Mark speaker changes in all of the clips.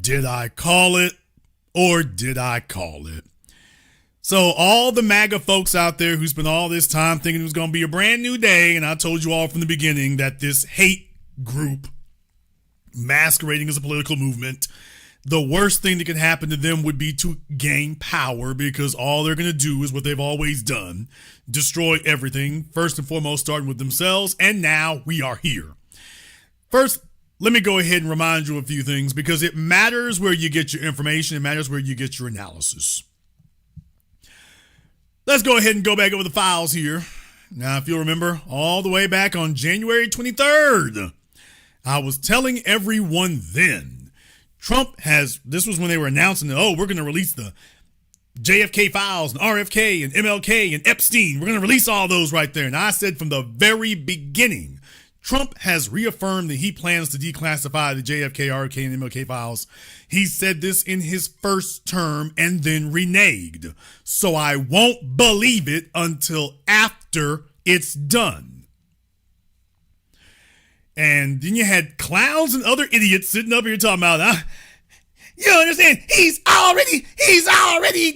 Speaker 1: Did I call it? Or did I call it? So all the MAGA folks out there who spent all this time thinking it was going to be a brand new day, and I told you all from the beginning that this hate group masquerading as a political movement, the worst thing that could happen to them would be to gain power, because all they're going to do is what they've always done, destroy everything, first and foremost starting with themselves, and now we are here. First, let me go ahead and remind you of a few things, because it matters where you get your information, it matters where you get your analysis. Let's go ahead and go back over the files here. Now, if you'll remember, all the way back on January 23rd, I was telling everyone then, this was when they were announcing that, we're going to release the JFK files and RFK and MLK and Epstein. We're going to release all those right there. And I said from the very beginning, Trump has reaffirmed that he plans to declassify the JFK, RFK, and MLK files. He said this in his first term and then reneged. So I won't believe it until after it's done. And then you had clowns and other idiots sitting up here talking about, you understand? He's already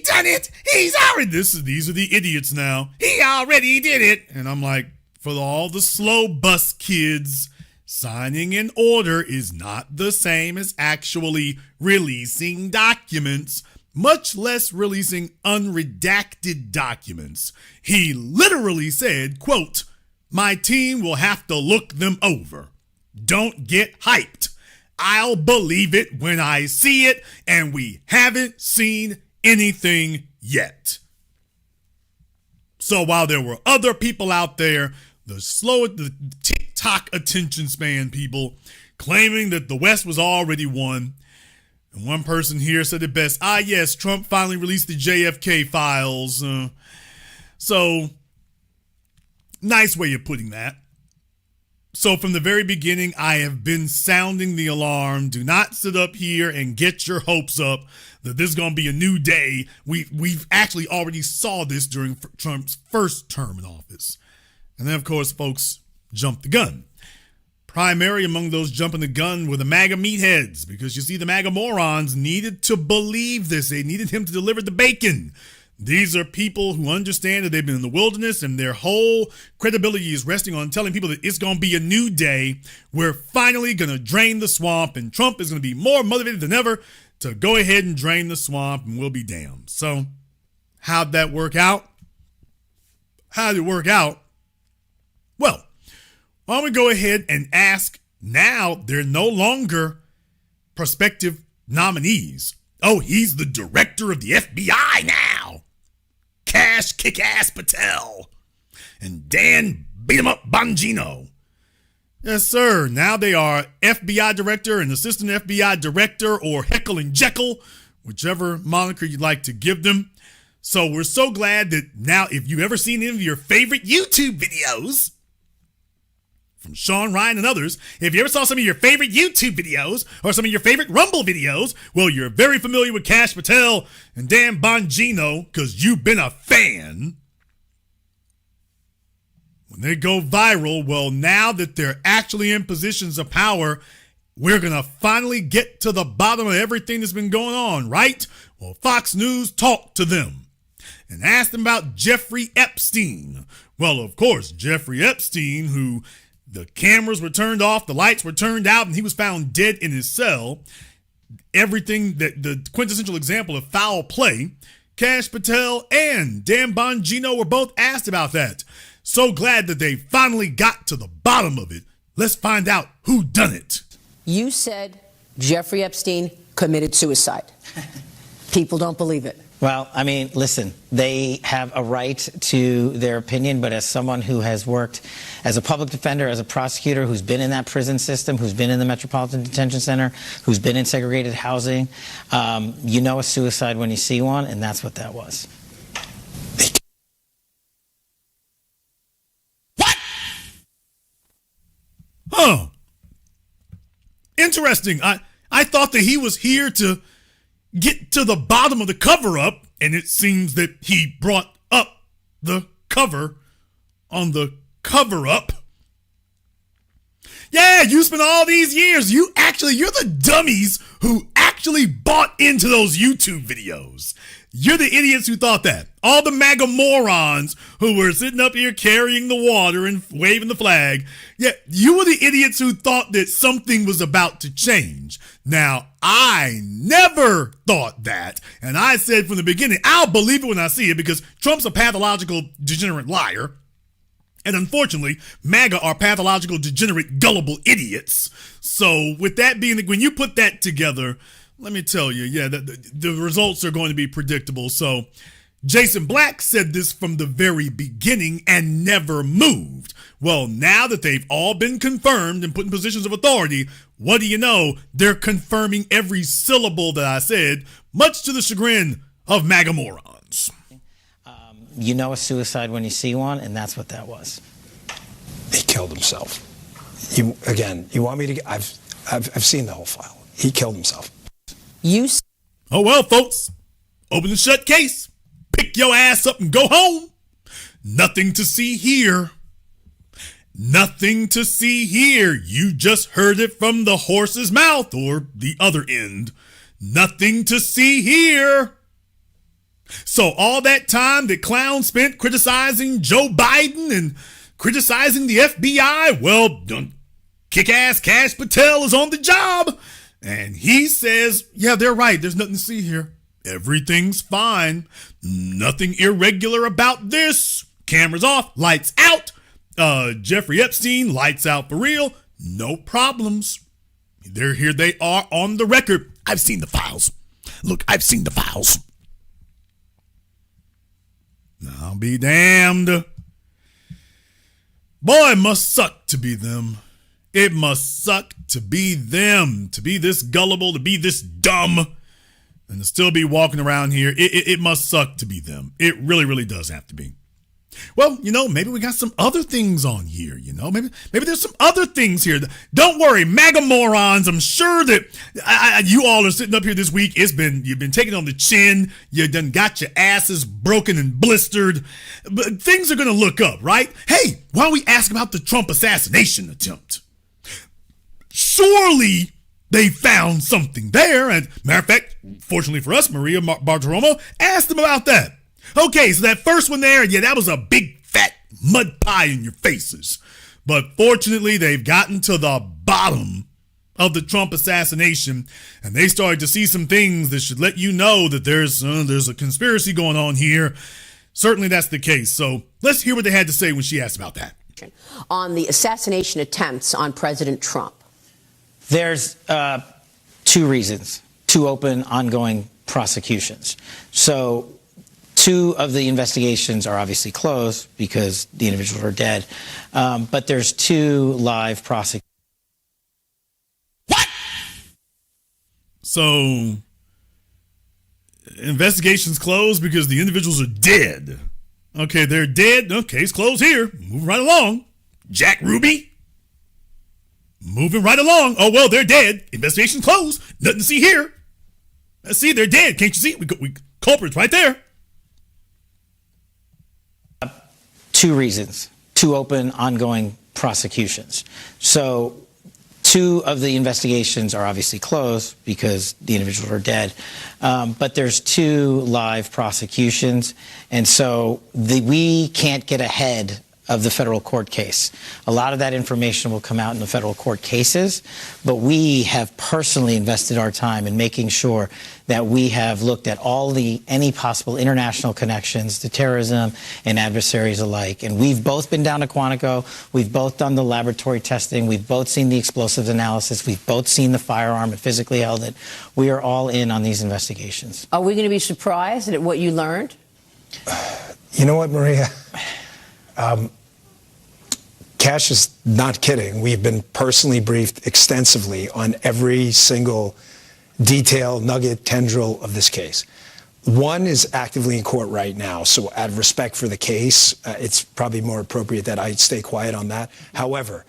Speaker 1: done it. These are the idiots now. He already did it. And I'm like, for all the slow bus kids, signing an order is not the same as actually releasing documents, much less releasing unredacted documents. He literally said, quote, "My team will have to look them over. Don't get hyped. I'll believe it when I see it, and we haven't seen anything yet." So while there were other people out there, the TikTok attention span people, claiming that the West was already won, and one person here said it best, yes, Trump finally released the JFK files. So, nice way of putting that. So from the very beginning, I have been sounding the alarm. Do not sit up here and get your hopes up that this is going to be a new day. We've actually already saw this during Trump's first term in office. And then, of course, folks jumped the gun. Primary among those jumping the gun were the MAGA meatheads, because you see, the MAGA morons needed to believe this. They needed him to deliver the bacon. These are people who understand that they've been in the wilderness, and their whole credibility is resting on telling people that it's going to be a new day. We're finally going to drain the swamp, and Trump is going to be more motivated than ever to go ahead and drain the swamp, and we'll be damned. So how'd that work out? How did it work out? Well, why don't we go ahead and ask, now they're no longer prospective nominees. He's the director of the FBI now. Cash Kick-Ass Patel and Dan Beat-em-Up Bongino. Yes, sir. Now they are FBI director and assistant FBI director, or Heckle and Jekyll, whichever moniker you'd like to give them. So we're so glad that now, if you've ever seen any of your favorite YouTube videos from Sean Ryan and others, if you ever saw some of your favorite YouTube videos or some of your favorite Rumble videos, well, you're very familiar with Cash Patel and Dan Bongino because you've been a fan. When they go viral, well, now that they're actually in positions of power, we're going to finally get to the bottom of everything that's been going on, right? Well, Fox News talked to them and asked them about Jeffrey Epstein. Well, of course, Jeffrey Epstein, who the cameras were turned off, the lights were turned out, and he was found dead in his cell. Everything that the quintessential example of foul play. Cash Patel and Dan Bongino were both asked about that. So glad that they finally got to the bottom of it. Let's find out who done it.
Speaker 2: You said Jeffrey Epstein committed suicide. People don't believe it.
Speaker 3: Well, I mean, listen, they have a right to their opinion, but as someone who has worked as a public defender, as a prosecutor, who's been in that prison system, who's been in the Metropolitan Detention Center, who's been in segregated housing, you know a suicide when you see one, and that's what that was.
Speaker 1: What? Huh. Interesting. I thought that he was here to get to the bottom of the cover-up, and it seems that he brought up the cover on the cover-up. Yeah, you spent all these years. You're the dummies who actually actually bought into those YouTube videos. You're the idiots who thought that. All the MAGA morons who were sitting up here carrying the water and waving the flag. Yeah, you were the idiots who thought that something was about to change. Now, I never thought that. And I said from the beginning, I'll believe it when I see it because Trump's a pathological degenerate liar. And unfortunately, MAGA are pathological, degenerate, gullible idiots. So with that being, when you put that together, let me tell you, yeah, the results are going to be predictable. So Jason Black said this from the very beginning and never moved. Well, now that they've all been confirmed and put in positions of authority, what do you know? They're confirming every syllable that I said, much to the chagrin of MAGA morons.
Speaker 3: You know a suicide when you see one, and that's what that was.
Speaker 4: He killed himself. You want me to? I've seen the whole file. He killed himself.
Speaker 1: Oh well, folks. Open and shut case. Pick your ass up and go home. Nothing to see here. Nothing to see here. You just heard it from the horse's mouth or the other end. Nothing to see here. So all that time that clowns spent criticizing Joe Biden and criticizing the FBI, well, kick-ass Kash Patel is on the job. And he says, yeah, they're right. There's nothing to see here. Everything's fine. Nothing irregular about this. Cameras off, lights out. Jeffrey Epstein, lights out for real. No problems. Here they are on the record. I've seen the files. Look, I've seen the files. I'll be damned. Boy, it must suck to be them. It must suck to be them, to be this gullible, to be this dumb, and to still be walking around here. It must suck to be them. It really, really does have to be. Well, maybe we got some other things on here, Maybe there's some other things here. Don't worry, MAGA morons. I'm sure that you all are sitting up here this week. You've been taken on the chin. You done got your asses broken and blistered. But things are going to look up, right? Hey, why don't we ask about the Trump assassination attempt? Surely they found something there. And matter of fact, fortunately for us, Maria Bartiromo asked them about that. Okay, so that first one there, yeah, that was a big fat mud pie in your faces. But fortunately, they've gotten to the bottom of the Trump assassination, and they started to see some things that should let you know that there's a conspiracy going on here. Certainly that's the case. So let's hear what they had to say when she asked about that.
Speaker 2: On the assassination attempts on President Trump.
Speaker 3: There's two reasons, two open, ongoing prosecutions. So 2 of the investigations are obviously closed because the individuals are dead, but there's 2 live prosecutions.
Speaker 1: What? So investigations closed because the individuals are dead. Okay, they're dead. Okay, case closed here. Moving right along. Jack Ruby. Moving right along. Oh, well, they're dead. Investigation closed. Nothing to see here. See, they're dead. Can't you see? We culprits right there.
Speaker 3: 2 reasons, 2 open, ongoing prosecutions. So 2 of the investigations are obviously closed because the individuals are dead, but there's 2 live prosecutions, and so we can't get ahead of the federal court case. A lot of that information will come out in the federal court cases, but we have personally invested our time in making sure that we have looked at any possible international connections to terrorism and adversaries alike. And we've both been down to Quantico. We've both done the laboratory testing. We've both seen the explosives analysis. We've both seen the firearm and physically held it. We are all in on these investigations.
Speaker 2: Are we going to be surprised at what you learned?
Speaker 4: You know what, Maria? Kash is not kidding. We've been personally briefed extensively on every single detail, nugget, tendril of this case. One is actively in court right now, so out of respect for the case, it's probably more appropriate that I stay quiet on that. However,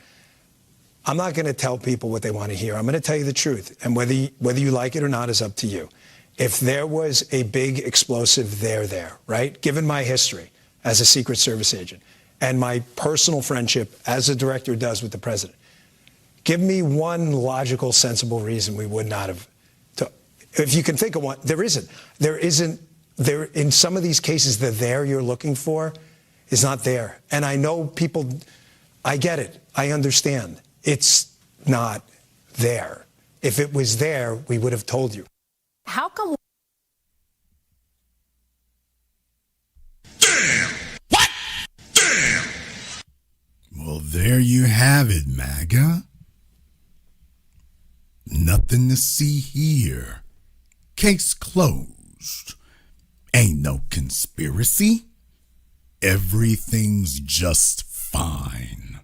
Speaker 4: I'm not going to tell people what they want to hear. I'm going to tell you the truth, and whether you like it or not is up to you. If there was a big explosive there, right? Given my history as a Secret Service agent, and my personal friendship as a director does with the president, give me one logical, sensible reason we would not have. If you can think of one, there isn't. There in some of these cases, the there you're looking for is not there. And I know people, I get it. I understand. It's not there. If it was there, we would have told you.
Speaker 2: How come?
Speaker 1: Damn! What? Damn! Well, there you have it, MAGA. Nothing to see here. Case closed. Ain't no conspiracy. Everything's just fine.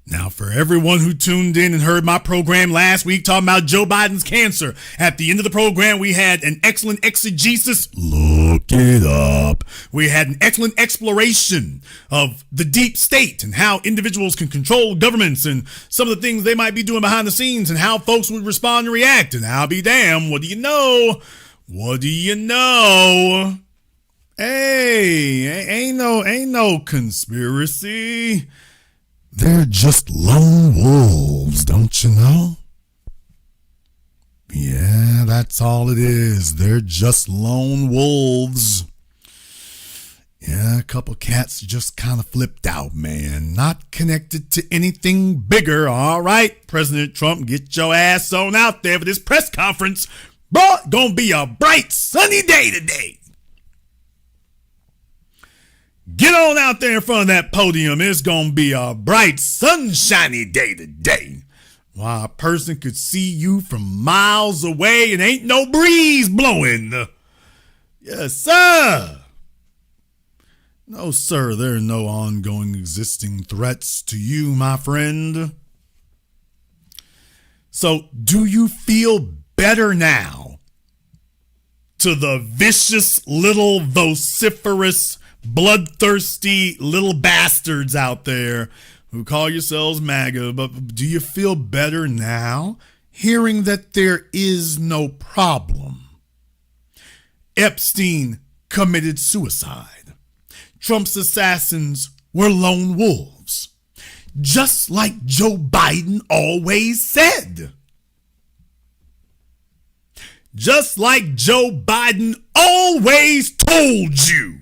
Speaker 1: Now, for everyone who tuned in and heard my program last week talking about Joe Biden's cancer, at the end of the program, we had an excellent exegesis. Look it up. We had an excellent exploration of the deep state and how individuals can control governments and some of the things they might be doing behind the scenes and how folks would respond and react. And I'll be damned, what do you know? What do you know? Hey, ain't no conspiracy. They're just lone wolves, don't you know? Yeah, that's all it is. They're just lone wolves. Yeah, a couple cats just kind of flipped out, man. Not connected to anything bigger. All right, President Trump, get your ass on out there for this press conference. Bro, gonna be a bright, sunny day today. Get on out there in front of that podium. It's going to be a bright, sunshiny day today. While a person could see you from miles away and ain't no breeze blowing. Yes, sir. No, sir, there are no ongoing existing threats to you, my friend. So, do you feel better now to the vicious little vociferous bloodthirsty little bastards out there who call yourselves MAGA, but do you feel better now hearing that there is no problem? Epstein committed suicide. Trump's assassins were lone wolves, just like Joe Biden always said. Just like Joe Biden always told you.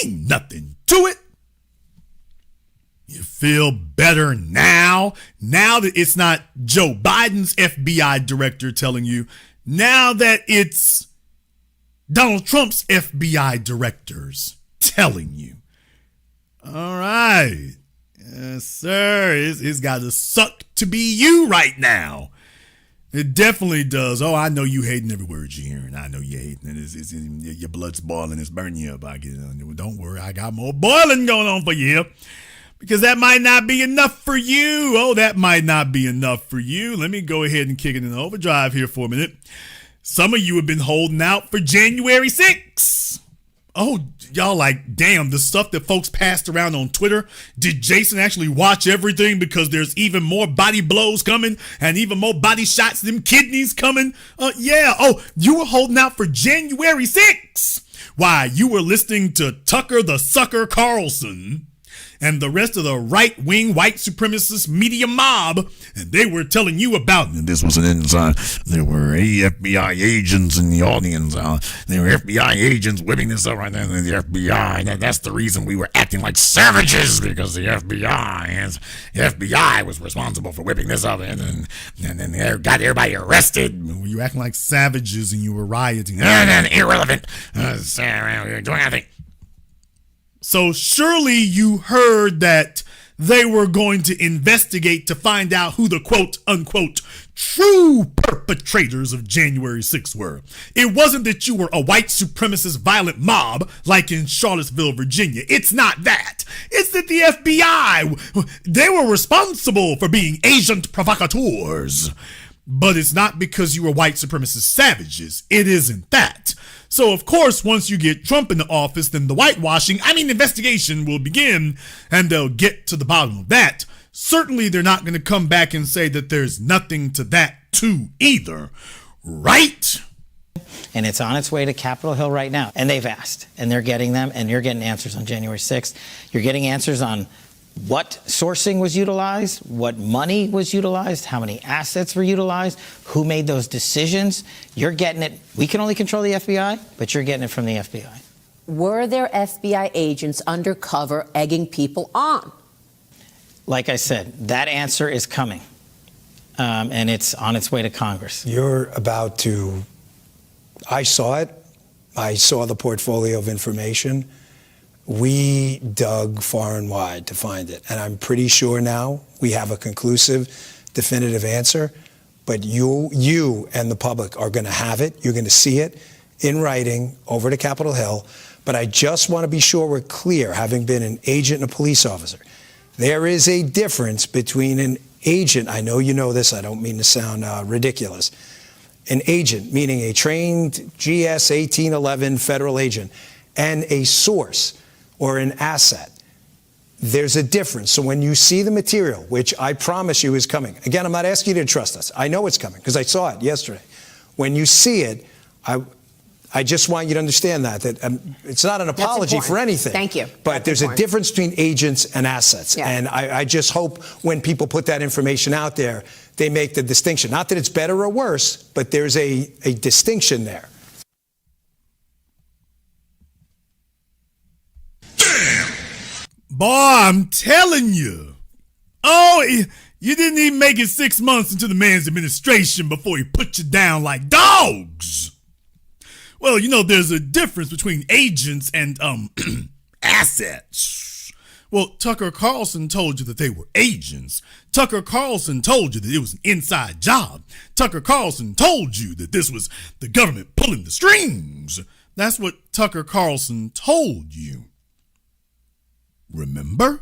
Speaker 1: Ain't nothing to it. You feel better now? Now that it's not Joe Biden's FBI director telling you. Now that it's Donald Trump's FBI directors telling you. All right. Yes, sir. It's got to suck to be you right now. It definitely does. Oh, I know you hating every word you're hearing. I know you hating it. Your blood's boiling. It's burning you up. Don't worry. I got more boiling going on for you. Because that might not be enough for you. Oh, that might not be enough for you. Let me go ahead and kick it in overdrive here for a minute. Some of you have been holding out for January 6th. Oh, y'all like, damn, the stuff that folks passed around on Twitter. Did Jason actually watch everything because there's even more body blows coming and even more body shots, them kidneys coming? Yeah. Oh, you were holding out for January 6th. Why, you were listening to Tucker the Sucker Carlson and the rest of the right-wing white supremacist media mob, and they were telling you about, and this was an inside, there were FBI agents in the audience, there were FBI agents whipping this up right there, the FBI, that's the reason we were acting like savages, because the FBI was responsible for whipping this up, and then they got everybody arrested. You were acting like savages and you were rioting. Irrelevant. We were doing nothing. So surely you heard that they were going to investigate to find out who the quote unquote true perpetrators of January 6th were. It wasn't that you were a white supremacist violent mob like in Charlottesville, Virginia. It's not that. It's that the FBI, they were responsible for being agent provocateurs. But it's not because you were white supremacist savages. It isn't that. So, of course, once you get Trump in the office, then the investigation will begin, and they'll get to the bottom of that. Certainly, they're not going to come back and say that there's nothing to that, too, either. Right?
Speaker 3: And it's on its way to Capitol Hill right now. And they've asked, and they're getting them, and you're getting answers on January 6th. You're getting answers on what sourcing was utilized, what money was utilized, how many assets were utilized, who made those decisions. You're getting it. We can only control the FBI, but you're getting it from the FBI.
Speaker 2: Were there FBI agents undercover egging people on?
Speaker 3: Like I said, that answer is coming, and it's on its way to Congress.
Speaker 4: You're about to, I saw it. I saw the portfolio of information. We dug far and wide to find it. And I'm pretty sure now we have a conclusive, definitive answer. But you and the public are going to have it. You're going to see it in writing over to Capitol Hill. But I just want to be sure we're clear, having been an agent and a police officer. There is a difference between an agent. I know you know this. I don't mean to sound ridiculous. An agent, meaning a trained GS 1811 federal agent, and a source or an asset. There's a difference. So when you see the material, which I promise you is coming, again, I'm not asking you to trust us. I know it's coming because I saw it yesterday. When you see it, I just want you to understand that it's not an apology for anything.
Speaker 2: Thank you.
Speaker 4: But there's a difference between agents and assets. Yeah. And I just hope when people put that information out there, they make the distinction. Not that it's better or worse, but there's a distinction there.
Speaker 1: Boy, I'm telling you. Oh, you didn't even make it 6 months into the man's administration before he put you down like dogs. Well, you know, there's a difference between agents and, assets. Well, Tucker Carlson told you that they were agents. Tucker Carlson told you that it was an inside job. Tucker Carlson told you that this was the government pulling the strings. That's what Tucker Carlson told you. Remember?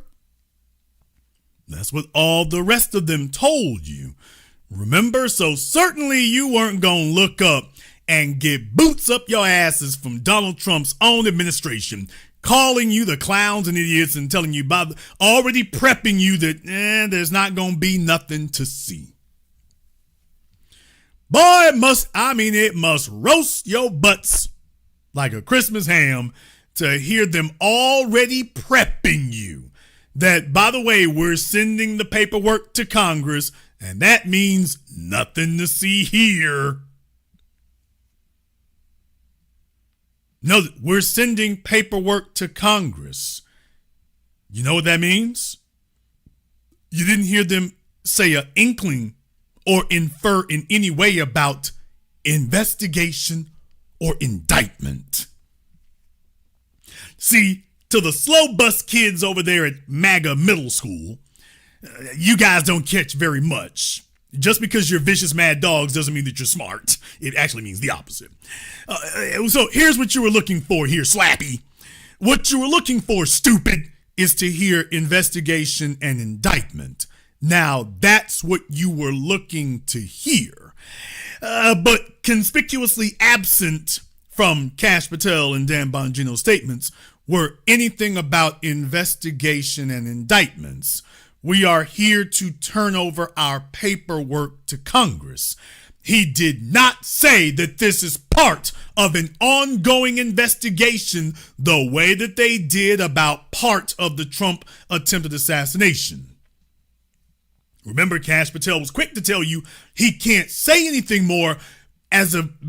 Speaker 1: That's what all the rest of them told you. Remember? So certainly you weren't going to look up and get boots up your asses from Donald Trump's own administration, calling you the clowns and idiots and telling you about already prepping you that there's not going to be nothing to see. Boy, it must roast your butts like a Christmas ham to hear them already prepping you that, by the way, we're sending the paperwork to Congress, and that means nothing to see here. No, we're sending paperwork to Congress. You know what that means? You didn't hear them say an inkling or infer in any way about investigation or indictment. See, to the slow bus kids over there at MAGA middle school, you guys don't catch very much. Just because you're vicious mad dogs doesn't mean that you're smart. It actually means the opposite. So here's what you were looking for here, Slappy. What you were looking for, stupid, is to hear investigation and indictment. Now, that's what you were looking to hear. But conspicuously absent from Kash Patel and Dan Bongino's statements were anything about investigation and indictments. We are here to turn over our paperwork to Congress. He did not say that this is part of an ongoing investigation the way that they did about part of the Trump attempted assassination. Remember, Kash Patel was quick to tell you he can't say anything more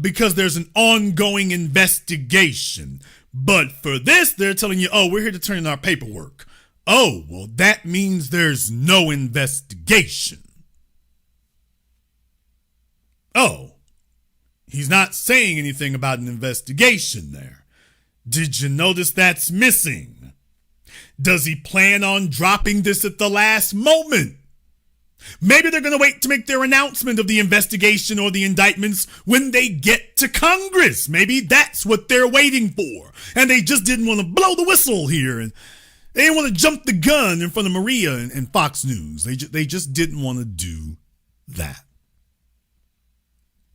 Speaker 1: because there's an ongoing investigation. But for this, they're telling you, we're here to turn in our paperwork. Oh, well, that means there's no investigation. Oh, he's not saying anything about an investigation there. Did you notice that's missing? Does he plan on dropping this at the last moment? Maybe they're going to wait to make their announcement of the investigation or the indictments when they get to Congress. Maybe that's what they're waiting for. And they just didn't want to blow the whistle here. And they didn't want to jump the gun in front of Maria and Fox News. They just didn't want to do that.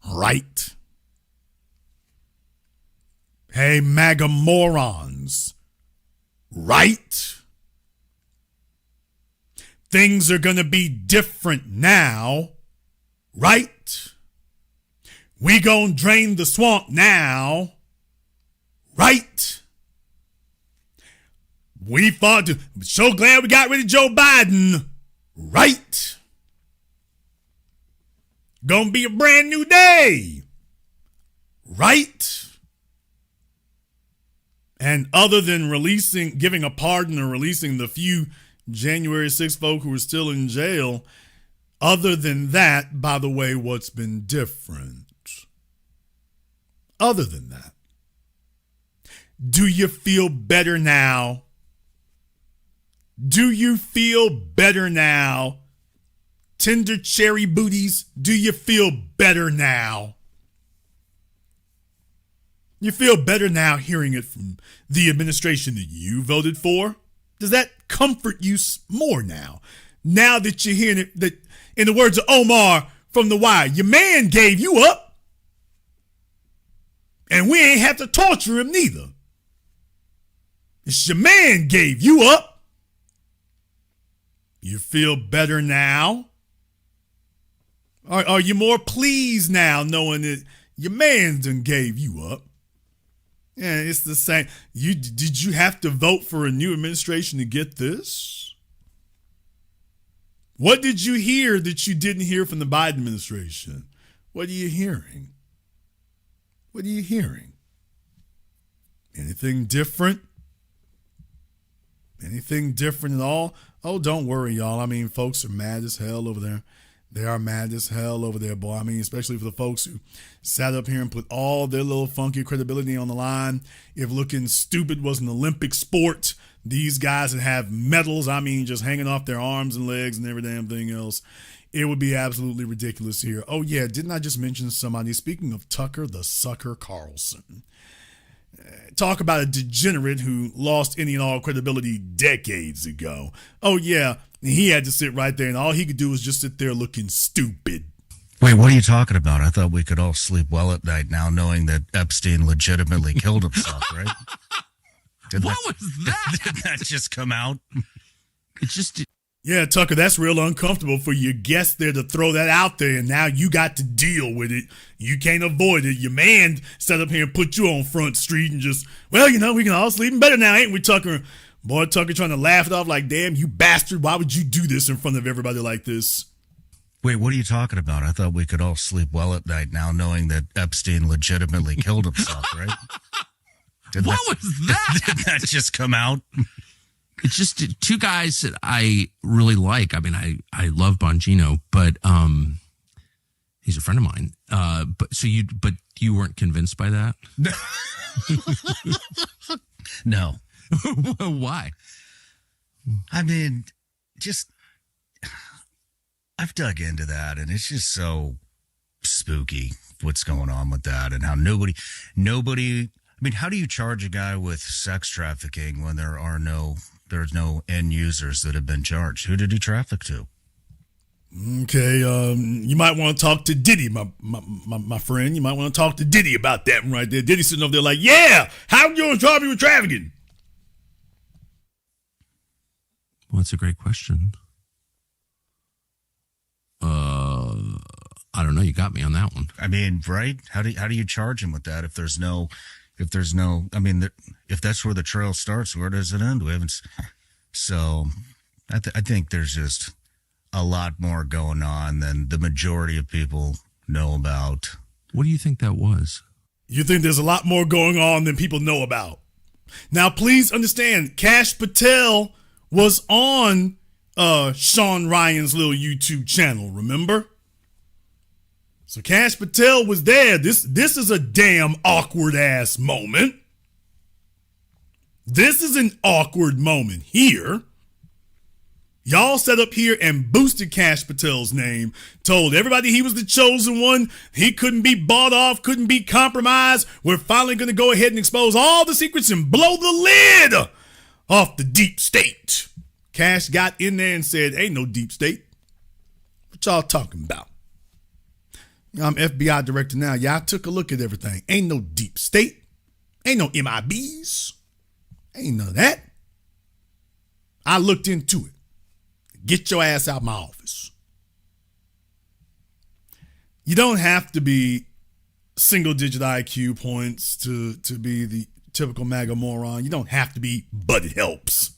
Speaker 1: Right? Hey, MAGA morons. Right? Things are going to be different now, right? We gonna drain the swamp now, right? We fought to. So glad we got rid of Joe Biden. Right? Gonna be a brand new day. Right? And other than giving a pardon or releasing the few January 6th folk who are still in jail, other than that, by the way, what's been different? Other than that, do you feel better now? Do you feel better now? Tender cherry booties, do you feel better now? You feel better now hearing it from the administration that you voted for? Does that comfort you more now? Now that you're hearing it, that in the words of Omar from The Wire, your man gave you up, and we ain't have to torture him neither. It's your man gave you up. You feel better now? Are you more pleased now knowing that your man done gave you up? Yeah, it's the same. Did you have to vote for a new administration to get this? What did you hear that you didn't hear from the Biden administration? What are you hearing? What are you hearing? Anything different? Anything different at all? Oh, don't worry, y'all. I mean, folks are mad as hell over there. They are mad as hell over there, boy. I mean, especially for the folks who sat up here and put all their little funky credibility on the line. If looking stupid was an Olympic sport, these guys that have medals, I mean, just hanging off their arms and legs and every damn thing else, it would be absolutely ridiculous here. Oh, yeah, didn't I just mention somebody? Speaking of Tucker the Sucker Carlson. Talk about a degenerate who lost any and all credibility decades ago. Oh, yeah, he had to sit right there, and all he could do was just sit there looking stupid.
Speaker 5: Wait, what are you talking about? I thought we could all sleep well at night now knowing that Epstein legitimately killed himself, right?
Speaker 6: What was that?
Speaker 5: Did that just come out?
Speaker 6: It just...
Speaker 1: Yeah, Tucker, that's real uncomfortable for your guest there to throw that out there, and now you got to deal with it. You can't avoid it. Your man sat up here and put you on Front Street and just, well, you know, we can all sleep better now, ain't we, Tucker? Boy, Tucker trying to laugh it off like, damn, you bastard, why would you do this in front of everybody like this?
Speaker 5: Wait, what are you talking about? I thought we could all sleep well at night now knowing that Epstein legitimately killed himself, right?
Speaker 6: What was that?
Speaker 5: Did that just come out?
Speaker 6: It's just two guys that I really like. I mean, I love Bongino, but he's a friend of mine. But you weren't convinced by that?
Speaker 5: No.
Speaker 6: Why?
Speaker 5: I mean, just I've dug into that, and it's just so spooky what's going on with that, and how nobody. I mean, how do you charge a guy with sex trafficking when there's no end users that have been charged? Who did he traffic to?
Speaker 1: Okay, you might want to talk to Diddy, my friend. You might want to talk to Diddy about that one right there. Diddy sitting over there like, yeah, how you going to charge me with trafficking?
Speaker 6: Well, that's a great question. I don't know. You got me on that one.
Speaker 5: I mean, right? How do you charge him with that if there's no? I mean, if that's where the trail starts, where does it end? We haven't. So, I think there's just a lot more going on than the majority of people know about.
Speaker 6: What do you think that was?
Speaker 1: You think there's a lot more going on than people know about? Now, please understand, Kash Patel was on Sean Ryan's little YouTube channel, remember? So Kash Patel was there. This is a damn awkward ass moment. This is an awkward moment here. Y'all sat up here and boosted Kash Patel's name, told everybody he was the chosen one, he couldn't be bought off, couldn't be compromised. We're finally going to go ahead and expose all the secrets and blow the lid off the deep state. Kash got in there and said, ain't no deep state. What y'all talking about? I'm FBI director now. Yeah, I took a look at everything. Ain't no deep state. Ain't no MIBs. Ain't none of that. I looked into it. Get your ass out my office. You don't have to be single-digit IQ points to be the typical MAGA moron. You don't have to be, but it helps.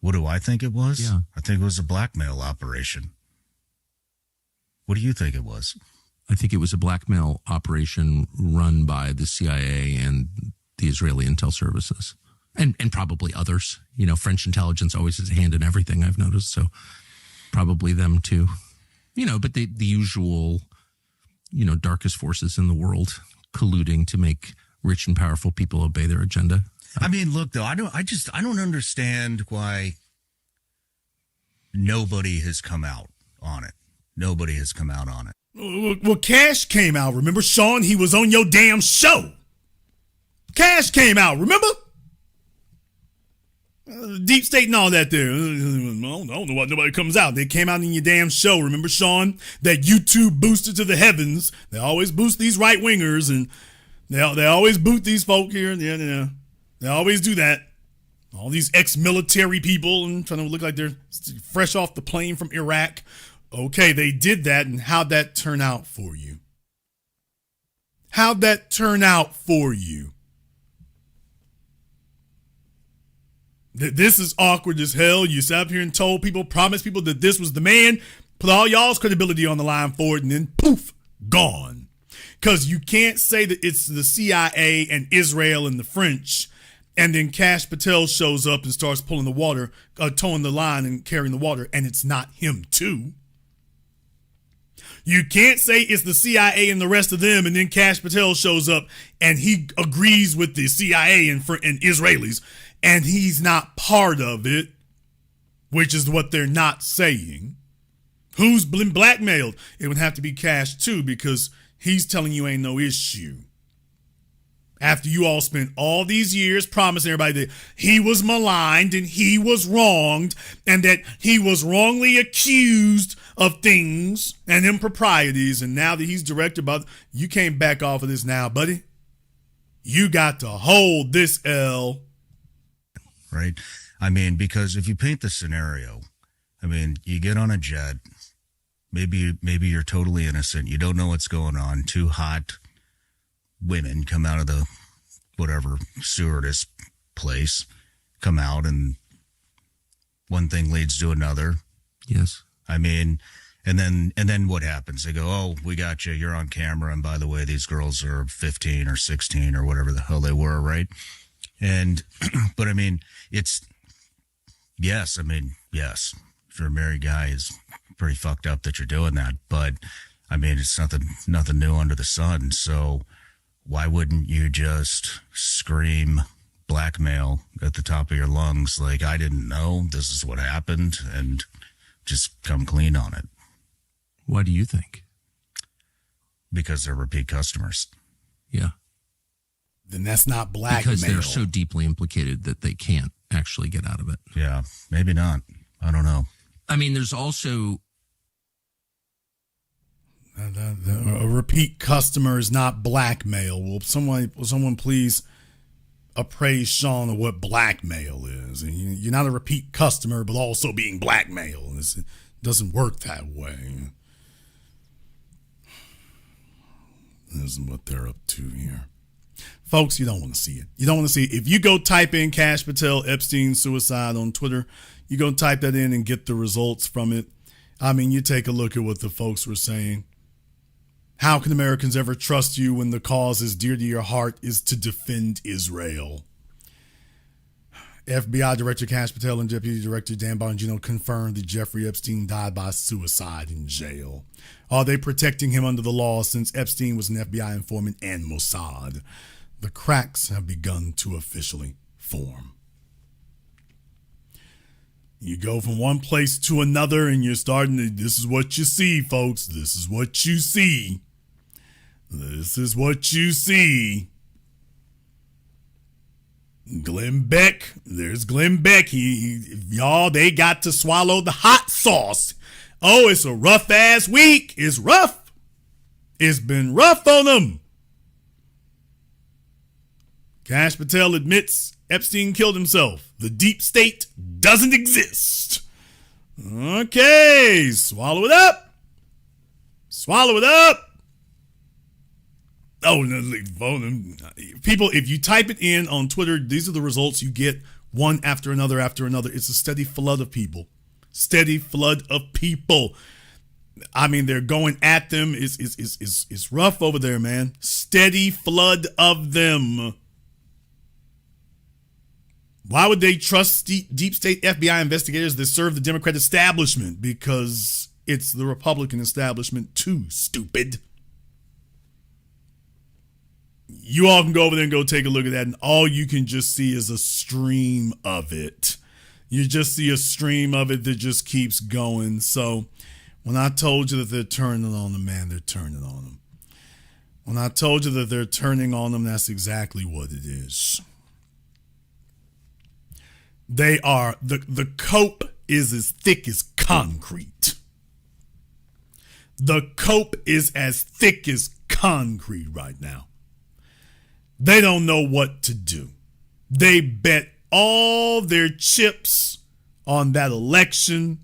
Speaker 5: What do I think it was?
Speaker 6: Yeah.
Speaker 5: I think it was a blackmail operation. What do you think it was?
Speaker 6: I think it was a blackmail operation run by the CIA and the Israeli intel services, and probably others. You know, French intelligence always has a hand in everything, I've noticed. So probably them too. You know, but the usual, you know, darkest forces in the world colluding to make rich and powerful people obey their agenda.
Speaker 5: I mean, look, though, I don't understand why nobody has come out on it. Nobody has come out on it.
Speaker 1: Well, Cash came out. Remember, Sean? He was on your damn show. Cash came out. Remember? Deep state and all that there. I don't know why nobody comes out. They came out in your damn show. Remember, Sean? That YouTube boosted to the heavens. They always boost these right wingers, and they always boot these folk here. Yeah. They always do that. All these ex-military people and trying to look like they're fresh off the plane from Iraq. Okay, they did that, and how'd that turn out for you? How'd that turn out for you? This is awkward as hell. You sat up here and told people, promised people that this was the man, put all y'all's credibility on the line for it, and then poof, gone. Because you can't say that it's the CIA and Israel and the French, and then Cash Patel shows up and starts pulling the water, towing the line and carrying the water, and it's not him too. You can't say it's the CIA and the rest of them, and then Cash Patel shows up and he agrees with the CIA and Israelis, and he's not part of it, which is what they're not saying. Who's been blackmailed? It would have to be Cash too, because he's telling you ain't no issue. After you all spent all these years promising everybody that he was maligned and he was wronged and that he was wrongly accused of things and improprieties, and now that he's directed by, you can't back off of this now, buddy. You got to hold this L.
Speaker 5: Right? I mean, because if you paint the scenario, I mean, you get on a jet, maybe you're totally innocent, you don't know what's going on, two hot women come out of the whatever stewardess place, come out, and one thing leads to another.
Speaker 6: Yes.
Speaker 5: I mean, and then what happens? They go, oh, we got you. You're on camera. And by the way, these girls are 15 or 16 or whatever the hell they were, right? And, but I mean, yes. If you're a married guy, it's pretty fucked up that you're doing that. But I mean, it's nothing new under the sun. So why wouldn't you just scream blackmail at the top of your lungs? Like, I didn't know this is what happened, and just come clean on it.
Speaker 6: Why do you think?
Speaker 5: Because they're repeat customers.
Speaker 6: Yeah.
Speaker 1: Then that's not blackmail.
Speaker 6: Because they're so deeply implicated that they can't actually get out of it.
Speaker 5: Yeah, maybe not. I don't know.
Speaker 6: I mean, there's also...
Speaker 1: A repeat customer is not blackmail. Will someone please appraise Sean of what blackmail is? And you're not a repeat customer, but also being blackmailed. It doesn't work that way. This is what they're up to here. Folks, you don't want to see it. You don't want to see it. If you go type in Cash Patel Epstein suicide on Twitter, you go type that in and get the results from it. I mean, you take a look at what the folks were saying. How can Americans ever trust you when the cause is dear to your heart is to defend Israel? FBI Director Cash Patel and Deputy Director Dan Bongino confirmed that Jeffrey Epstein died by suicide in jail. Are they protecting him under the law since Epstein was an FBI informant and Mossad? The cracks have begun to officially form. You go from one place to another and you're starting to, this is what you see, folks. This is what you see. This is what you see. Glenn Beck, there's Glenn Beck. Y'all, they got to swallow the hot sauce. Oh, it's a rough ass week. It's rough. It's been rough on them. Cash Patel admits Epstein killed himself. The deep state doesn't exist. Okay, swallow it up. Swallow it up. Oh, no, people, if you type it in on Twitter, these are the results you get One after another after another. It's a steady flood of people. Steady flood of people. I mean, they're going at them. It's rough over there, man. Steady flood of them. Why would they trust deep state FBI investigators that serve the Democrat establishment? Because it's the Republican establishment too, stupid. You all can go over there and go take a look at that, and all you can just see is a stream of it. You just see a stream of it that just keeps going. So when I told you that they're turning on them, man, they're turning on them. When I told you that they're turning on them, that's exactly what it is. They are, the cope is as thick as concrete. The cope is as thick as concrete right now. They don't know what to do. They bet all their chips on that election.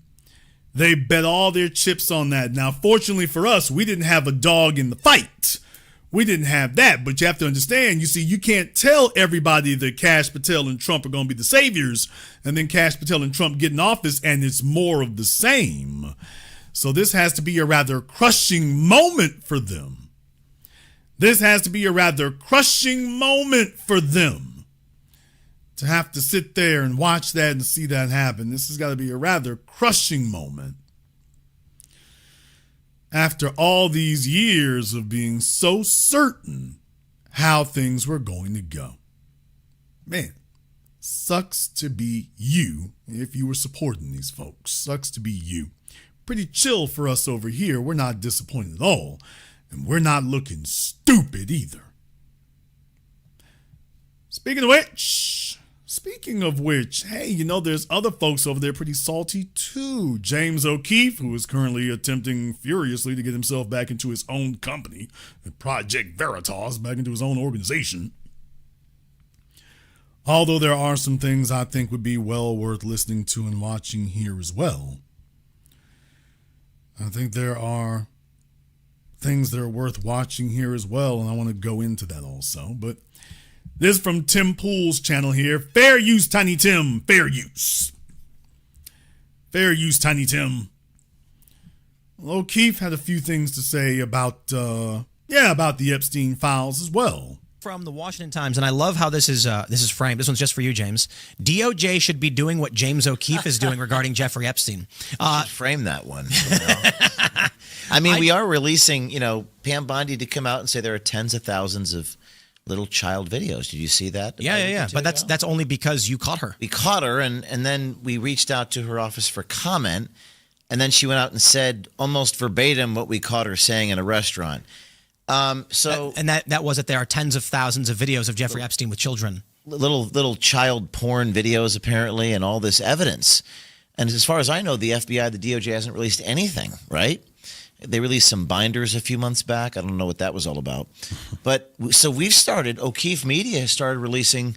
Speaker 1: They bet all their chips on that. Now, fortunately for us, we didn't have a dog in the fight. We didn't have that, but you have to understand, you see, you can't tell everybody that Kash Patel and Trump are going to be the saviors, and then Kash Patel and Trump get in office, and it's more of the same. So this has to be a rather crushing moment for them. This has to be a rather crushing moment for them to have to sit there and watch that and see that happen. This has got to be a rather crushing moment. After all these years of being so certain how things were going to go. Man, sucks to be you if you were supporting these folks. Sucks to be you. Pretty chill for us over here. We're not disappointed at all. And we're not looking stupid either. Speaking of which, hey, you know, there's other folks over there pretty salty too. James O'Keefe, who is currently attempting furiously to get himself back into his own company, Project Veritas, back into his own organization. Although there are some things I think would be well worth listening to and watching here as well. I think there are things that are worth watching here as well, and I want to go into that also. But this is from Tim Pool's channel here. Fair use, Tiny Tim. Fair use. Fair use, Tiny Tim. Well, O'Keefe had a few things to say about the Epstein files as well.
Speaker 7: From the Washington Times, and I love how this is framed. This one's just for you, James. DOJ should be doing what James O'Keefe is doing regarding Jeffrey Epstein.
Speaker 8: Frame that one. I mean, we are releasing, Pam Bondi did come out and say there are tens of thousands of little child videos. Did you see that?
Speaker 7: Yeah. But that's only because you caught her.
Speaker 8: We caught her, and then we reached out to her office for comment, and then she went out and said almost verbatim what we caught her saying in a restaurant.
Speaker 7: That was it. There are tens of thousands of videos of Jeffrey Epstein with children.
Speaker 8: Little child porn videos, apparently, and all this evidence. And as far as I know, the FBI, the DOJ hasn't released anything, right? They released some binders a few months back. I don't know what that was all about. But so O'Keefe Media started releasing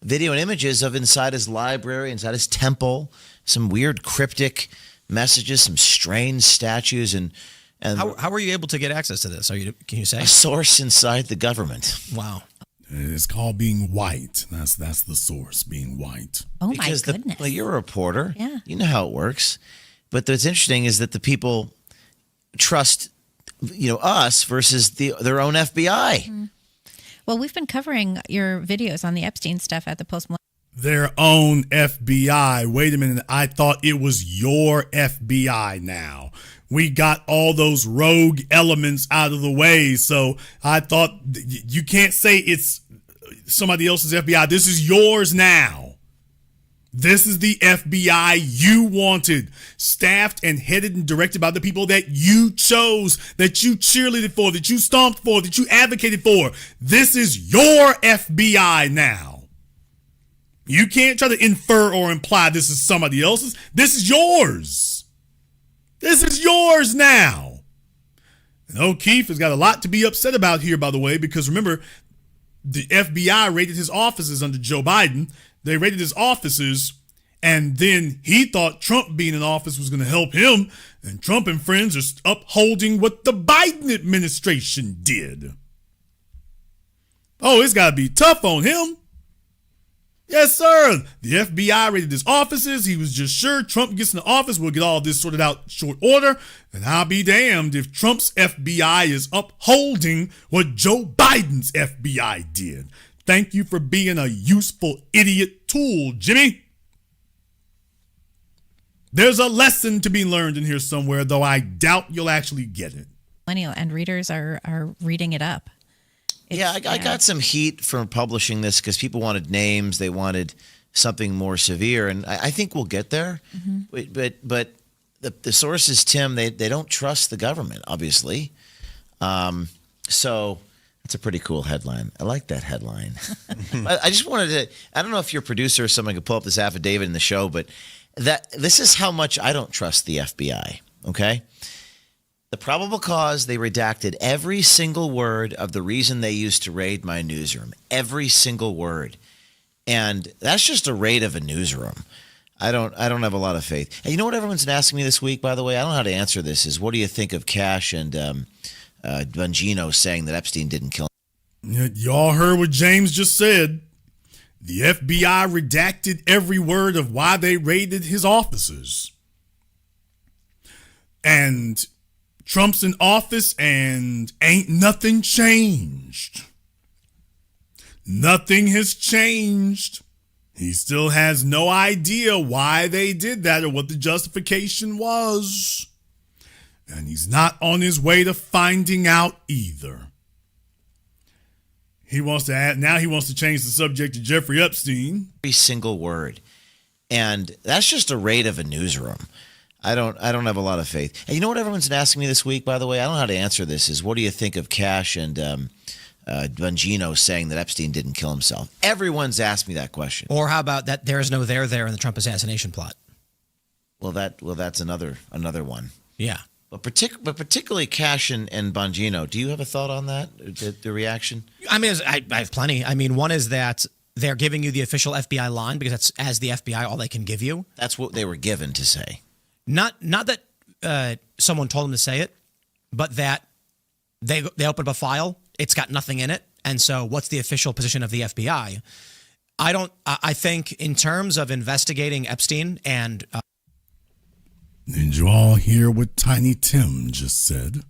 Speaker 8: video and images of inside his library, inside his temple, some weird cryptic messages, some strange statues, and
Speaker 7: how were you able to get access to this? Can you say?
Speaker 8: A source inside the government.
Speaker 7: Wow.
Speaker 1: It's called being white. That's the source, being white.
Speaker 9: Oh, because my goodness.
Speaker 8: You're a reporter.
Speaker 9: Yeah.
Speaker 8: You know how it works. But what's interesting is that the people trust, us versus their own FBI.
Speaker 9: Mm-hmm. Well, we've been covering your videos on the Epstein stuff at the Post.
Speaker 1: Their own FBI. Wait a minute. I thought it was your FBI now. We got all those rogue elements out of the way. So I thought you can't say it's somebody else's FBI. This is yours now. This is the FBI you wanted, staffed and headed and directed by the people that you chose, that you cheerleaded for, that you stomped for, that you advocated for. This is your FBI now. You can't try to infer or imply this is somebody else's. This is yours. This is yours now. And O'Keefe has got a lot to be upset about here, by the way, because remember, the FBI raided his offices under Joe Biden. They raided his offices, and then he thought Trump being in office was going to help him, and Trump and friends are upholding what the Biden administration did. Oh, it's got to be tough on him. Yes, sir. The FBI raided his offices. He was just sure Trump gets in the office, we'll get all this sorted out in short order. And I'll be damned if Trump's FBI is upholding what Joe Biden's FBI did. Thank you for being a useful idiot tool, Jimmy. There's a lesson to be learned in here somewhere, though I doubt you'll actually get it.
Speaker 9: Millennial and readers are reading it up.
Speaker 8: I got some heat for publishing this because people wanted names. They wanted something more severe. And I think we'll get there. Mm-hmm. But the sources, Tim, they don't trust the government, obviously. So that's a pretty cool headline. I like that headline. I just wanted to, I don't know if your producer or someone could pull up this affidavit in the show, but this is how much I don't trust the FBI, okay? The probable cause, they redacted every single word of the reason they used to raid my newsroom. Every single word. And that's just a raid of a newsroom. I don't have a lot of faith. And you know what everyone's been asking me this week, by the way? I don't know how to answer this. Is what do you think of Cash and Bongino saying that Epstein didn't kill him?
Speaker 1: Y'all heard what James just said. The FBI redacted every word of why they raided his offices. And Trump's in office and ain't nothing changed. Nothing has changed. He still has no idea why they did that or what the justification was. And he's not on his way to finding out either. He wants to change the subject to Jeffrey Epstein.
Speaker 8: Every single word. And that's just a raid of a newsroom. I don't have a lot of faith. And you know what everyone's been asking me this week, by the way? I don't know how to answer this. Is what do you think of Cash and Bongino saying that Epstein didn't kill himself? Everyone's asked me that question.
Speaker 7: Or how about that there is no there in the Trump assassination plot?
Speaker 8: Well, that's another one.
Speaker 7: Yeah.
Speaker 8: But particularly Cash and Bongino. Do you have a thought on that? The reaction?
Speaker 7: I mean, I have plenty. I mean, one is that they're giving you the official FBI line because that's, as the FBI, all they can give you.
Speaker 8: That's what they were given to say.
Speaker 7: Not that someone told them to say it, but that they open up a file. It's got nothing in it. And so what's the official position of the FBI? I think in terms of investigating Epstein and...
Speaker 1: Did you all hear what Tiny Tim just said?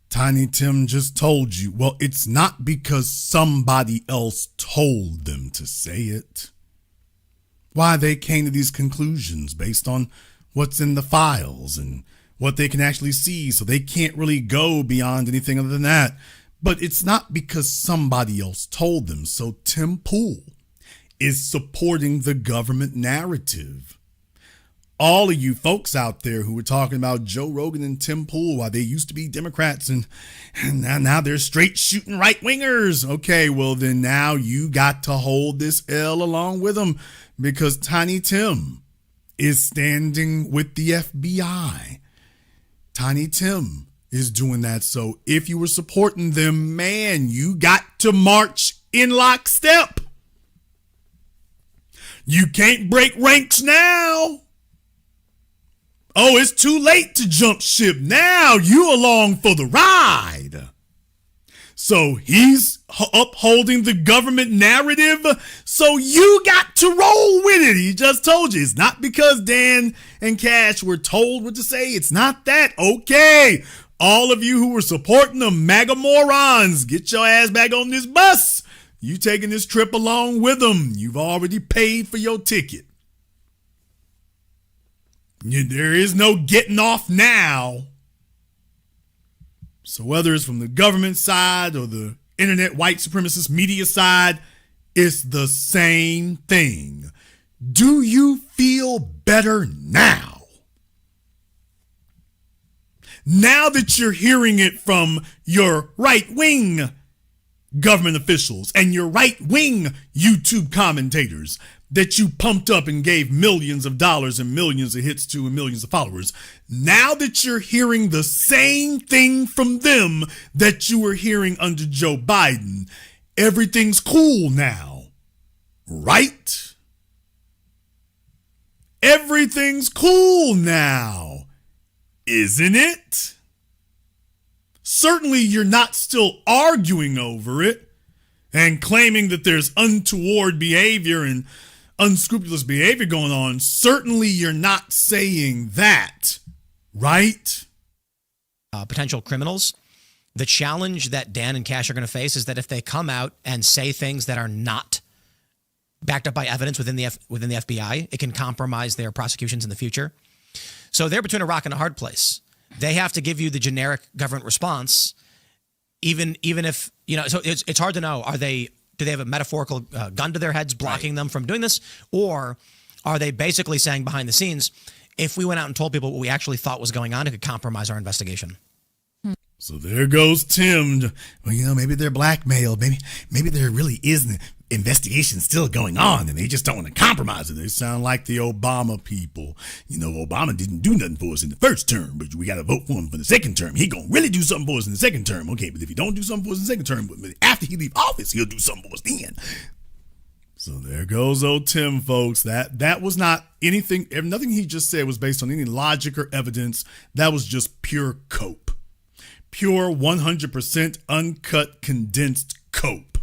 Speaker 1: Tiny Tim just told you, well, it's not because somebody else told them to say it. Why they came to these conclusions based on what's in the files and what they can actually see, so they can't really go beyond anything other than that. But it's not because somebody else told them. So Tim Pool is supporting the government narrative. All of you folks out there who were talking about Joe Rogan and Tim Pool while they used to be Democrats and now they're straight shooting right wingers. Okay, well then now you got to hold this L along with them because Tiny Tim is standing with the FBI. Tiny Tim is doing that. So if you were supporting them, man, you got to march in lockstep. You can't break ranks now. Oh, it's too late to jump ship. Now you along for the ride. So he's upholding the government narrative. So you got to roll with it. He just told you. It's not because Dan and Cash were told what to say. It's not that. Okay. All of you who were supporting the MAGA morons, get your ass back on this bus. You taking this trip along with them. You've already paid for your ticket. There is no getting off now. So whether it's from the government side or the internet white supremacist media side, it's the same thing. Do you feel better now? Now that you're hearing it from your right-wing government officials and your right-wing YouTube commentators that you pumped up and gave millions of dollars and millions of hits to and millions of followers. Now that you're hearing the same thing from them that you were hearing under Joe Biden, everything's cool now, right? Everything's cool now, isn't it? Certainly you're not still arguing over it. and claiming that there's untoward behavior and unscrupulous behavior going on, certainly you're not saying that, right?
Speaker 7: Potential criminals. The challenge that Dan and Cash are going to face is that if they come out and say things that are not backed up by evidence within the FBI, it can compromise their prosecutions in the future. So they're between a rock and a hard place. They have to give you the generic government response, even if, so it's hard to know. Do they have a metaphorical gun to their heads blocking them from doing this? Or are they basically saying behind the scenes, if we went out and told people what we actually thought was going on, it could compromise our investigation?
Speaker 1: So there goes Tim. Well, maybe they're blackmailed. Maybe there really is an investigation still going on, and they just don't want to compromise it. They sound like the Obama people. Obama didn't do nothing for us in the first term, but we got to vote for him for the second term. He gonna really do something for us in the second term. Okay, but if he don't do something for us in the second term, but after he leave office, he'll do something for us then. So there goes old Tim, folks. That was not anything. Nothing he just said was based on any logic or evidence. That was just pure cope. Pure 100% uncut, condensed cope.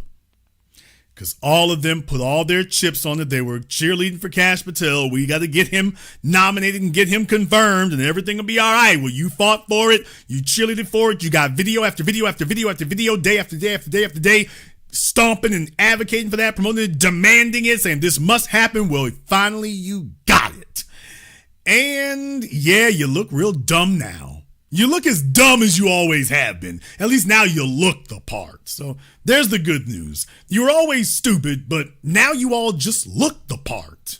Speaker 1: Because all of them put all their chips on it. They were cheerleading for Kash Patel. We got to get him nominated and get him confirmed, and everything will be all right. Well, you fought for it. You cheerleaded for it. You got video after video after video after video, day after day after day after day, stomping and advocating for that, promoting it, demanding it, saying this must happen. Well, finally you got it. And yeah, you look real dumb now. You look as dumb as you always have been. At least now you look the part. So there's the good news. You were always stupid, but now you all just look the part.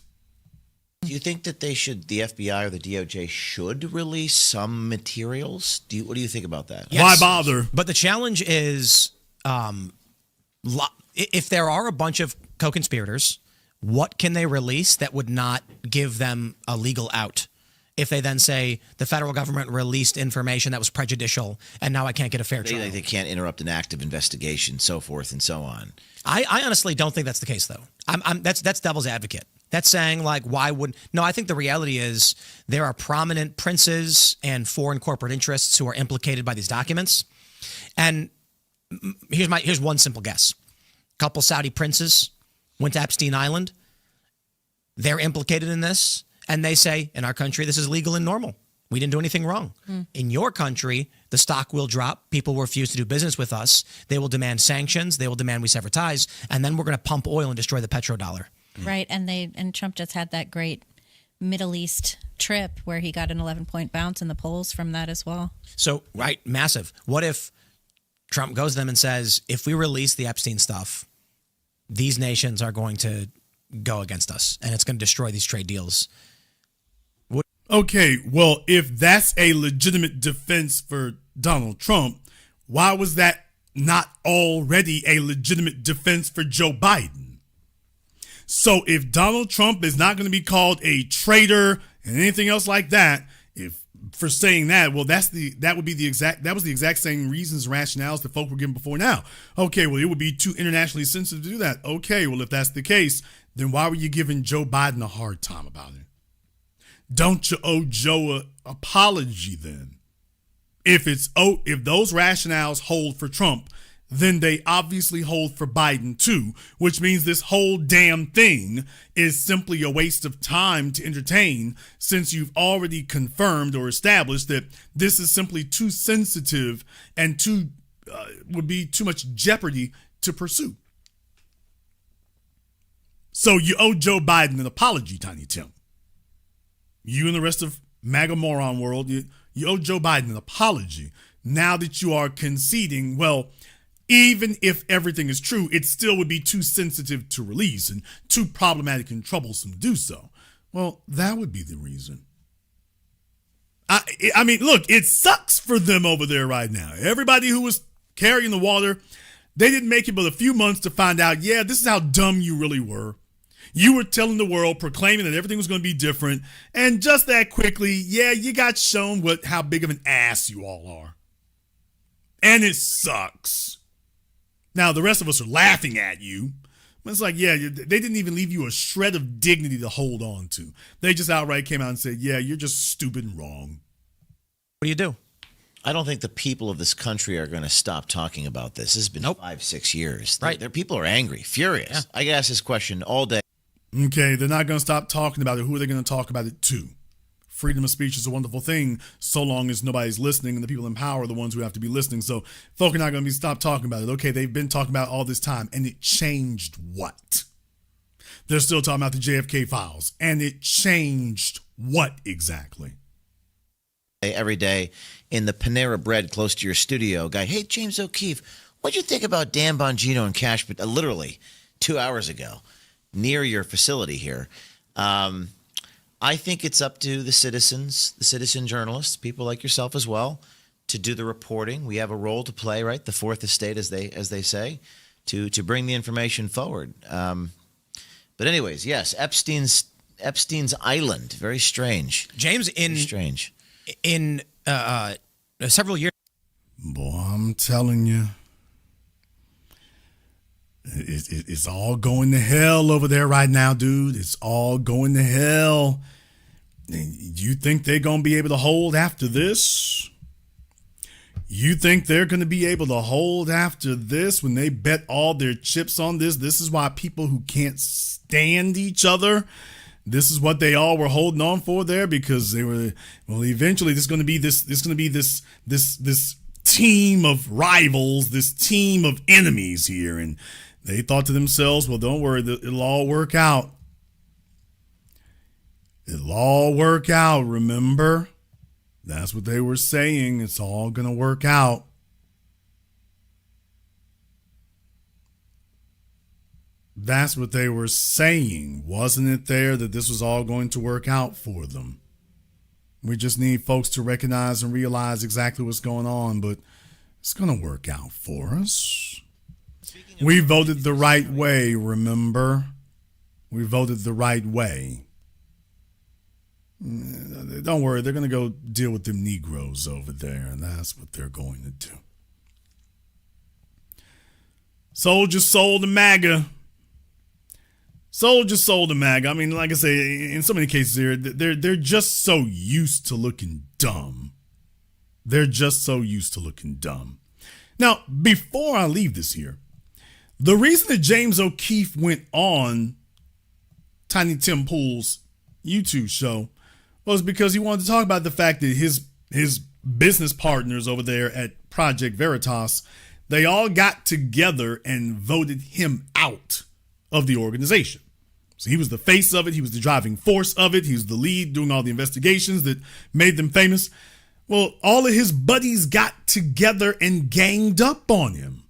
Speaker 8: Do you think that the FBI or the DOJ should release some materials? What do you think about that?
Speaker 7: Yes.
Speaker 1: Why bother?
Speaker 7: But the challenge is, if there are a bunch of co-conspirators, what can they release that would not give them a legal out? If they then say the federal government released information that was prejudicial and now I can't get a fair trial.
Speaker 8: They can't interrupt an active investigation, so forth and so on.
Speaker 7: I honestly don't think that's the case, though. That's devil's advocate. That's saying, like, why would... No, I think the reality is there are prominent princes and foreign corporate interests who are implicated by these documents. And here's one simple guess. A couple Saudi princes went to Epstein Island. They're implicated in this. And they say, in our country, this is legal and normal. We didn't do anything wrong. In your country, the stock will drop. People will refuse to do business with us. They will demand sanctions. They will demand we sever ties. And then we're going to pump oil and destroy the petrodollar.
Speaker 9: Right. And Trump just had that great Middle East trip where he got an 11-point bounce in the polls from that as well.
Speaker 7: So, right, massive. What if Trump goes to them and says, if we release the Epstein stuff, these nations are going to go against us and it's going to destroy these trade deals?
Speaker 1: Okay, well, if that's a legitimate defense for Donald Trump, why was that not already a legitimate defense for Joe Biden? So if Donald Trump is not going to be called a traitor and anything else like that, for saying that, well, that was the exact same reasons, rationales that folk were given before now. Okay, well, it would be too internationally sensitive to do that. Okay, well, if that's the case, then why were you giving Joe Biden a hard time about it? Don't you owe Joe an apology then? If those rationales hold for Trump, then they obviously hold for Biden too, which means this whole damn thing is simply a waste of time to entertain, since you've already confirmed or established that this is simply too sensitive and would be too much jeopardy to pursue. So you owe Joe Biden an apology, Tiny Tim. You and the rest of MAGA moron world, you owe Joe Biden an apology now that you are conceding, well, even if everything is true, it still would be too sensitive to release and too problematic and troublesome to do so. Well, that would be the reason. I mean, look, it sucks for them over there right now. Everybody who was carrying the water, they didn't make it but a few months to find out, yeah, this is how dumb you really were. You were telling the world, proclaiming that everything was going to be different, and just that quickly, yeah, you got shown how big of an ass you all are. And it sucks. Now, the rest of us are laughing at you. It's like, yeah, they didn't even leave you a shred of dignity to hold on to. They just outright came out and said, yeah, you're just stupid and wrong.
Speaker 7: What do you do?
Speaker 8: I don't think the people of this country are going to stop talking about this. This has been 5-6 years.
Speaker 7: Right.
Speaker 8: Their people are angry, furious.
Speaker 7: Yeah.
Speaker 8: I get asked this question all day.
Speaker 1: Okay, they're not going to stop talking about it. Who are they going to talk about it to? Freedom of speech is a wonderful thing so long as nobody's listening, and the people in power are the ones who have to be listening. So folk are not going to stop talking about it. Okay, they've been talking about it all this time, and it changed what? They're still talking about the JFK files, and it changed what exactly?
Speaker 8: Every day in the Panera Bread close to your studio, guy, hey, James O'Keefe, what'd you think about Dan Bongino and Cash, literally 2 hours ago, near your facility here? I think it's up to the citizens, the citizen journalists, people like yourself as well, to do the reporting. We have a role to play, right? The fourth estate, as they say, to bring the information forward. But anyways, yes, Epstein's island, very strange.
Speaker 7: James,
Speaker 8: Strange.
Speaker 7: in several years.
Speaker 1: Boy, I'm telling you, it's all going to hell over there right now, dude. It's all going to hell. You think they're going to be able to hold after this? You think they're going to be able to hold after this when they bet all their chips on this? This is why people who can't stand each other, this is what they all were holding on for there, because they were, well, eventually this is going to be this team of rivals, this team of enemies here. And they thought to themselves, well, don't worry, it'll all work out. It'll all work out, remember? That's what they were saying. It's all going to work out. That's what they were saying. Wasn't it there that this was all going to work out for them? We just need folks to recognize and realize exactly what's going on, but it's going to work out for us. We voted the right way, remember? We voted the right way. Don't worry, they're going to go deal with them Negroes over there, and that's what they're going to do. Soldiers sold to MAGA. Soldiers sold to MAGA. I mean, like I say, in so many cases here, they're just so used to looking dumb. They're just so used to looking dumb. Now, before I leave this here, the reason that James O'Keefe went on Tiny Tim Pool's YouTube show was because he wanted to talk about the fact that his business partners over there at Project Veritas, they all got together and voted him out of the organization. So he was the face of it. He was the driving force of it. He was the lead doing all the investigations that made them famous. Well, all of his buddies got together and ganged up on him.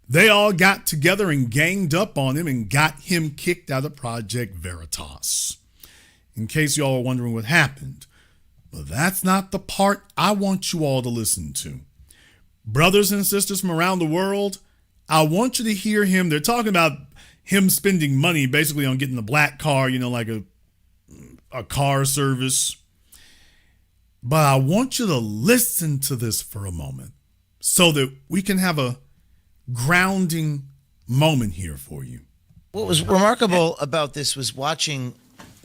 Speaker 1: They all got together and ganged up on him and got him kicked out of Project Veritas. In case y'all are wondering what happened. But that's not the part I want you all to listen to. Brothers and sisters from around the world, I want you to hear him. They're talking about him spending money basically on getting a black car, like a car service. But I want you to listen to this for a moment so that we can have a grounding moment here for you.
Speaker 8: What was remarkable about this was watching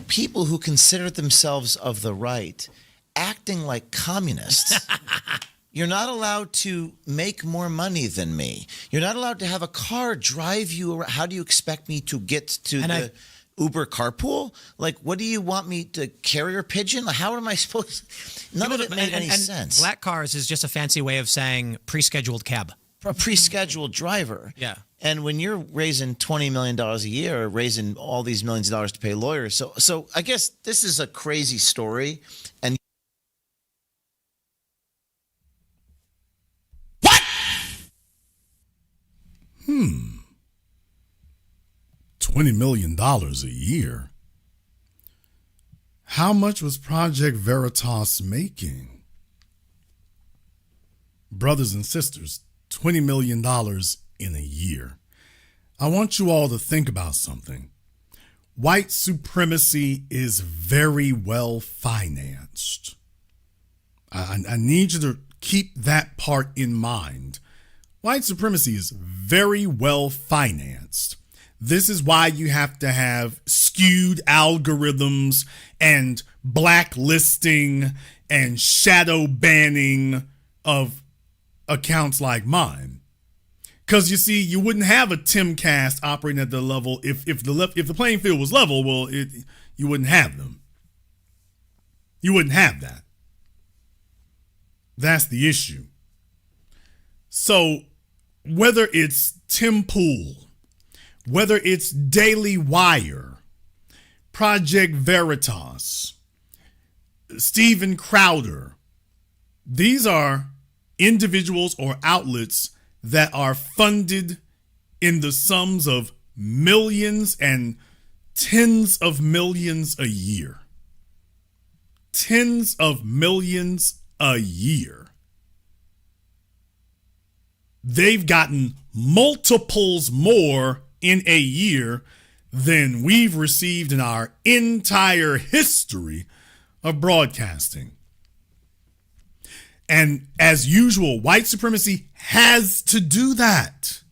Speaker 8: people who considered themselves of the right acting like communists. You're not allowed to make more money than me. You're not allowed to have a car drive you around. How do you expect me to get to the Uber carpool? Like, what do you want me to carrier pigeon? Like, how am I supposed? None of it made any sense.
Speaker 7: Black cars is just a fancy way of saying pre-scheduled cab.
Speaker 8: A pre-scheduled driver.
Speaker 7: Yeah.
Speaker 8: And when you're raising $20 million a year, raising all these millions of dollars to pay lawyers, so I guess this is a crazy story. And
Speaker 1: what? $20 million a year. How much was Project Veritas making? Brothers and sisters, $20 million in a year. I want you all to think about something. White supremacy is very well financed. I need you to keep that part in mind. White supremacy is very well financed. This is why you have to have skewed algorithms and blacklisting and shadow banning of accounts like mine. Because you see, you wouldn't have a Timcast operating at the level if the playing field was level. Well, you wouldn't have them. You wouldn't have that. That's the issue. So whether it's Tim Pool, whether it's Daily Wire, Project Veritas, Steven Crowder, these are individuals or outlets that are funded in the sums of millions and tens of millions a year. Tens of millions a year. They've gotten multiples more in a year than we've received in our entire history of broadcasting. And as usual, white supremacy has to do that.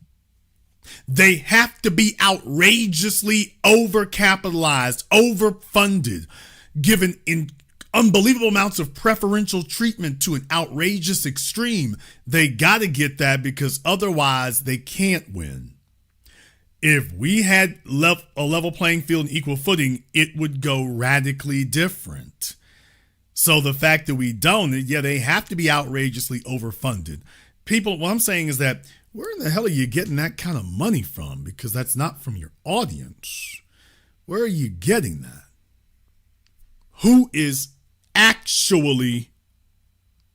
Speaker 1: They have to be outrageously overcapitalized, overfunded, given in unbelievable amounts of preferential treatment to an outrageous extreme. They got to get that because otherwise they can't win. If we had a level playing field and equal footing, it would go radically different. So the fact that we don't, yeah, they have to be outrageously overfunded. People, what I'm saying is that where in the hell are you getting that kind of money from? Because that's not from your audience. Where are you getting that? Who is actually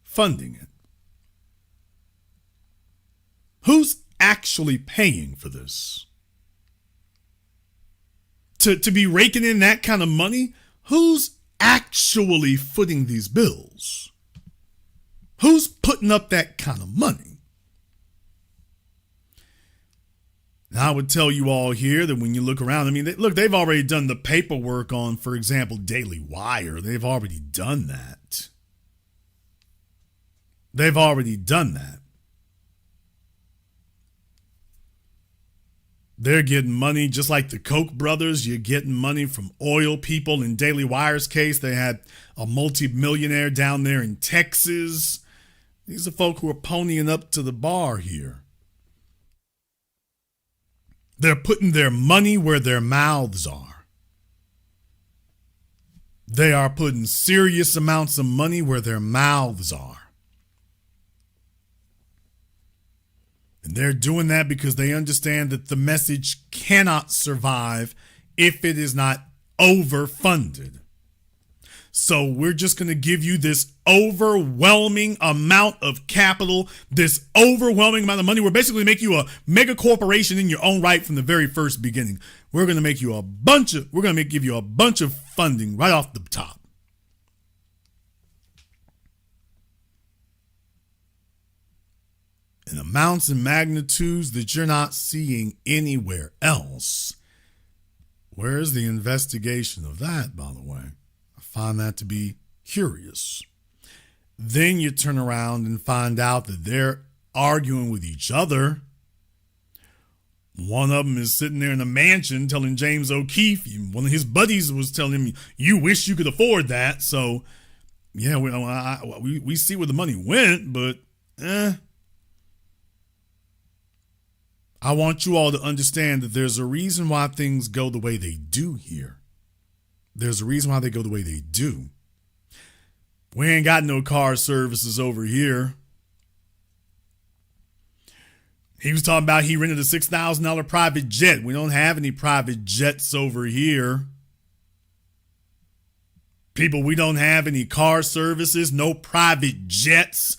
Speaker 1: funding it? Who's actually paying for this? To be raking in that kind of money, who's actually footing these bills? Who's putting up that kind of money? Now, I would tell you all here that when you look around, I mean, they've already done the paperwork on, for example, Daily Wire. They've already done that. They've already done that. They're getting money just like the Koch brothers. You're getting money from oil people. In Daily Wire's case, they had a multi-millionaire down there in Texas. These are folk who are ponying up to the bar here. They're putting their money where their mouths are. They are putting serious amounts of money where their mouths are. And they're doing that because they understand that the message cannot survive if it is not overfunded. So we're just going to give you this overwhelming amount of capital, this overwhelming amount of money. We're basically making you a mega corporation in your own right from the very first beginning. We're going to give you a bunch of funding right off the top. In amounts and magnitudes that you're not seeing anywhere else. Where's the investigation of that, by the way? I find that to be curious. Then you turn around and find out that they're arguing with each other. One of them is sitting there in a mansion telling James O'Keefe, one of his buddies was telling him, you wish you could afford that. So, yeah, we see where the money went, but I want you all to understand that there's a reason why things go the way they do here. There's a reason why they go the way they do. We ain't got no car services over here. He was talking about he rented a $6,000 private jet. We don't have any private jets over here. People, we don't have any car services, no private jets.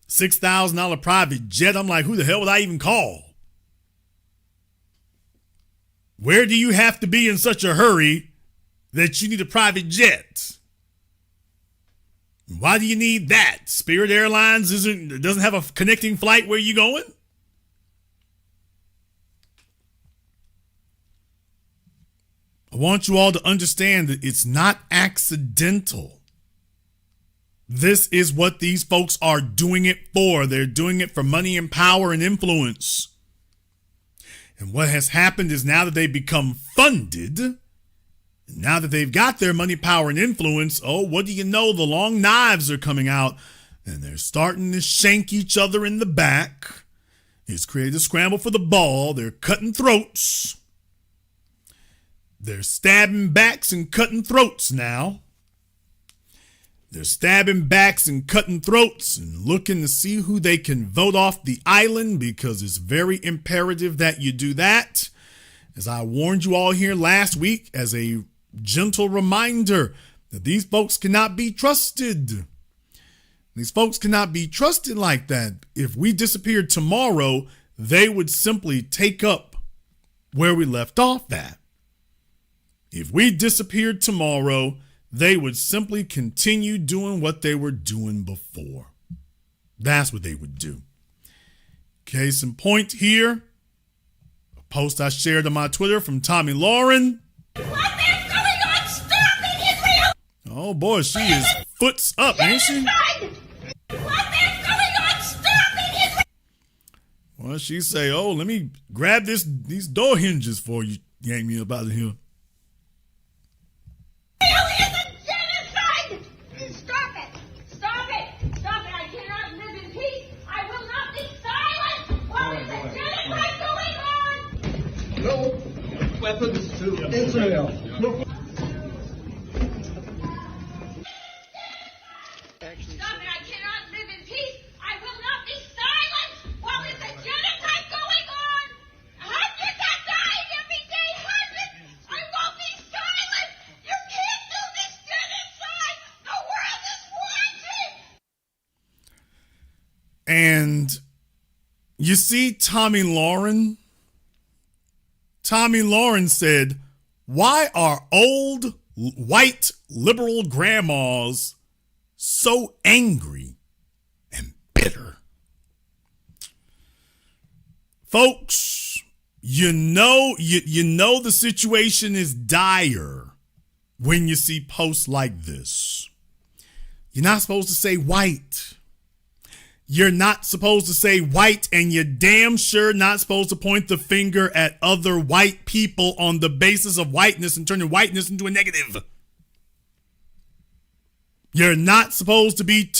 Speaker 1: $6,000 private jet. I'm like, who the hell would I even call? Where do you have to be in such a hurry that you need a private jet? Why do you need that? Spirit Airlines doesn't have a connecting flight where you going? I want you all to understand that it's not accidental. This is what these folks are doing it for. They're doing it for money and power and influence. And what has happened is now that they've become funded, now that they've got their money, power, and influence, oh, what do you know? The long knives are coming out and they're starting to shank each other in the back. It's created a scramble for the ball. They're cutting throats. They're stabbing backs and cutting throats now. They're stabbing backs and cutting throats and looking to see who they can vote off the island, because it's very imperative that you do that. As I warned you all here last week, as a gentle reminder that these folks cannot be trusted. These folks cannot be trusted like that. If we disappeared tomorrow, they would simply take up where we left off at. If we disappeared tomorrow, they would simply continue doing what they were doing before. That's what they would do. Case in point here, a post I shared on my Twitter from Tommy Lauren.
Speaker 10: What is going on? Stop it, Israel!
Speaker 1: Oh boy, she is foots up, ain't she?
Speaker 10: What is going on? Stop it, Israel!
Speaker 1: Well, she say, oh, let me grab these door hinges for you, yank me up out of here.
Speaker 10: Stop it! Stop it! Stop it! I cannot live in peace! I will not be silent while there's a genocide going on!
Speaker 11: No weapons to Israel.
Speaker 10: Stop it! I cannot live in peace! I will not be silent while there's a genocide going on! Hundreds are dying every day! Hundreds! I won't be silent! You can't do this genocide! The world is watching!
Speaker 1: And you see Tommy Lauren? Tommy Lauren said, why are old white liberal grandmas so angry and bitter? Folks, you know the situation is dire when you see posts like this. You're not supposed to say white. You're not supposed to say white, and you're damn sure not supposed to point the finger at other white people on the basis of whiteness and turning whiteness into a negative. You're not supposed to be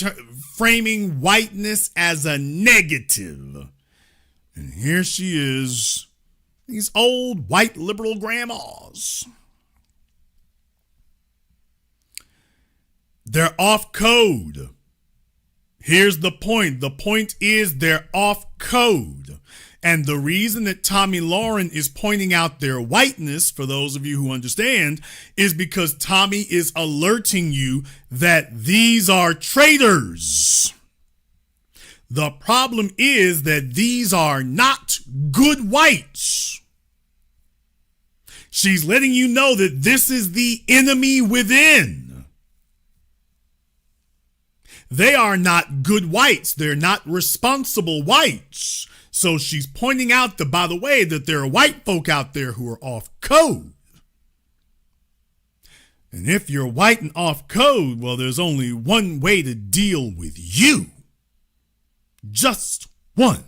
Speaker 1: framing whiteness as a negative. And here she is, these old white liberal grandmas. They're off code. Here's the point. The point is they're off code. And the reason that Tommy Lauren is pointing out their whiteness, for those of you who understand, is because Tommy is alerting you that these are traitors. The problem is that these are not good whites. She's letting you know that this is the enemy within. They are not good whites. They're not responsible whites. So she's pointing out that, by the way, that there are white folk out there who are off code. And if you're white and off code, well, there's only one way to deal with you. Just one.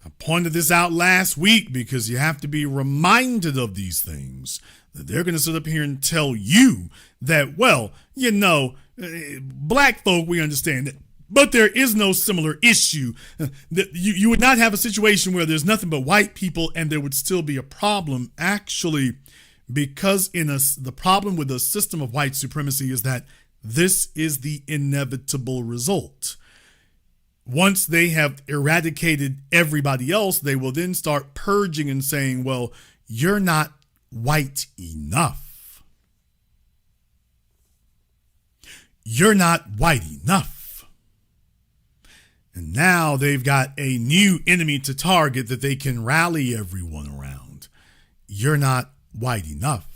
Speaker 1: I pointed this out last week because you have to be reminded of these things. That they're going to sit up here and tell you that, well, you know, black folk, we understand it, but there is no similar issue. You would not have a situation where there's nothing but white people and there would still be a problem. Actually, because the problem with the system of white supremacy is that this is the inevitable result. Once they have eradicated everybody else, they will then start purging and saying, well, you're not white enough. You're not white enough. And now they've got a new enemy to target that they can rally everyone around. You're not white enough.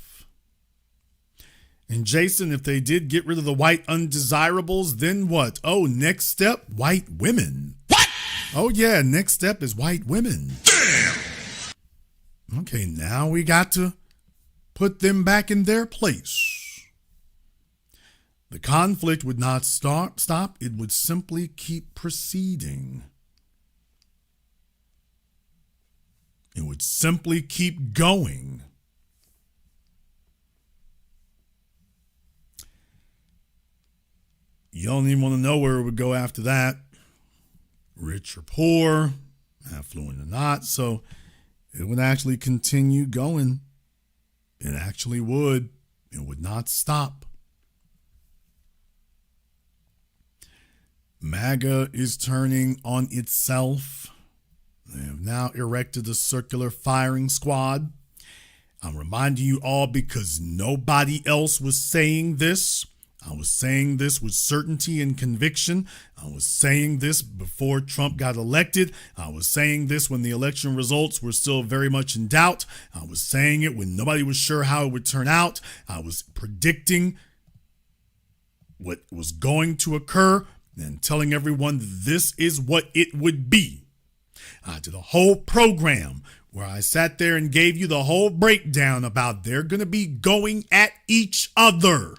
Speaker 1: And Jason, if they did get rid of the white undesirables, then what? Oh, next step, white women. What? Oh, yeah, next step is white women. Damn! Okay, now we got to put them back in their place. The conflict would not stop. It would simply keep proceeding. It would simply keep going. You don't even want to know where it would go after that. Rich or poor, affluent or not. So it would actually continue going. It actually would. It would not stop. MAGA is turning on itself. They have now erected a circular firing squad. I'm reminding you all because nobody else was saying this. I was saying this with certainty and conviction. I was saying this before Trump got elected. I was saying this when the election results were still very much in doubt. I was saying it when nobody was sure how it would turn out. I was predicting what was going to occur and telling everyone this is what it would be. I did a whole program where I sat there and gave you the whole breakdown about they're going to be going at each other.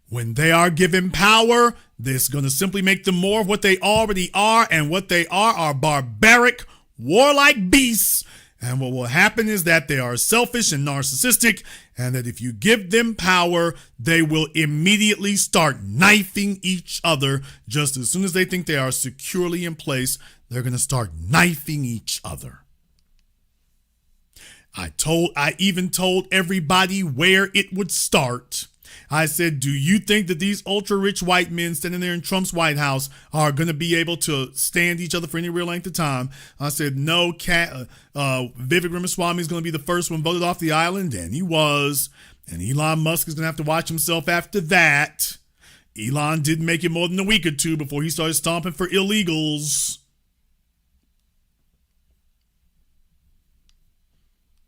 Speaker 1: When they are given power, this is going to simply make them more of what they already are, and what they are barbaric, warlike beasts. And what will happen is that they are selfish and narcissistic, and that if you give them power, they will immediately start knifing each other. Just as soon as they think they are securely in place, they're going to start knifing each other. I even told everybody where it would start. I said, do you think that these ultra-rich white men standing there in Trump's White House are going to be able to stand each other for any real length of time? I said, no, Vivek Ramaswamy is going to be the first one voted off the island, and he was. And Elon Musk is going to have to watch himself after that. Elon didn't make it more than a week or two before he started stomping for illegals.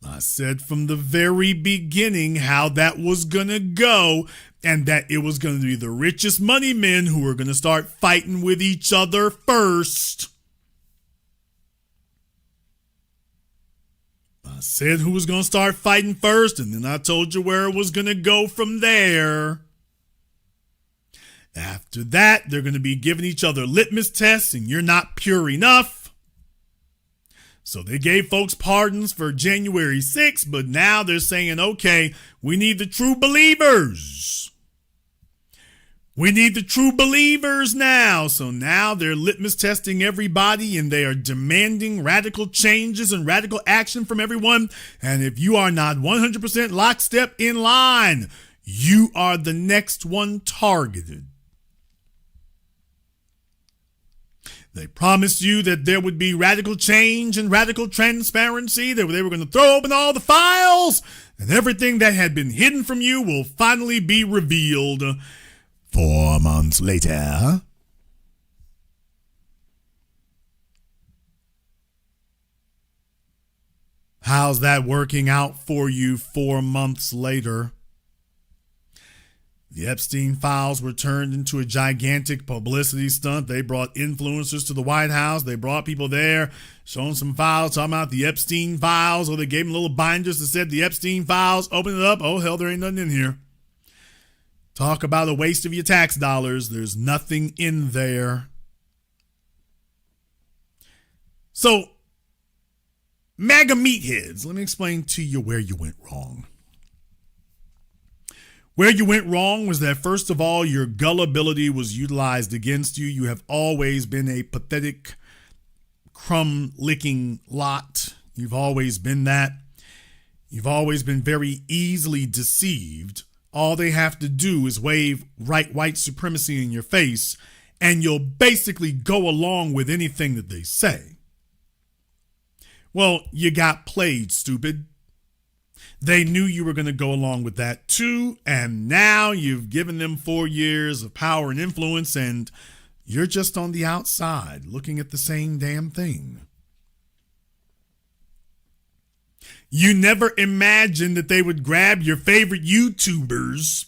Speaker 1: I said from the very beginning how that was going to go, and that it was going to be the richest money men who were going to start fighting with each other first. I said who was going to start fighting first, and then I told you where it was going to go from there. After that, they're going to be giving each other litmus tests, and you're not pure enough. So they gave folks pardons for January 6th, but now they're saying, okay, we need the true believers. We need the true believers now. So now they're litmus testing everybody, and they are demanding radical changes and radical action from everyone. And if you are not 100% lockstep in line, you are the next one targeted. They promised you that there would be radical change and radical transparency, that they were going to throw open all the files, and everything that had been hidden from you will finally be revealed. 4 months later. How's that working out for you 4 months later? The Epstein files were turned into a gigantic publicity stunt. They brought influencers to the White House. They brought people there, showing some files, talking about the Epstein files, or they gave them little binders that said the Epstein files. Open it up. Oh, hell, there ain't nothing in here. Talk about a waste of your tax dollars. There's nothing in there. So, MAGA meatheads, let me explain to you where you went wrong. Where you went wrong was that, first of all, your gullibility was utilized against you. You have always been a pathetic, crumb-licking lot. You've always been that. You've always been very easily deceived. All they have to do is wave white supremacy in your face, and you'll basically go along with anything that they say. Well, you got played, stupid. They knew you were going to go along with that too, and now you've given them 4 years of power and influence, and you're just on the outside looking at the same damn thing. You never imagined that they would grab your favorite YouTubers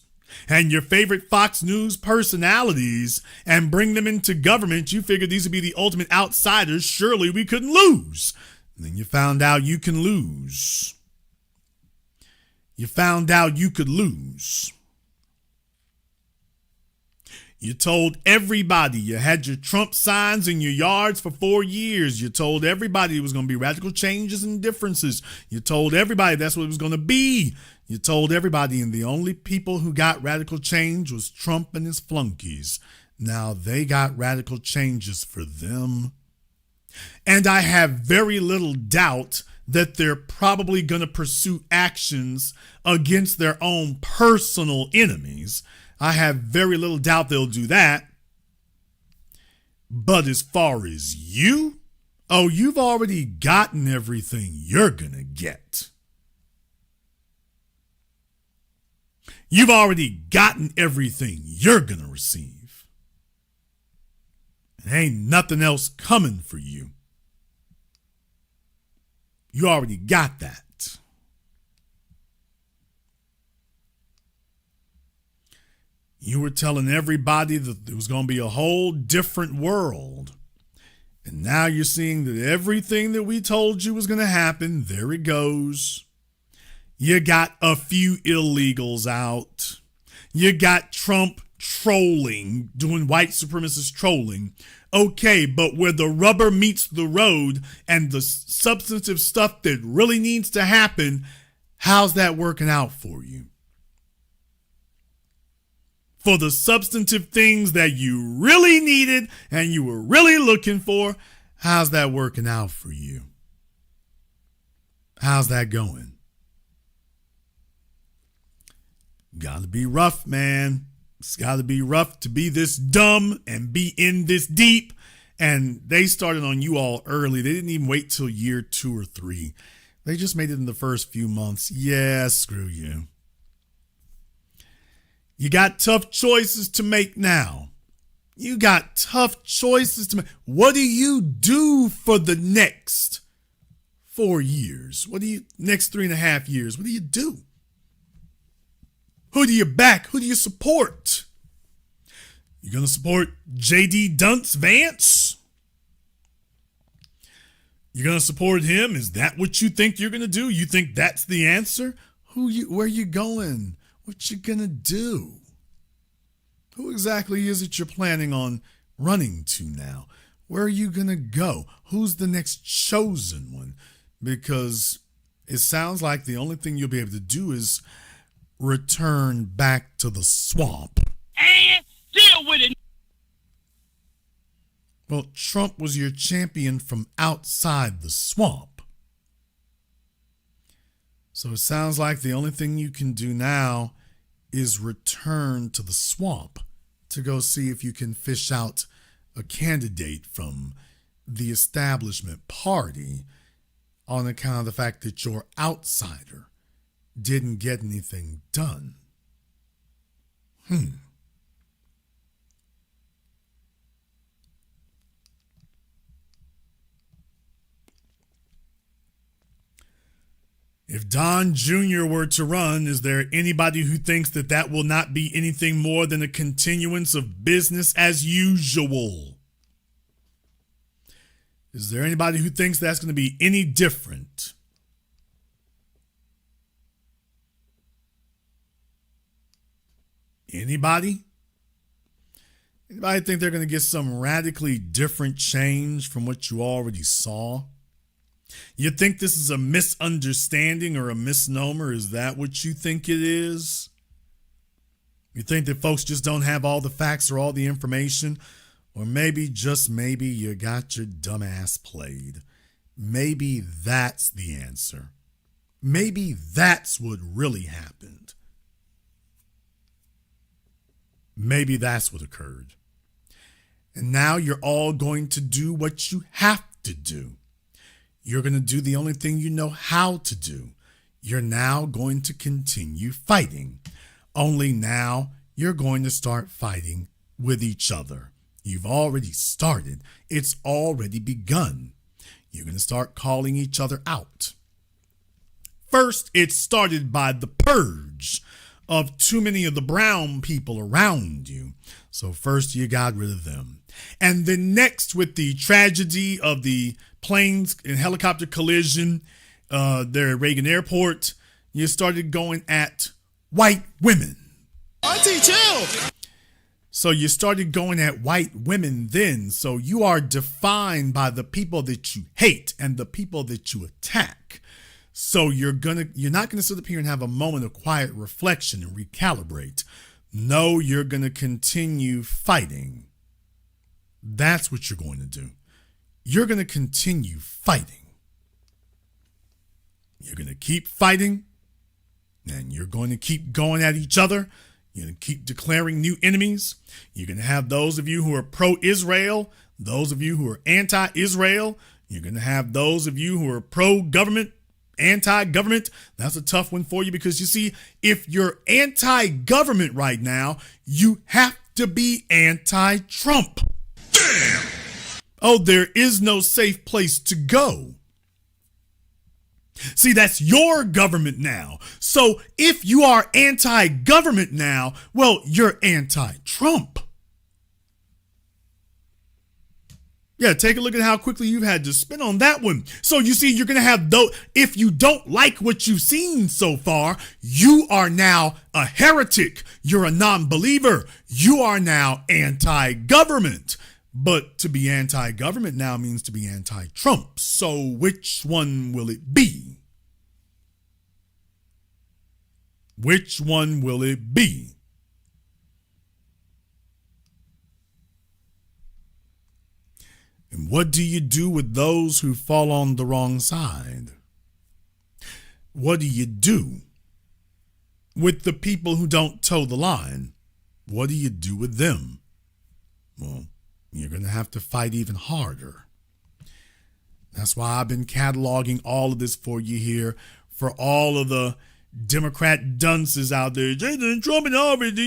Speaker 1: and your favorite Fox News personalities and bring them into government. You figured these would be the ultimate outsiders. Surely we couldn't lose. And then you found out you can lose. You found out you could lose. You told everybody. You had your Trump signs in your yards for 4 years. You told everybody it was going to be radical changes and differences. You told everybody that's what it was going to be. You told everybody, and the only people who got radical change was Trump and his flunkies. Now they got radical changes for them. And I have very little doubt that they're probably going to pursue actions against their own personal enemies. I have very little doubt they'll do that. But as far as you, oh, you've already gotten everything you're going to get. You've already gotten everything you're going to receive. And ain't nothing else coming for you. You already got that. You were telling everybody that there was going to be a whole different world. And now you're seeing that everything that we told you was going to happen, there it goes. You got a few illegals out. You got Trump trolling, doing white supremacist trolling. Okay, but where the rubber meets the road and the substantive stuff that really needs to happen, how's that working out for you? For the substantive things that you really needed and you were really looking for, how's that working out for you? How's that going? Gotta be rough, man. It's gotta be rough to be this dumb and be in this deep. And they started on you all early. They didn't even wait till year 2 or 3. They just made it in the first few months. Yeah, screw you. You got tough choices to make now. You got tough choices to make. What do you do for the next 4 years? Next 3.5 years? What do you do? Who do you back? Who do you support? You gonna support J.D. Dunce Vance? You're gonna support him? Is that what you think you're gonna do? You think that's the answer? Where you going? What you gonna do? Who exactly is it you're planning on running to now? Where are you gonna go? Who's the next chosen one? Because it sounds like the only thing you'll be able to do is return back to the swamp.
Speaker 11: And deal with it.
Speaker 1: Well, Trump was your champion from outside the swamp. So it sounds like the only thing you can do now is return to the swamp to go see if you can fish out a candidate from the establishment party on account of the fact that your outsider didn't get anything done. If Don Jr. were to run, is there anybody who thinks that that will not be anything more than a continuance of business as usual? Is there anybody who thinks that's going to be any different? Anybody? Anybody think they're going to get some radically different change from what you already saw? You think this is a misunderstanding or a misnomer? Is that what you think it is? You think that folks just don't have all the facts or all the information? Or maybe, just maybe, you got your dumb ass played. Maybe that's the answer. Maybe that's what really happened. Maybe that's what occurred. And now you're all going to do what you have to do. You're going to do the only thing you know how to do. You're now going to continue fighting. Only now you're going to start fighting with each other. You've already started. It's already begun. You're going to start calling each other out. First, it started by the purge of too many of the brown people around you. So first you got rid of them. And then next, with the tragedy of the planes and helicopter collision there at Reagan Airport, you started going at white women.
Speaker 11: Auntie, chill.
Speaker 1: So you started going at white women then. So you are defined by the people that you hate and the people that you attack. So you're not gonna sit up here and have a moment of quiet reflection and recalibrate. No, you're gonna continue fighting. That's what you're going to do. You're gonna continue fighting. You're gonna keep fighting, and you're going to keep going at each other. You're going to keep declaring new enemies. You're going to have those of you who are pro-Israel, those of you who are anti-Israel. You're going to have those of you who are pro-government, anti-government. That's a tough one for you because, you see, if you're anti-government right now, you have to be anti-Trump. Damn! Oh, there is no safe place to go. See, that's your government now. So if you are anti-government now, well, you're anti-Trump. Yeah, take a look at how quickly you've had to spin on that one. So you see, you're going to have those, if you don't like what you've seen so far, you are now a heretic. You're a non-believer. You are now anti-government. But to be anti-government now means to be anti-Trump. So which one will it be? Which one will it be? And what do you do with those who fall on the wrong side? What do you do with the people who don't toe the line? What do you do with them? Well, you're going to have to fight even harder. That's why I've been cataloging all of this for you here, for all of the Democrat dunces out there. Trump and Harvard.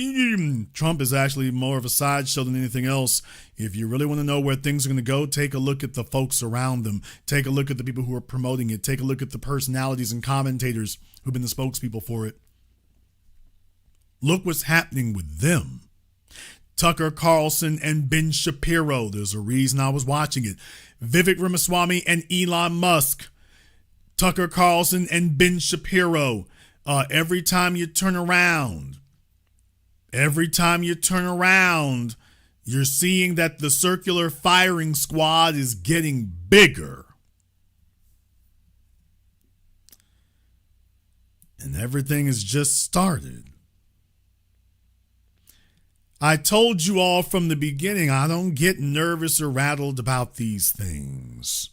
Speaker 1: Trump is actually more of a sideshow than anything else. If you really want to know where things are going to go, take a look at the folks around them. Take a look at the people who are promoting it. Take a look at the personalities and commentators who've been the spokespeople for it. Look what's happening with them. Tucker Carlson and Ben Shapiro. There's a reason I was watching it. Vivek Ramaswamy and Elon Musk. Tucker Carlson and Ben Shapiro. Every time you turn around, you're seeing that the circular firing squad is getting bigger. And everything has just started. I told you all from the beginning, I don't get nervous or rattled about these things.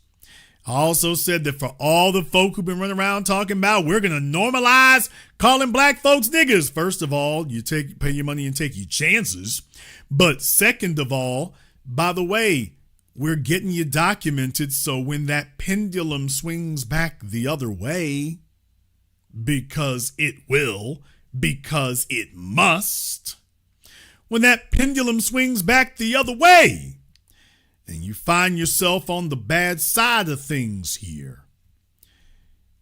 Speaker 1: I also said that for all the folk who've been running around talking about we're going to normalize calling black folks niggas. First of all, you pay your money and take your chances. But second of all, by the way, we're getting you documented so when that pendulum swings back the other way, because it will, because it must, when that pendulum swings back the other way and you find yourself on the bad side of things here,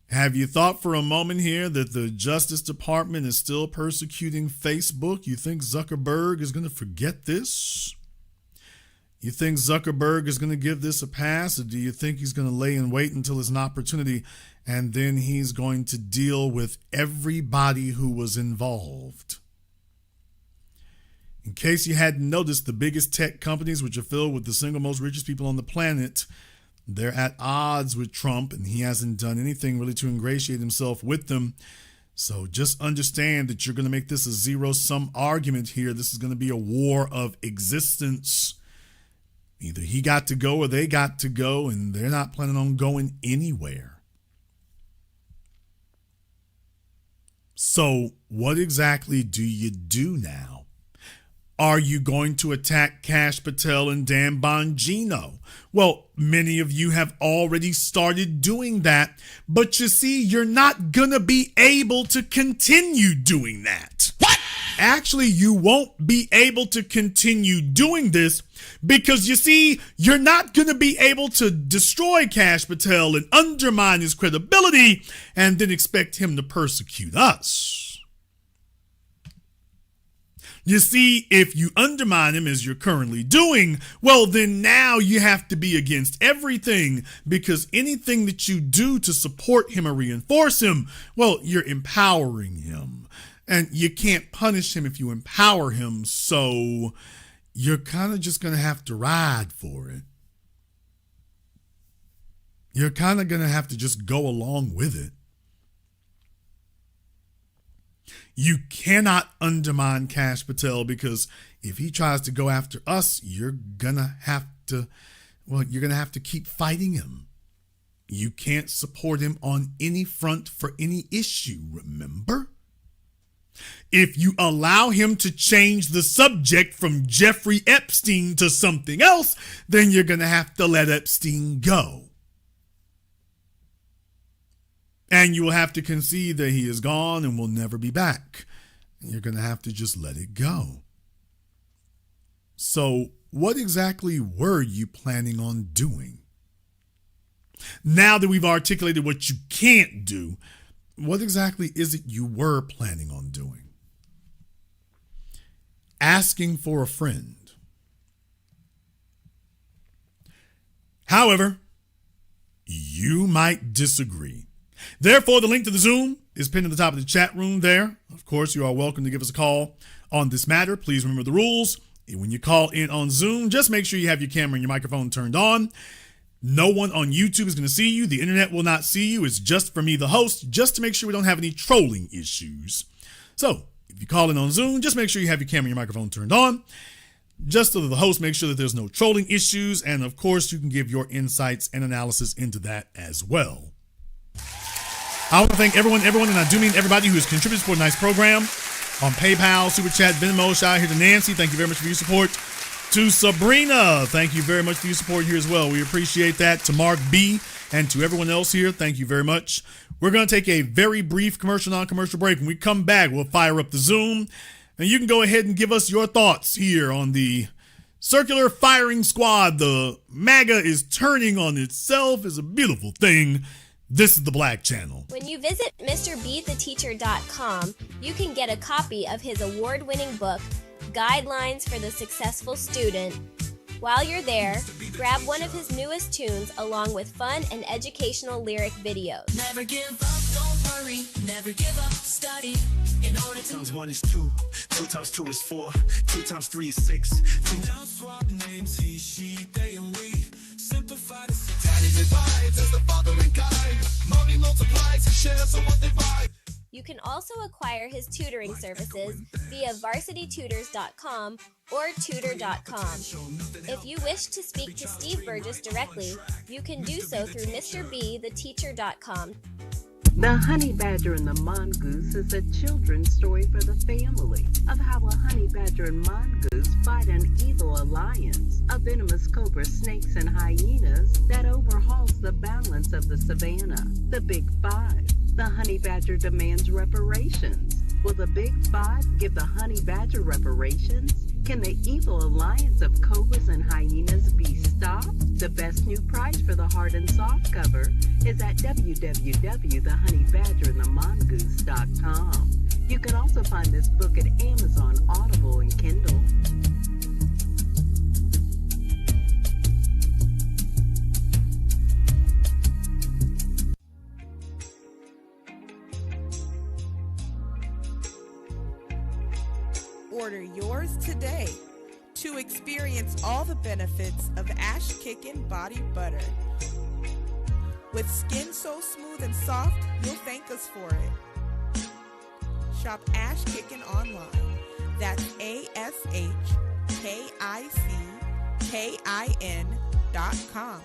Speaker 1: have you thought for a moment here that the Justice Department is still persecuting Facebook? You think Zuckerberg is going to forget this? You think Zuckerberg is going to give this a pass, or do you think he's going to lay in wait until it's an opportunity and then he's going to deal with everybody who was involved? In case you hadn't noticed, the biggest tech companies, which are filled with the single most richest people on the planet, they're at odds with Trump, and he hasn't done anything really to ingratiate himself with them. So just understand that you're going to make this a zero-sum argument here. This is going to be a war of existence. Either he got to go or they got to go, and they're not planning on going anywhere. So what exactly do you do now? Are you going to attack Kash Patel and Dan Bongino? Well, many of you have already started doing that, but you see, you're not going to be able to continue doing that. What? Actually, you won't be able to continue doing this because, you see, you're not going to be able to destroy Kash Patel and undermine his credibility and then expect him to persecute us. You see, if you undermine him as you're currently doing, well, then now you have to be against everything, because anything that you do to support him or reinforce him, well, you're empowering him. And you can't punish him if you empower him. So you're kind of just going to have to ride for it. You're kind of going to have to just go along with it. You cannot undermine Kash Patel, because if he tries to go after us, you're going to have to keep fighting him. You can't support him on any front for any issue, remember? If you allow him to change the subject from Jeffrey Epstein to something else, then you're going to have to let Epstein go. And you will have to concede that he is gone and will never be back. You're going to have to just let it go. So, what exactly were you planning on doing? Now that we've articulated what you can't do, what exactly is it you were planning on doing? Asking for a friend. However, you might disagree. Therefore, the link to the Zoom is pinned at the top of the chat room there. Of course, you are welcome to give us a call on this matter. Please remember the rules. When you call in on Zoom, just make sure you have your camera and your microphone turned on. No one on YouTube is going to see you. The internet will not see you. It's just for me, the host, just to make sure we don't have any trolling issues. So if you call in on Zoom, just make sure you have your camera and your microphone turned on, just so that the host makes sure that there's no trolling issues. And of course, you can give your insights and analysis into that as well. I want to thank everyone, and I do mean everybody who has contributed for a nice program on PayPal, Super Chat, Venmo. Shout out here to Nancy. Thank you very much for your support. To Sabrina, thank you very much for your support here as well. We appreciate that. To Mark B. and to everyone else here, thank you very much. We're going to take a very brief commercial, non-commercial break. When we come back, we'll fire up the Zoom, and you can go ahead and give us your thoughts here on the circular firing squad. The MAGA is turning on itself is a beautiful thing. This is the Black Channel.
Speaker 12: When you visit MrBeTheTeacher.com, you can get a copy of his award-winning book, Guidelines for the Successful Student. While you're there, grab one of his newest tunes along with fun and educational lyric videos.
Speaker 13: Never give up, don't worry, never give up, study. In order to... Times 1 is 2, 2 times 2 is 4, 2 times 3 is 6. 2 now swap names, he, she, they, and we. Simplify the Daddy divides as the father and guide. Mommy multiplies and shares on what they buy.
Speaker 12: You can also acquire his tutoring services via varsitytutors.com or tutor.com. If you wish to speak to Steve Burgess directly, you can do so through MrBeTheTeacher.com.
Speaker 14: The Honey Badger and the Mongoose is a children's story for the family of how a honey badger and mongoose fight an evil alliance of venomous cobra snakes and hyenas that overhauls the balance of the savannah. The Big Five. The honey badger demands reparations. Will the Big Five give the honey badger reparations? Can the evil alliance of cobras and hyenas be stopped? The best new price for the hard and soft cover is at www.thehoneyBadgerandthemongoose.com. You can also find this book at Amazon, Audible, and Kindle.
Speaker 15: Order yours today to experience all the benefits of Ash Kickin' Body Butter. With skin so smooth and soft, you'll thank us for it. Shop Ash Kickin' online. That's ASHKICKIN.com.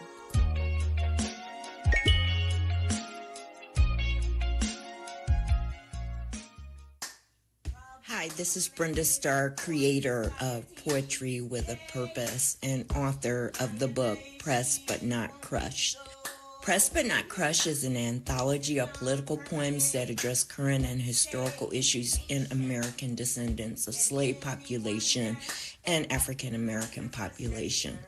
Speaker 16: Hi, this is Brenda Starr, creator of Poetry with a Purpose and author of the book Pressed But Not Crushed. Pressed But Not Crushed is an anthology of political poems that address current and historical issues in American descendants of slave population and African American population.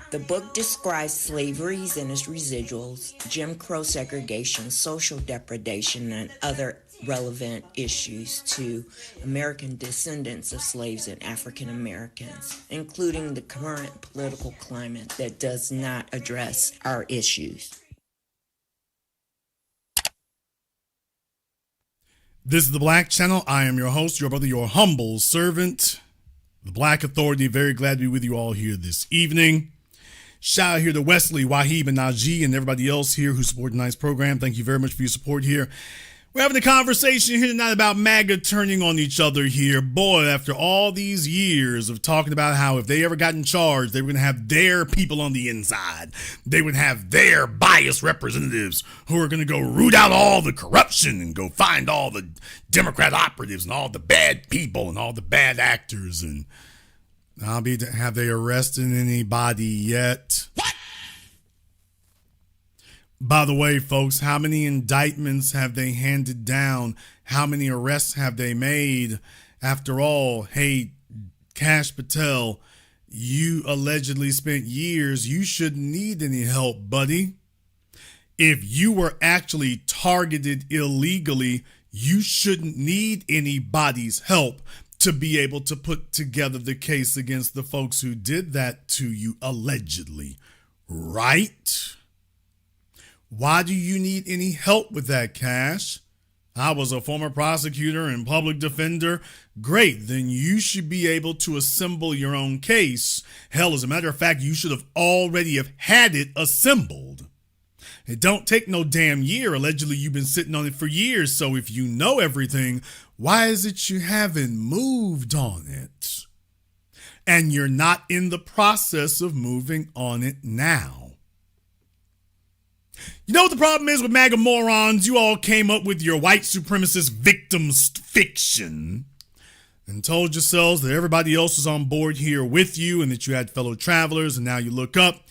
Speaker 16: The book describes slaveries and its residuals, Jim Crow segregation, social depredation, and other relevant issues to American descendants of slaves and African Americans, including the current political climate that does not address our issues.
Speaker 1: This is the Black Channel. I am your host, your brother, your humble servant, the Black Authority. Very glad to be with you all here this evening. Shout out here to Wesley, Wahib, and Najee, and everybody else here who support tonight's program. Thank you very much for your support here. We're having a conversation here tonight about MAGA turning on each other here. Boy, after all these years of talking about how if they ever got in charge, they were going to have their people on the inside. They would have their biased representatives who are going to go root out all the corruption and go find all the Democrat operatives and all the bad people and all the bad actors. And have they arrested anybody yet? What? By the way, folks, how many indictments have they handed down? How many arrests have they made? After all, hey, Kash Patel, you allegedly spent years. You shouldn't need any help, buddy. If you were actually targeted illegally, you shouldn't need anybody's help to be able to put together the case against the folks who did that to you allegedly, right? Why do you need any help with that, Kash? I was a former prosecutor and public defender. Great, then you should be able to assemble your own case. Hell, as a matter of fact, you should have already have had it assembled. It don't take no damn year. Allegedly, you've been sitting on it for years. So if you know everything, why is it you haven't moved on it? And you're not in the process of moving on it now. You know what the problem is with MAGA morons? You all came up with your white supremacist victims fiction and told yourselves that everybody else was on board here with you and that you had fellow travelers, and now you look up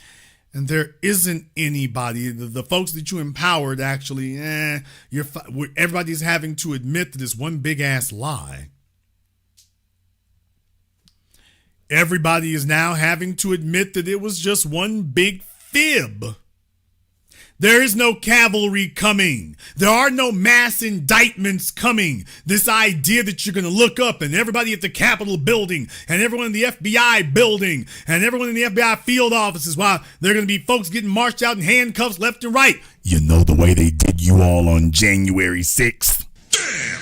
Speaker 1: and there isn't anybody. The folks that you empowered actually, everybody's having to admit that it's one big ass lie. Everybody is now having to admit that it was just one big fib. There is no cavalry coming. There are no mass indictments coming. This idea that you're going to look up and everybody at the Capitol building and everyone in the FBI building and everyone in the FBI field offices, while there are going to be folks getting marched out in handcuffs left and right. You know the way they did you all on January 6th? Damn.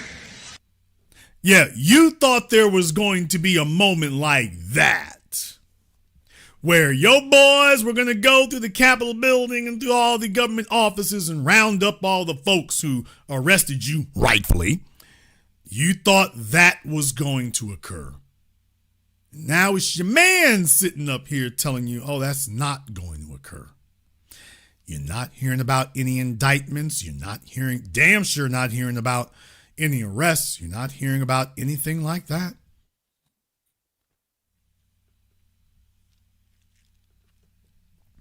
Speaker 1: Yeah, you thought there was going to be a moment like that, where your boys were going to go through the Capitol building and through all the government offices and round up all the folks who arrested you rightfully. You thought that was going to occur. Now it's your man sitting up here telling you, oh, that's not going to occur. You're not hearing about any indictments. You're not hearing, damn sure not hearing about any arrests. You're not hearing about anything like that.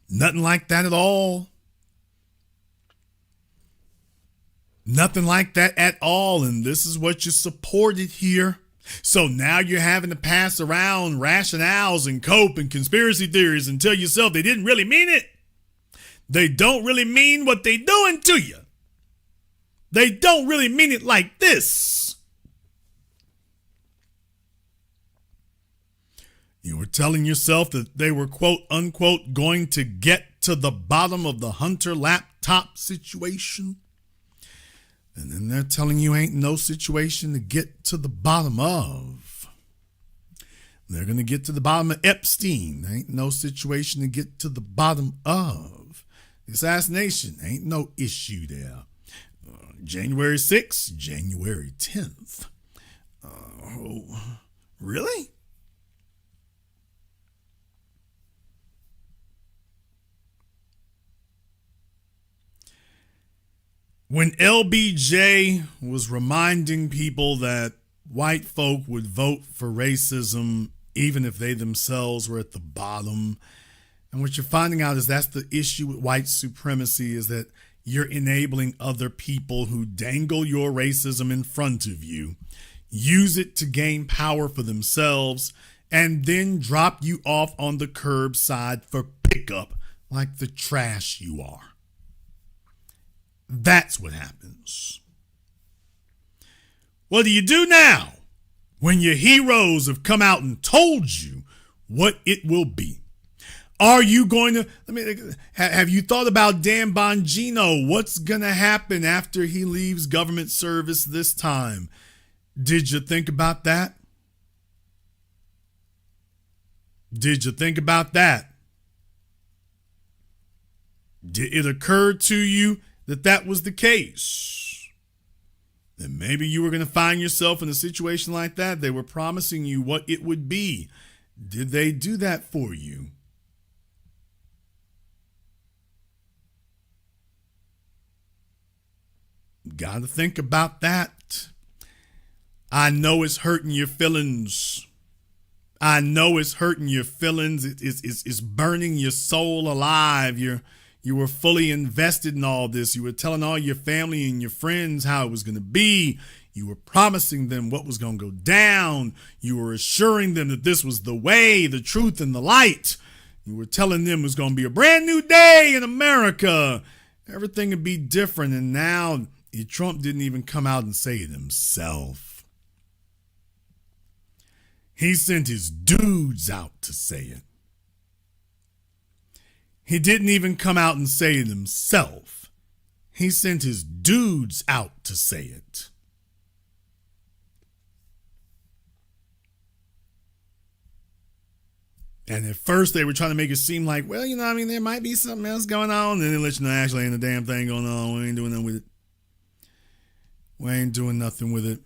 Speaker 1: Nothing like that at all. Nothing like that at all. And this is what you supported here. So now you're having to pass around rationales and cope and conspiracy theories and tell yourself they didn't really mean it. They don't really mean what they doing to you. They don't really mean it like this. You were telling yourself that they were, quote unquote, going to get to the bottom of the Hunter laptop situation. And then they're telling you ain't no situation to get to the bottom of. They're going to get to the bottom of Epstein. Ain't no situation to get to the bottom of. Assassination, ain't no issue there. January 6th, January 10th. Really? When LBJ was reminding people that white folk would vote for racism even if they themselves were at the bottom, and what you're finding out is that's the issue with white supremacy, is that you're enabling other people who dangle your racism in front of you, use it to gain power for themselves, and then drop you off on the curbside for pickup like the trash you are. That's what happens. What do you do now when your heroes have come out and told you what it will be? Are you going to, have you thought about Dan Bongino? What's going to happen after he leaves government service this time? Did you think about that? Did you think about that? Did it occur to you that that was the case? That maybe you were going to find yourself in a situation like that? They were promising you what it would be. Did they do that for you? Got to think about that. I know it's hurting your feelings. I know it's hurting your feelings. It's burning your soul alive. You were fully invested in all this. You were telling all your family and your friends how it was going to be. You were promising them what was going to go down. You were assuring them that this was the way, the truth, and the light. You were telling them it was going to be a brand new day in America. Everything would be different. And now Trump didn't even come out and say it himself. He sent his dudes out to say it. He didn't even come out and say it himself. He sent his dudes out to say it. And at first they were trying to make it seem like, well, there might be something else going on. And then they let you know actually ain't a damn thing going on. We ain't doing nothing with it. We ain't doing nothing with it.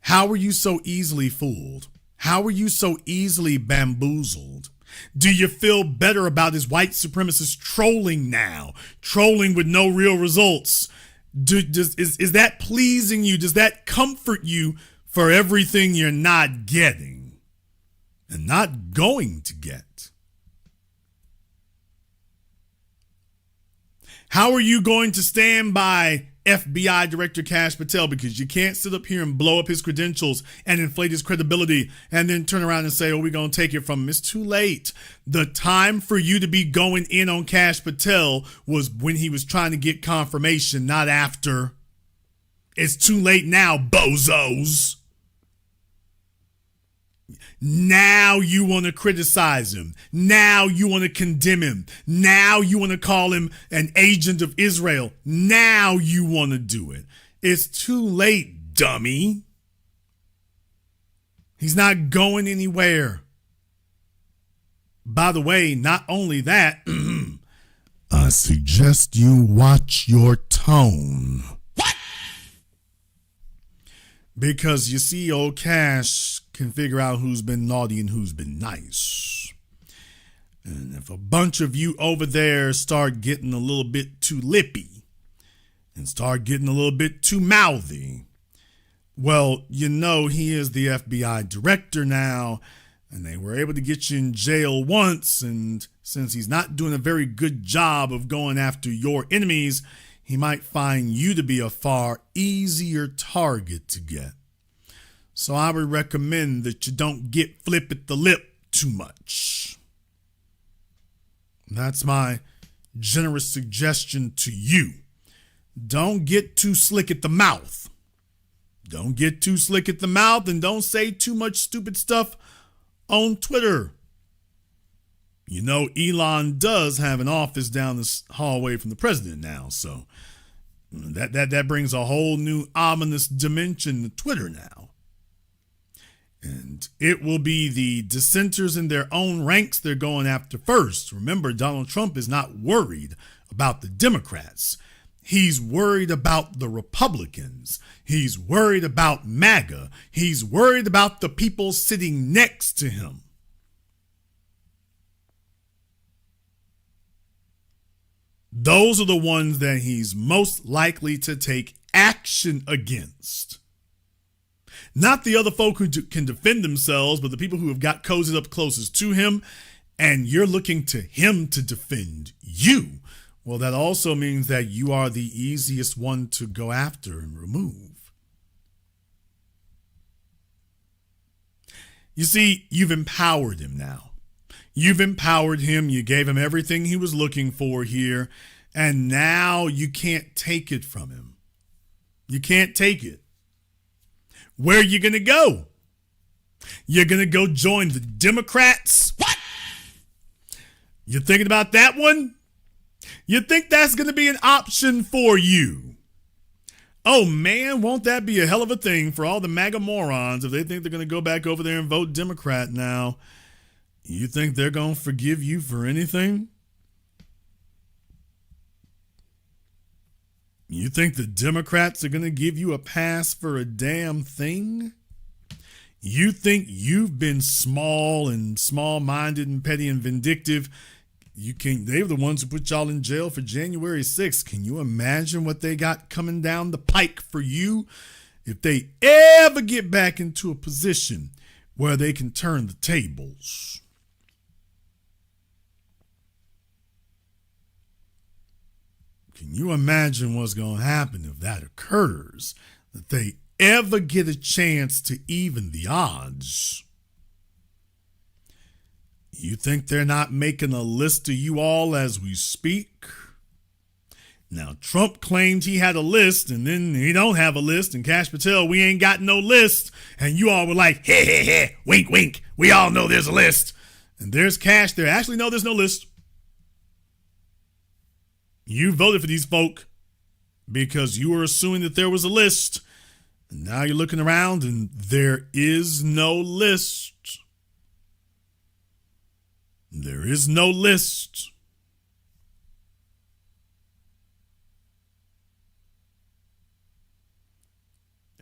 Speaker 1: How were you so easily fooled? How were you so easily bamboozled? Do you feel better about his white supremacist trolling now? Trolling with no real results? Is that pleasing you? Does that comfort you for everything you're not getting and not going to get? How are you going to stand by FBI Director Kash Patel? Because you can't sit up here and blow up his credentials and inflate his credibility and then turn around and say, oh, we're going to take it from him. It's too late. The time for you to be going in on Kash Patel was when he was trying to get confirmation, not after. It's too late now, bozos. Now you want to criticize him. Now you want to condemn him. Now you want to call him an agent of Israel. Now you want to do it. It's too late, dummy. He's not going anywhere. By the way, not only that, I suggest you watch your tone. What? Because you see, old Kash can figure out who's been naughty and who's been nice. And if a bunch of you over there start getting a little bit too lippy and start getting a little bit too mouthy, well, he is the FBI director now, and they were able to get you in jail once, and since he's not doing a very good job of going after your enemies, he might find you to be a far easier target to get. So I would recommend that you don't get flip at the lip too much. That's my generous suggestion to you. Don't get too slick at the mouth. Don't get too slick at the mouth, and don't say too much stupid stuff on Twitter. Elon does have an office down this hallway from the president now, so that brings a whole new ominous dimension to Twitter now. And it will be the dissenters in their own ranks they're going after first. Remember, Donald Trump is not worried about the Democrats. He's worried about the Republicans. He's worried about MAGA. He's worried about the people sitting next to him. Those are the ones that he's most likely to take action against. Not the other folk who can defend themselves, but the people who have got cozied up closest to him, and you're looking to him to defend you. Well, that also means that you are the easiest one to go after and remove. You see, you've empowered him now. You've empowered him. You gave him everything he was looking for here, and now you can't take it from him. You can't take it. Where are you going to go? You're going to go join the Democrats? What? You're thinking about that one? You think that's going to be an option for you? Oh man, won't that be a hell of a thing for all the MAGA morons if they think they're going to go back over there and vote Democrat now? You think they're going to forgive you for anything? You think the Democrats are going to give you a pass for a damn thing? You think you've been small and small-minded and petty and vindictive? They're the ones who put y'all in jail for January 6th. Can you imagine what they got coming down the pike for you if they ever get back into a position where they can turn the tables? Can you imagine what's going to happen if that occurs? That they ever get a chance to even the odds? You think they're not making a list of you all as we speak? Now, Trump claimed he had a list, and then he don't have a list, and Kash Patel, we ain't got no list. And you all were like, hey, hey, hey, wink, wink. We all know there's a list. And there's Kash there. Actually, no, there's no list. You voted for these folk because you were assuming that there was a list. And now you're looking around and there is no list. There is no list.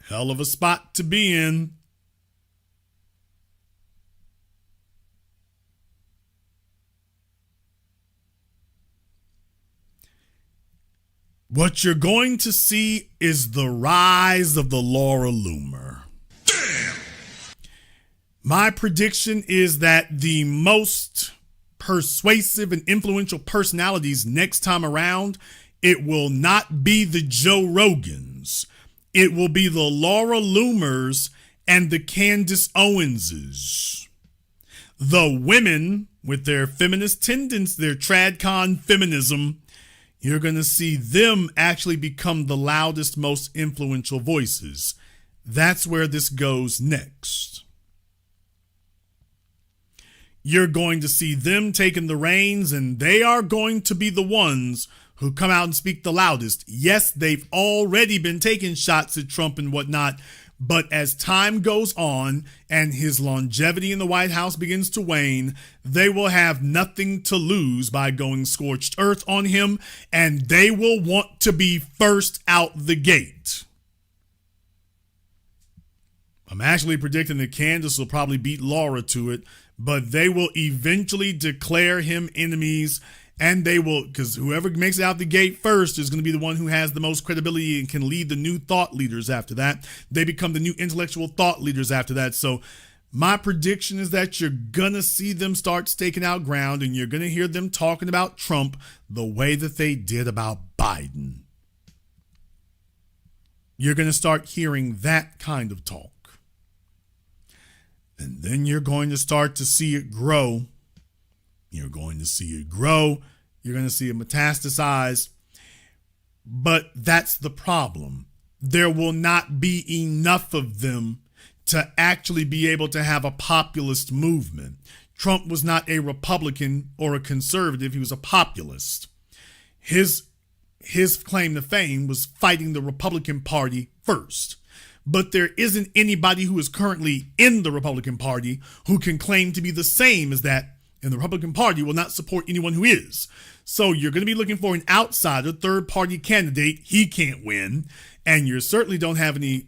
Speaker 1: Hell of a spot to be in. What you're going to see is the rise of the Laura Loomer. Damn. My prediction is that the most persuasive and influential personalities next time around, it will not be the Joe Rogans. It will be the Laura Loomers and the Candace Owenses. The women with their feminist tendencies, their tradcon feminism, you're going to see them actually become the loudest, most influential voices. That's where this goes next. You're going to see them taking the reins, and they are going to be the ones who come out and speak the loudest. Yes, they've already been taking shots at Trump and whatnot, but as time goes on and his longevity in the White House begins to wane, they will have nothing to lose by going scorched earth on him, and they will want to be first out the gate. I'm actually predicting that Candace will probably beat Laura to it, but they will eventually declare him enemies. And they will, because whoever makes it out the gate first is going to be the one who has the most credibility and can lead the new thought leaders after that. They become the new intellectual thought leaders after that. So my prediction is that you're going to see them start staking out ground, and you're going to hear them talking about Trump the way that they did about Biden. You're going to start hearing that kind of talk. And then you're going to start to see it grow. You're going to see it grow. You're going to see it metastasize. But that's the problem. There will not be enough of them to actually be able to have a populist movement. Trump was not a Republican or a conservative. He was a populist. His claim to fame was fighting the Republican Party first. But there isn't anybody who is currently in the Republican Party who can claim to be the same as that. And the Republican Party will not support anyone who is. So you're going to be looking for an outsider, third-party candidate. He can't win. And you certainly don't have any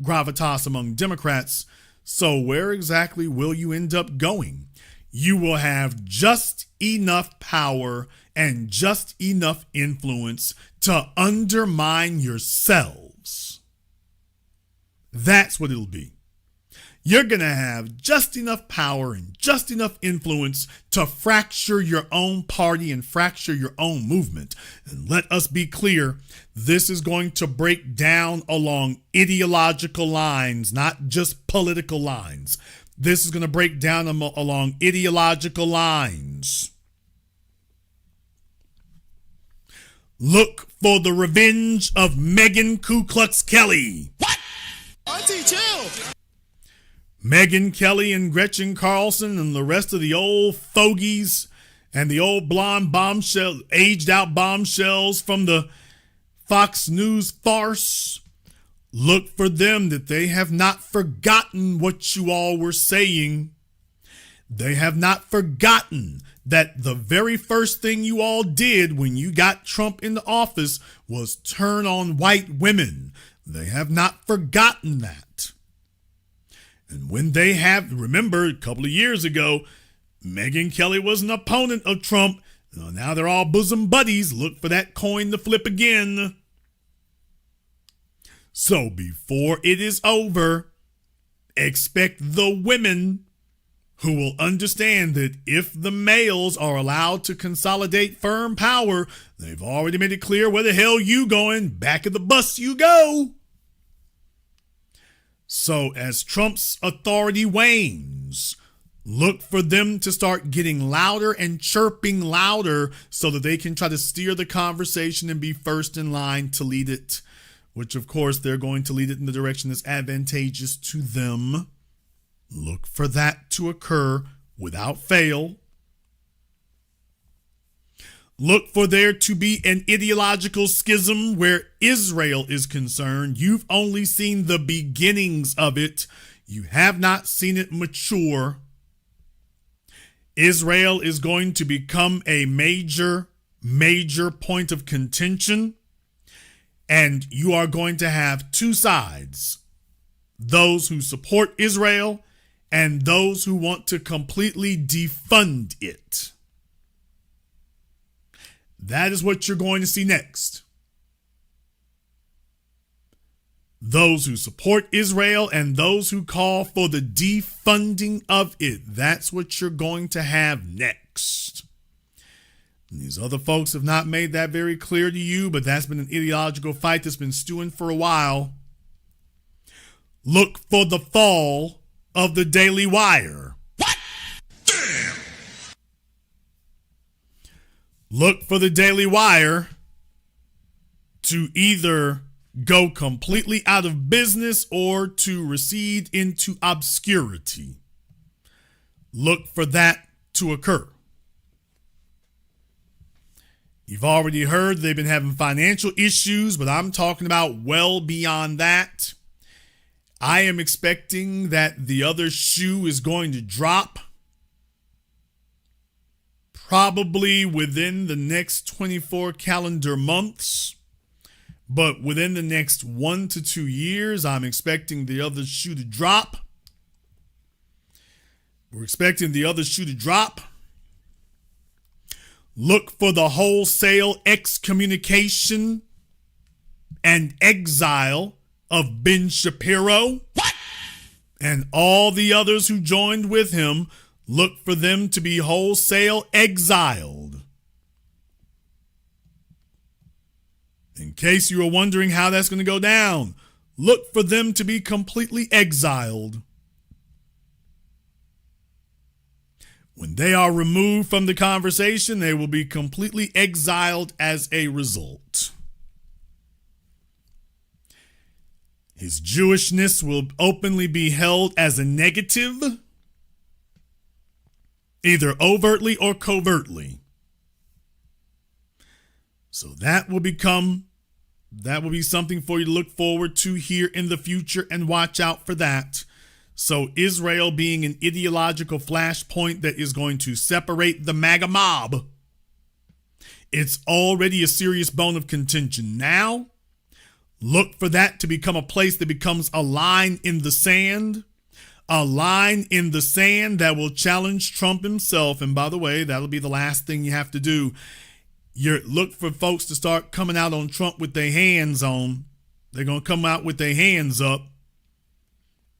Speaker 1: gravitas among Democrats. So where exactly will you end up going? You will have just enough power and just enough influence to undermine yourselves. That's what it'll be. You're going to have just enough power and just enough influence to fracture your own party and fracture your own movement. And let us be clear, this is going to break down along ideological lines, not just political lines. This is going to break down along ideological lines. Look for the revenge of Megyn Ku Klux Kelly. What? Auntie, chill. Megyn Kelly and Gretchen Carlson and the rest of the old fogies and the old blonde bombshell, aged out bombshells from the Fox News farce. Look for them, that they have not forgotten what you all were saying. They have not forgotten that the very first thing you all did when you got Trump into office was turn on white women. They have not forgotten that. And when they have, remember a couple of years ago, Megyn Kelly was an opponent of Trump. Now they're all bosom buddies. Look for that coin to flip again. So before it is over, expect the women who will understand that if the males are allowed to consolidate firm power, they've already made it clear where the hell you going. Back of the bus you go. So as Trump's authority wanes, look for them to start getting louder and chirping louder so that they can try to steer the conversation and be first in line to lead it, which of course they're going to lead it in the direction that's advantageous to them. Look for that to occur without fail. Look for there to be an ideological schism where Israel is concerned. You've only seen the beginnings of it. You have not seen it mature. Israel is going to become a major point of contention. And you are going to have two sides. Those who support Israel and those who want to completely defund it. That is what you're going to see next. Those who support Israel and those who call for the defunding of it. That's what you're going to have next. And these other folks have not made that very clear to you, but that's been an ideological fight that's been stewing for a while. Look for the fall of the Daily Wire. What? Damn! Look for the Daily Wire to either go completely out of business or to recede into obscurity. Look for that to occur. You've already heard they've been having financial issues, but I'm talking about well beyond that. I am expecting that the other shoe is going to drop probably within the next 24 calendar months. But within the next 1 to 2 years, I'm expecting the other shoe to drop. We're expecting the other shoe to drop. Look for the wholesale excommunication and exile of Ben Shapiro. What? And all the others who joined with him. Look for them to be wholesale exiled. In case you are wondering how that's going to go down, look for them to be completely exiled. When they are removed from the conversation, they will be completely exiled as a result. His Jewishness will openly be held as a negative, either overtly or covertly. So that will be something for you to look forward to here in the future and watch out for that. So Israel being an ideological flashpoint that is going to separate the MAGA mob. It's already a serious bone of contention. Now, look for that to become a place that becomes a line in the sand. A line in the sand that will challenge Trump himself. And by the way, that'll be the last thing you have to do. You look for folks to start coming out on Trump with their hands on. They're going to come out with their hands up.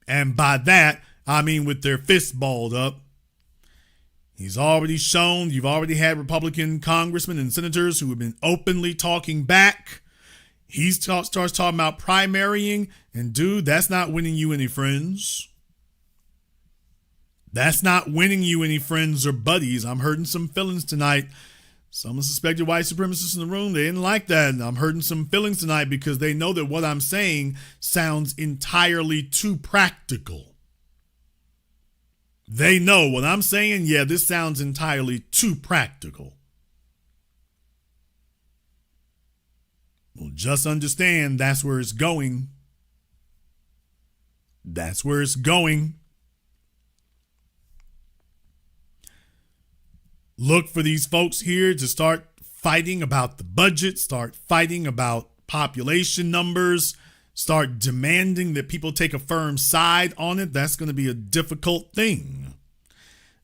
Speaker 1: And by that, I mean with their fists balled up. He's already shown, you've already had Republican congressmen and senators who have been openly talking back. He starts talking about primarying. And dude, that's not winning you any friends. That's not winning you any friends or buddies. I'm hurting some feelings tonight. Some suspected white supremacists in the room, they didn't like that. And I'm hurting some feelings tonight because they know that what I'm saying sounds entirely too practical. They know what I'm saying. Yeah, this sounds entirely too practical. Well, just understand that's where it's going. That's where it's going. Look for these folks here to start fighting about the budget, start fighting about population numbers, start demanding that people take a firm side on it. That's going to be a difficult thing.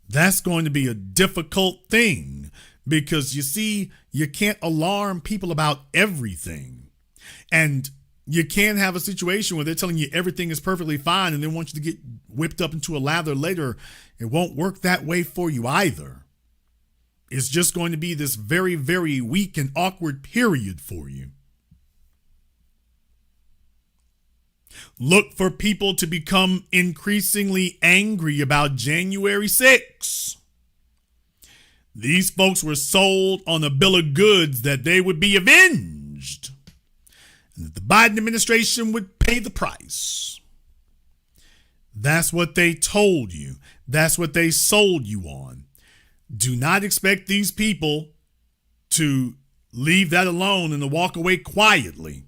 Speaker 1: That's going to be a difficult thing because you see, you can't alarm people about everything. And you can't have a situation where they're telling you everything is perfectly fine and then want you to get whipped up into a lather later. It won't work that way for you either. It's just going to be this very, very weak and awkward period for you. Look for people to become increasingly angry about January 6th. These folks were sold on a bill of goods that they would be avenged and that the Biden administration would pay the price. That's what they told you. That's what they sold you on. Do not expect these people to leave that alone and to walk away quietly.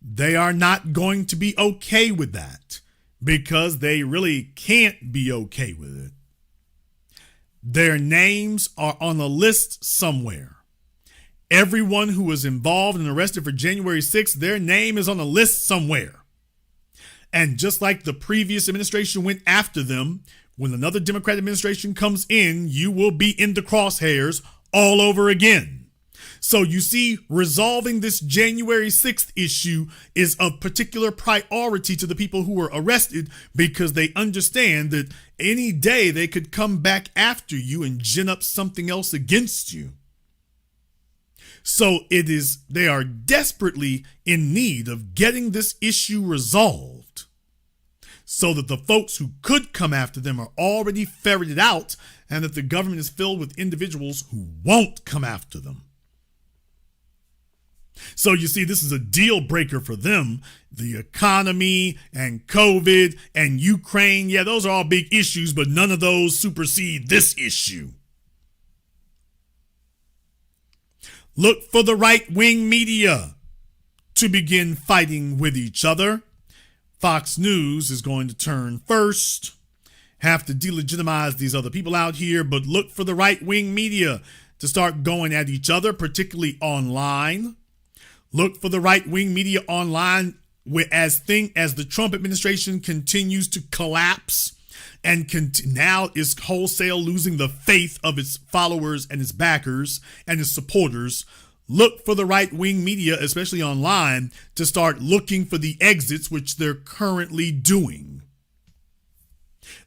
Speaker 1: They are not going to be okay with that because they really can't be okay with it. Their names are on a list somewhere. Everyone who was involved and arrested for January 6th, their name is on a list somewhere. And just like the previous administration went after them, when another Democrat administration comes in, you will be in the crosshairs all over again. So you see, resolving this January 6th issue is of particular priority to the people who were arrested because they understand that any day they could come back after you and gin up something else against you. So they are desperately in need of getting this issue resolved so that the folks who could come after them are already ferreted out and that the government is filled with individuals who won't come after them. So you see, this is a deal breaker for them. The economy and COVID and Ukraine, yeah, those are all big issues, but none of those supersede this issue. Look for the right-wing media to begin fighting with each other. Fox News is going to turn first, have to delegitimize these other people out here, but look for the right-wing media to start going at each other, particularly online. Look for the right-wing media online as the Trump administration continues to collapse and now is wholesale losing the faith of its followers and its backers and its supporters. Look for the right-wing media, especially online, to start looking for the exits, which they're currently doing.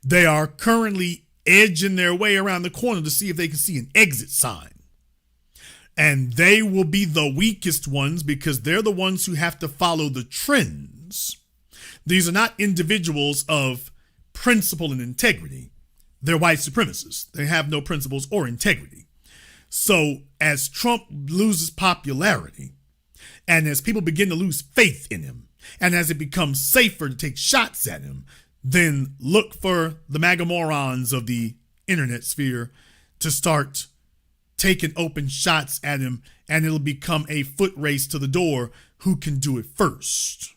Speaker 1: They are currently edging their way around the corner to see if they can see an exit sign. And they will be the weakest ones because they're the ones who have to follow the trends. These are not individuals of principle and integrity. They're white supremacists. They have no principles or integrity. So as Trump loses popularity and as people begin to lose faith in him and as it becomes safer to take shots at him, then look for the MAGA morons of the internet sphere to start taking open shots at him, and it'll become a foot race to the door who can do it first.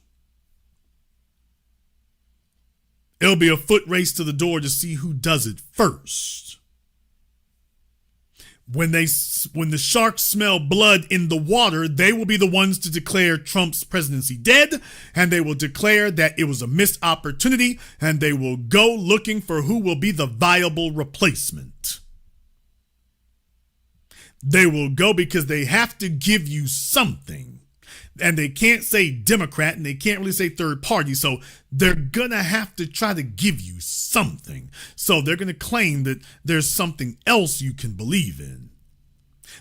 Speaker 1: It'll be a foot race to the door to see who does it first. When the sharks smell blood in the water, they will be the ones to declare Trump's presidency dead, and they will declare that it was a missed opportunity, and they will go looking for who will be the viable replacement. They will go because they have to give you something. And they can't say Democrat and they can't really say third party. So they're going to have to try to give you something. So they're going to claim that there's something else you can believe in.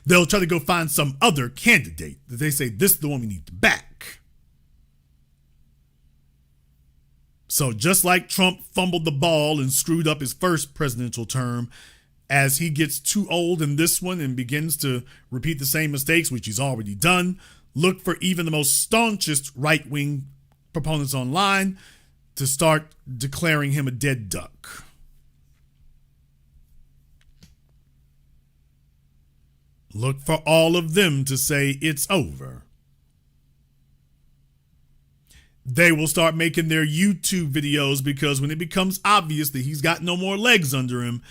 Speaker 1: They'll try to go find some other candidate that they say this is the one we need to back. So just like Trump fumbled the ball and screwed up his first presidential term, as he gets too old in this one and begins to repeat the same mistakes, which he's already done, look for even the most staunchest right-wing proponents online to start declaring him a dead duck. Look for all of them to say it's over. They will start making their YouTube videos because when it becomes obvious that he's got no more legs under him,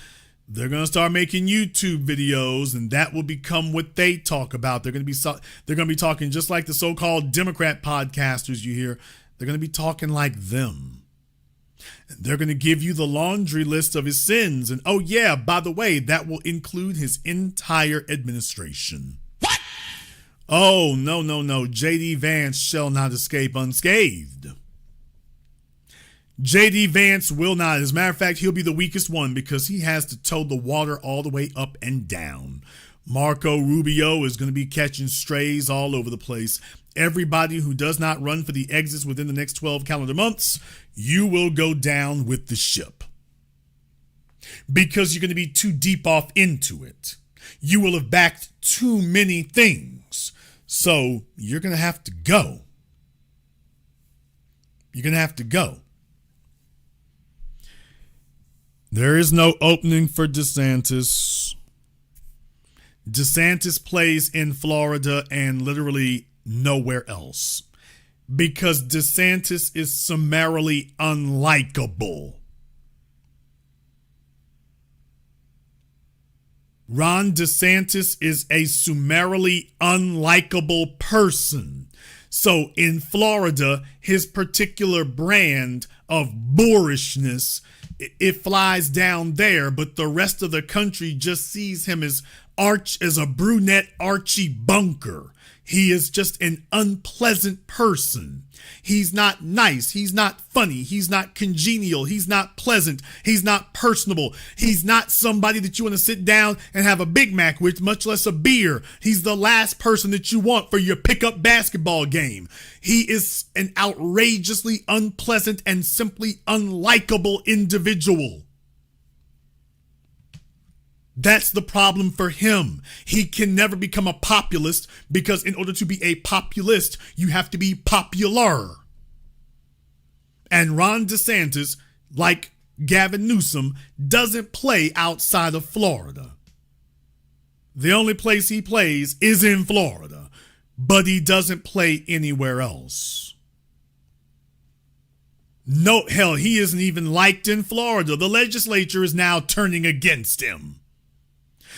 Speaker 1: They're going to start making YouTube videos, and that will become what they talk about. They're going to be talking just like the so-called Democrat podcasters you hear. They're going to be talking like them. And they're going to give you the laundry list of his sins. And oh yeah, by the way, that will include his entire administration. What? Oh, no. J.D. Vance shall not escape unscathed. J.D. Vance will not. As a matter of fact, he'll be the weakest one because he has to tow the water all the way up and down. Marco Rubio is going to be catching strays all over the place. Everybody who does not run for the exits within the next 12 calendar months, you will go down with the ship. Because you're going to be too deep off into it. You will have backed too many things. So you're going to have to go. You're going to have to go. There is no opening for DeSantis. DeSantis plays in Florida and literally nowhere else because DeSantis is summarily unlikable. Ron DeSantis is a summarily unlikable person. So in Florida, his particular brand of boorishness, it flies down there, but the rest of the country just sees him as a brunette Archie Bunker. He is just an unpleasant person. He's not nice. He's not funny. He's not congenial. He's not pleasant. He's not personable. He's not somebody that you want to sit down and have a Big Mac with, much less a beer. He's the last person that you want for your pickup basketball game. He is an outrageously unpleasant and simply unlikable individual. That's the problem for him. He can never become a populist because in order to be a populist, you have to be popular. And Ron DeSantis, like Gavin Newsom, doesn't play outside of Florida. The only place he plays is in Florida, but he doesn't play anywhere else. No, hell, he isn't even liked in Florida. The legislature is now turning against him.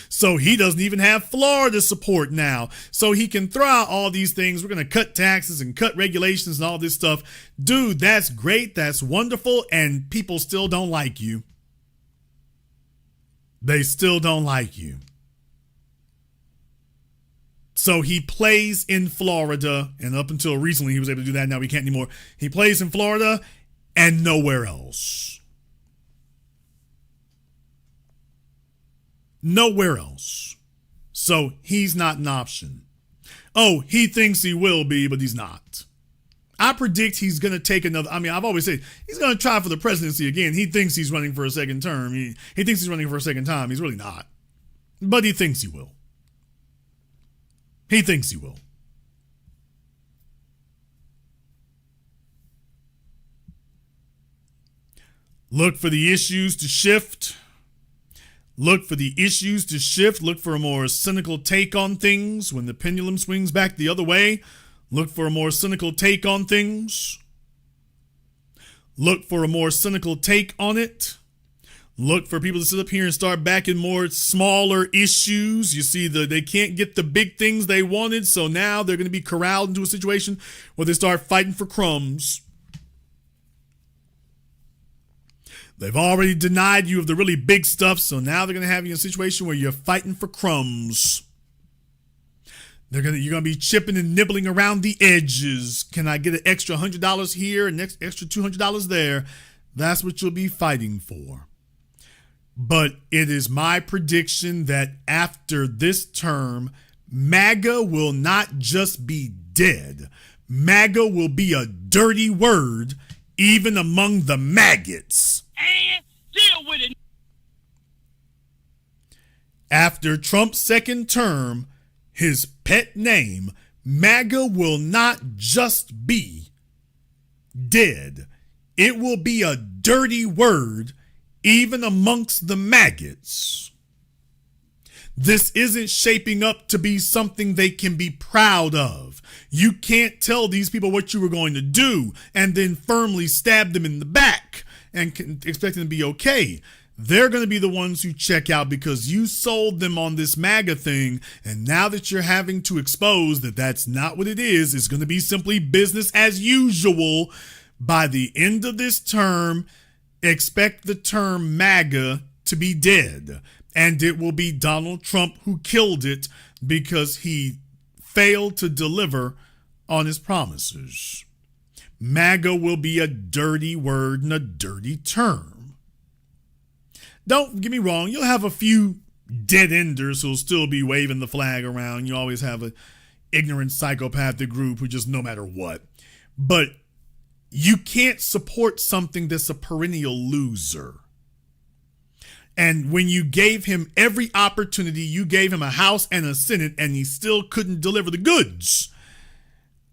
Speaker 1: So he doesn't even have Florida support now. So he can throw out all these things. We're going to cut taxes and cut regulations and all this stuff. Dude, that's great. That's wonderful. And people still don't like you. They still don't like you. So he plays in Florida. And up until recently, he was able to do that. Now he can't anymore. He plays in Florida and nowhere else. Nowhere else. So he's not an option. Oh, he thinks he will be, but he's not. I predict he's going to take another. I mean, I've always said he's going to try for the presidency again. He thinks he's running for a second term. He thinks he's running for a second time. He's really not. But he thinks he will. He thinks he will. Look for the issues to shift. Look for the issues to shift. Look for a more cynical take on things. When the pendulum swings back the other way, look for a more cynical take on things. Look for a more cynical take on it. Look for people to sit up here and start backing more smaller issues. You see, they can't get the big things they wanted, so now they're going to be corralled into a situation where they start fighting for crumbs. They've already denied you of the really big stuff, so now they're going to have you in a situation where you're fighting for crumbs. You're going to be chipping and nibbling around the edges. Can I get an extra $100 here and extra $200 there? That's what you'll be fighting for. But it is my prediction that after this term, MAGA will not just be dead. MAGA will be a dirty word even among the maggots.
Speaker 11: And deal with it.
Speaker 1: After Trump's second term, his pet name, MAGA, will not just be dead. It will be a dirty word even amongst the maggots. This isn't shaping up to be something they can be proud of. You can't tell these people what you were going to do and then firmly stab them in the back and expect them to be okay. they're going to be the ones who check out because you sold them on this MAGA thing. And now that you're having to expose that that's not what it is, it's going to be simply business as usual. By the end of this term, expect the term MAGA to be dead. And it will be Donald Trump who killed it because he failed to deliver on his promises. MAGA will be a dirty word and a dirty term. Don't get me wrong, you'll have a few dead-enders who'll still be waving the flag around. You always have an ignorant psychopathic group who just no matter what. But you can't support something that's a perennial loser. And when you gave him every opportunity, you gave him a House and a Senate, and he still couldn't deliver the goods,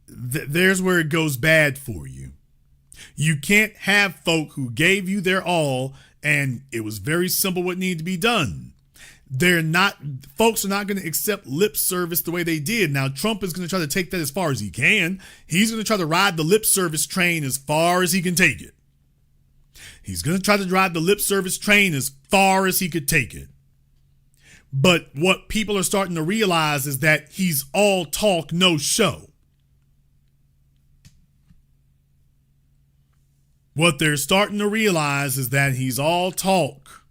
Speaker 1: there's where it goes bad for you. You can't have folk who gave you their all, and it was very simple what needed to be done. Folks are not going to accept lip service the way they did. Now, Trump is going to try to take that as far as he can. He's going to try to ride the lip service train as far as he can take it. He's going to try to ride the lip service train as far as he could take it. But what people are starting to realize is that he's all talk, no show. What they're starting to realize is that he's all talk.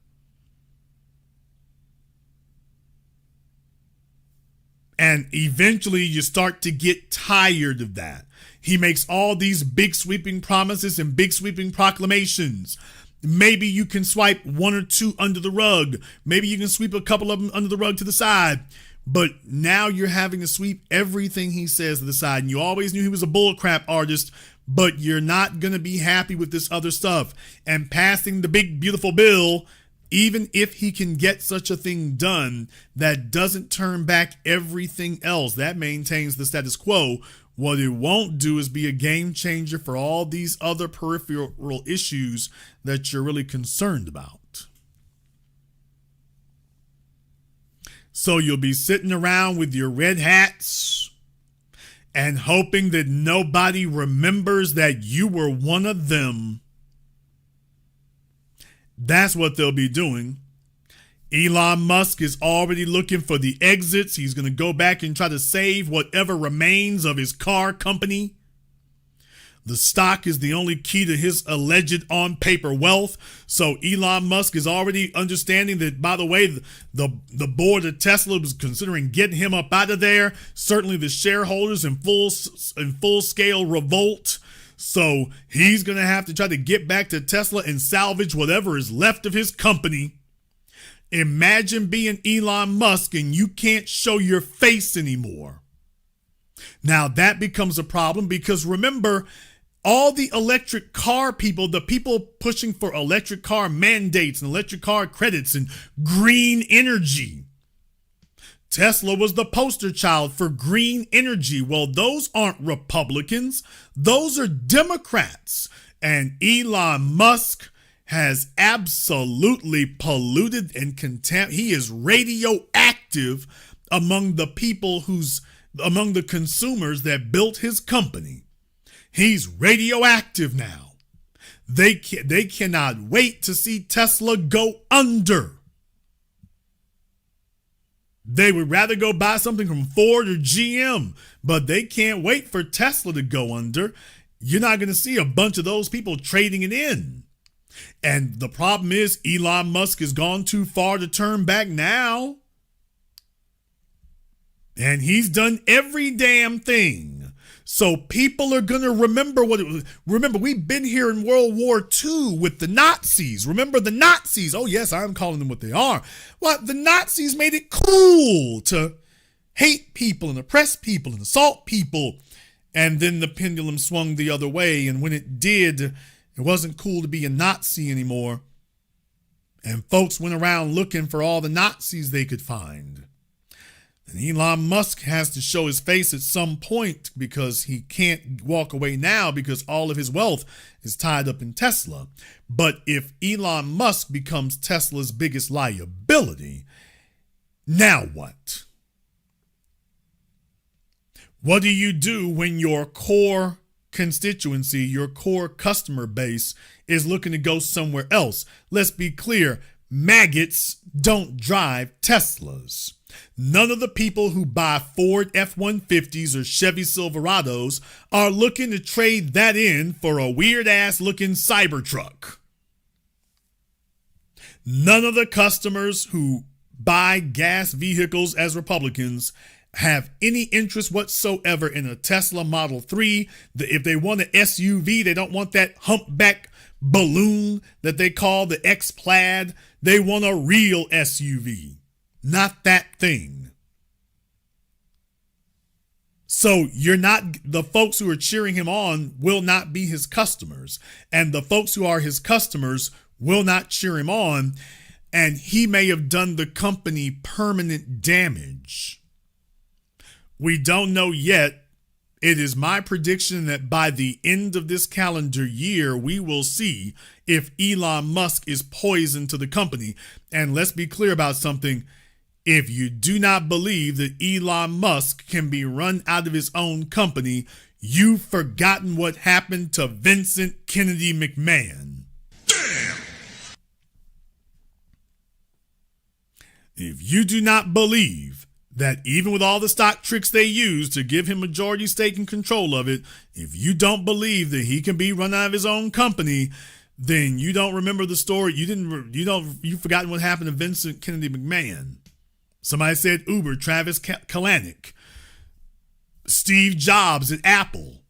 Speaker 1: And eventually you start to get tired of that. He makes all these big sweeping promises and big sweeping proclamations. Maybe you can swipe one or two under the rug. Maybe you can sweep a couple of them under the rug to the side. But now you're having to sweep everything he says to the side. And you always knew he was a bullcrap artist, but you're not going to be happy with this other stuff. And passing the big, beautiful bill, even if he can get such a thing done, that doesn't turn back everything else. That maintains the status quo. What it won't do is be a game changer for all these other peripheral issues that you're really concerned about. So you'll be sitting around with your red hats and hoping that nobody remembers that you were one of them. That's what they'll be doing. Elon Musk is already looking for the exits. He's going to go back and try to save whatever remains of his car company. The stock is the only key to his alleged on-paper wealth. So Elon Musk is already understanding that, by the way, the board of Tesla was considering getting him up out of there. Certainly the shareholders in full-scale revolt. So he's going to have to try to get back to Tesla and salvage whatever is left of his company. Imagine being Elon Musk and you can't show your face anymore. Now that becomes a problem because remember, all the electric car people, the people pushing for electric car mandates and electric car credits and green energy. Tesla was the poster child for green energy. Well, those aren't Republicans. Those are Democrats. And Elon Musk has absolutely polluted and he is radioactive among the people among the consumers that built his company. He's radioactive now. They cannot wait to see Tesla go under. They would rather go buy something from Ford or GM, but they can't wait for Tesla to go under. You're not going to see a bunch of those people trading it in. And the problem is Elon Musk has gone too far to turn back now. And he's done every damn thing. So people are going to remember what it was. Remember, we've been here in World War II with the Nazis. Remember the Nazis? Oh, yes, I'm calling them what they are. Well, the Nazis made it cool to hate people and oppress people and assault people. And then the pendulum swung the other way. And when it did, it wasn't cool to be a Nazi anymore. And folks went around looking for all the Nazis they could find. And Elon Musk has to show his face at some point because he can't walk away now because all of his wealth is tied up in Tesla. But if Elon Musk becomes Tesla's biggest liability, now what? What do you do when your core constituency, your core customer base is looking to go somewhere else? Let's be clear. maggots don't drive Teslas. None of the people who buy Ford F-150s or Chevy Silverados are looking to trade that in for a weird-ass looking Cybertruck. None of the customers who buy gas vehicles as Republicans have any interest whatsoever in a Tesla Model 3. If they want an SUV, they don't want that humpback balloon that they call the X-Plaid. They want a real SUV, not that thing. So the folks who are cheering him on will not be his customers. And the folks who are his customers will not cheer him on. And he may have done the company permanent damage. We don't know yet. It is my prediction that by the end of this calendar year, we will see if Elon Musk is poison to the company. And let's be clear about something. If you do not believe that Elon Musk can be run out of his own company, you've forgotten what happened to Vincent Kennedy McMahon. Damn! If you do not believe that even with all the stock tricks they use to give him majority stake and control of it, if you don't believe that he can be run out of his own company, then you don't remember the story. You've forgotten what happened to Vincent Kennedy McMahon. Somebody said Uber, Travis Kalanick, Steve Jobs at Apple.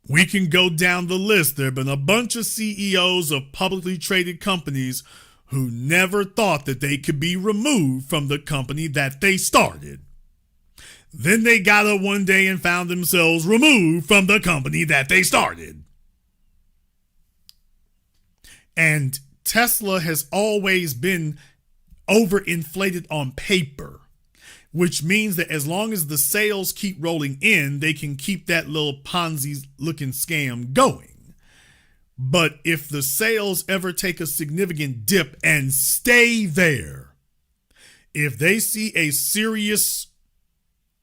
Speaker 1: We can go down the list. There have been a bunch of CEOs of publicly traded companies who never thought that they could be removed from the company that they started. Then they got up one day and found themselves removed from the company that they started. And Tesla has always been overinflated on paper, which means that as long as the sales keep rolling in, they can keep that little Ponzi-looking scam going. But if the sales ever take a significant dip and stay there, if they see a serious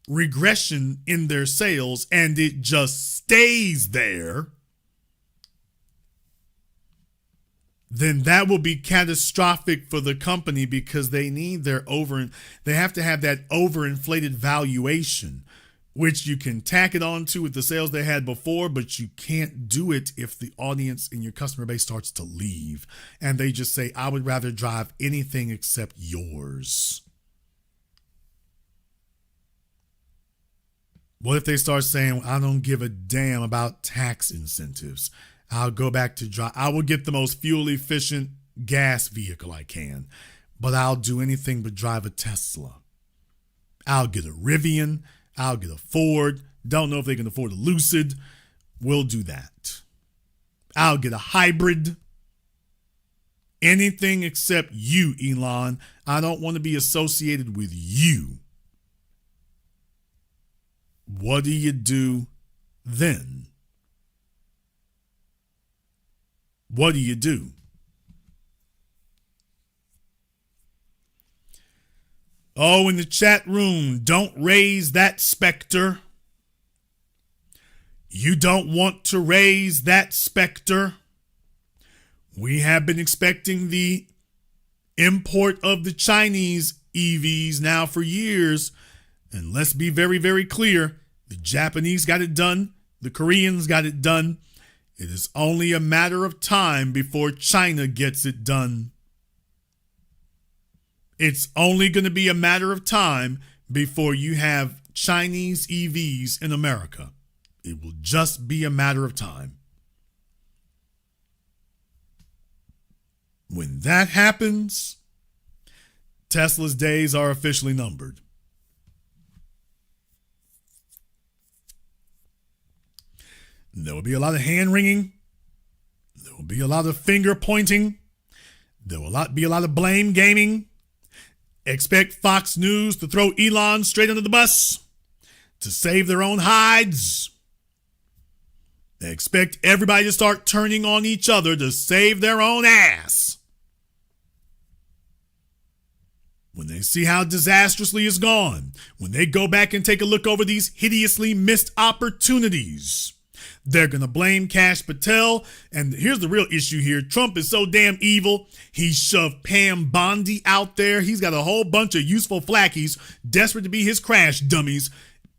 Speaker 1: regression in their sales and it just stays there, then that will be catastrophic for the company because they need they have to have that overinflated valuation, which you can tack it onto with the sales they had before, but you can't do it if the audience in your customer base starts to leave and they just say, I would rather drive anything except yours. What if they start saying, I don't give a damn about tax incentives. I'll go back to drive. I will get the most fuel efficient gas vehicle I can, but I'll do anything but drive a Tesla. I'll get a Rivian. I'll get a Ford. Don't know if they can afford a Lucid. We'll do that. I'll get a hybrid. Anything except you, Elon. I don't want to be associated with you. What do you do then? What do you do? Oh, in the chat room, don't raise that specter. You don't want to raise that specter. We have been expecting the import of the Chinese EVs now for years. And let's be very, very clear. The Japanese got it done. The Koreans got it done. It is only a matter of time before China gets it done. It's only going to be a matter of time before you have Chinese EVs in America. It will just be a matter of time. When that happens, Tesla's days are officially numbered. There will be a lot of hand wringing. There will be a lot of finger pointing. There will be a lot of blame gaming. Expect Fox News to throw Elon straight under the bus to save their own hides. They expect everybody to start turning on each other to save their own ass. When they see how disastrously it's gone, when they go back and take a look over these hideously missed opportunities, They're going to blame Kash Patel. And here's the real issue here. Trump is so damn evil. He shoved Pam Bondi out there. He's got a whole bunch of useful flackies desperate to be his crash dummies.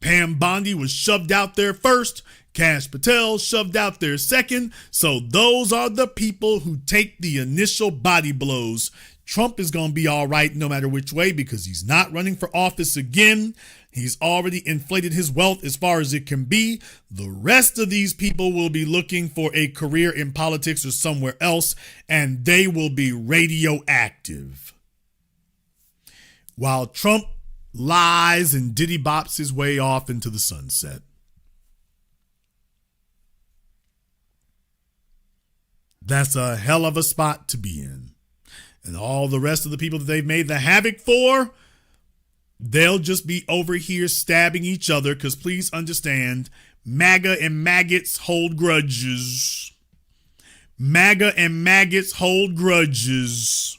Speaker 1: Pam Bondi was shoved out there first. Kash Patel shoved out there second. So those are the people who take the initial body blows. Trump is going to be all right no matter which way because he's not running for office again. He's already inflated his wealth as far as it can be. The rest of these people will be looking for a career in politics or somewhere else, and they will be radioactive. While Trump lies and diddy bops his way off into the sunset. That's a hell of a spot to be in. And all the rest of the people that they've made the havoc for, they'll just be over here stabbing each other because please understand, MAGA and maggots hold grudges. MAGA and maggots hold grudges.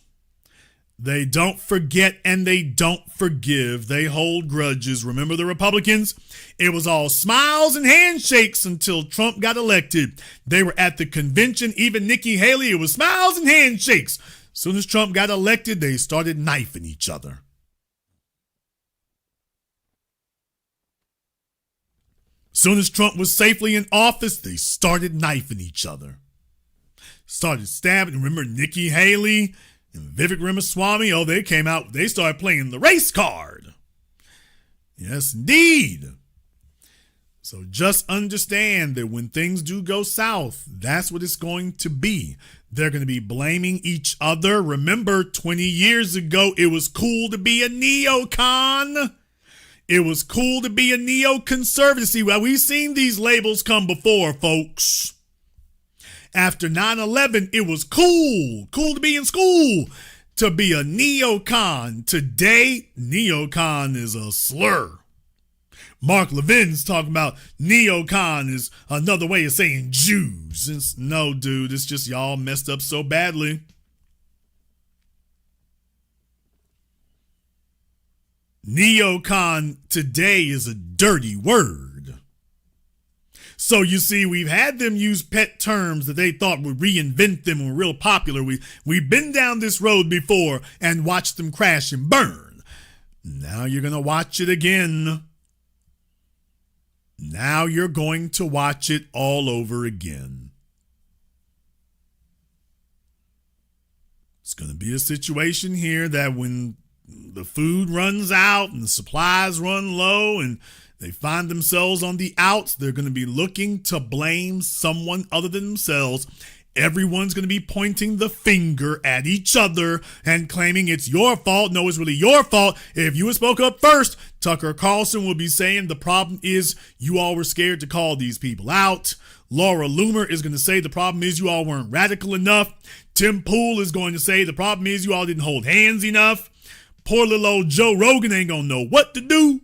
Speaker 1: They don't forget and they don't forgive. They hold grudges. Remember the Republicans? It was all smiles and handshakes until Trump got elected. They were at the convention, even Nikki Haley, it was smiles and handshakes. As soon as Trump got elected, they started knifing each other. As soon as Trump was safely in office, they started knifing each other. Started stabbing. Remember Nikki Haley and Vivek Ramaswamy? Oh, they came out. They started playing the race card. Yes, indeed. So just understand that when things do go south, that's what it's going to be. They're going to be blaming each other. Remember, 20 years ago, it was cool to be a neocon. It was cool to be a neoconservative. See, well, we've seen these labels come before, folks. After 9/11, it was cool to be in school, to be a neocon. Today, neocon is a slur. Mark Levin's talking about neocon is another way of saying Jews. No, dude, it's just y'all messed up so badly. Neocon today is a dirty word. So you see, we've had them use pet terms that they thought would reinvent them and were real popular. We've been down this road before and watched them crash and burn. Now you're going to watch it again. Now you're going to watch it all over again. It's going to be a situation here that when the food runs out and the supplies run low and they find themselves on the outs, they're going to be looking to blame someone other than themselves. Everyone's going to be pointing the finger at each other and claiming it's your fault. No, it's really your fault. If you had spoke up first, Tucker Carlson will be saying the problem is you all were scared to call these people out. Laura Loomer is going to say the problem is you all weren't radical enough. Tim Pool is going to say the problem is you all didn't hold hands enough. Poor little old Joe Rogan ain't going to know what to do.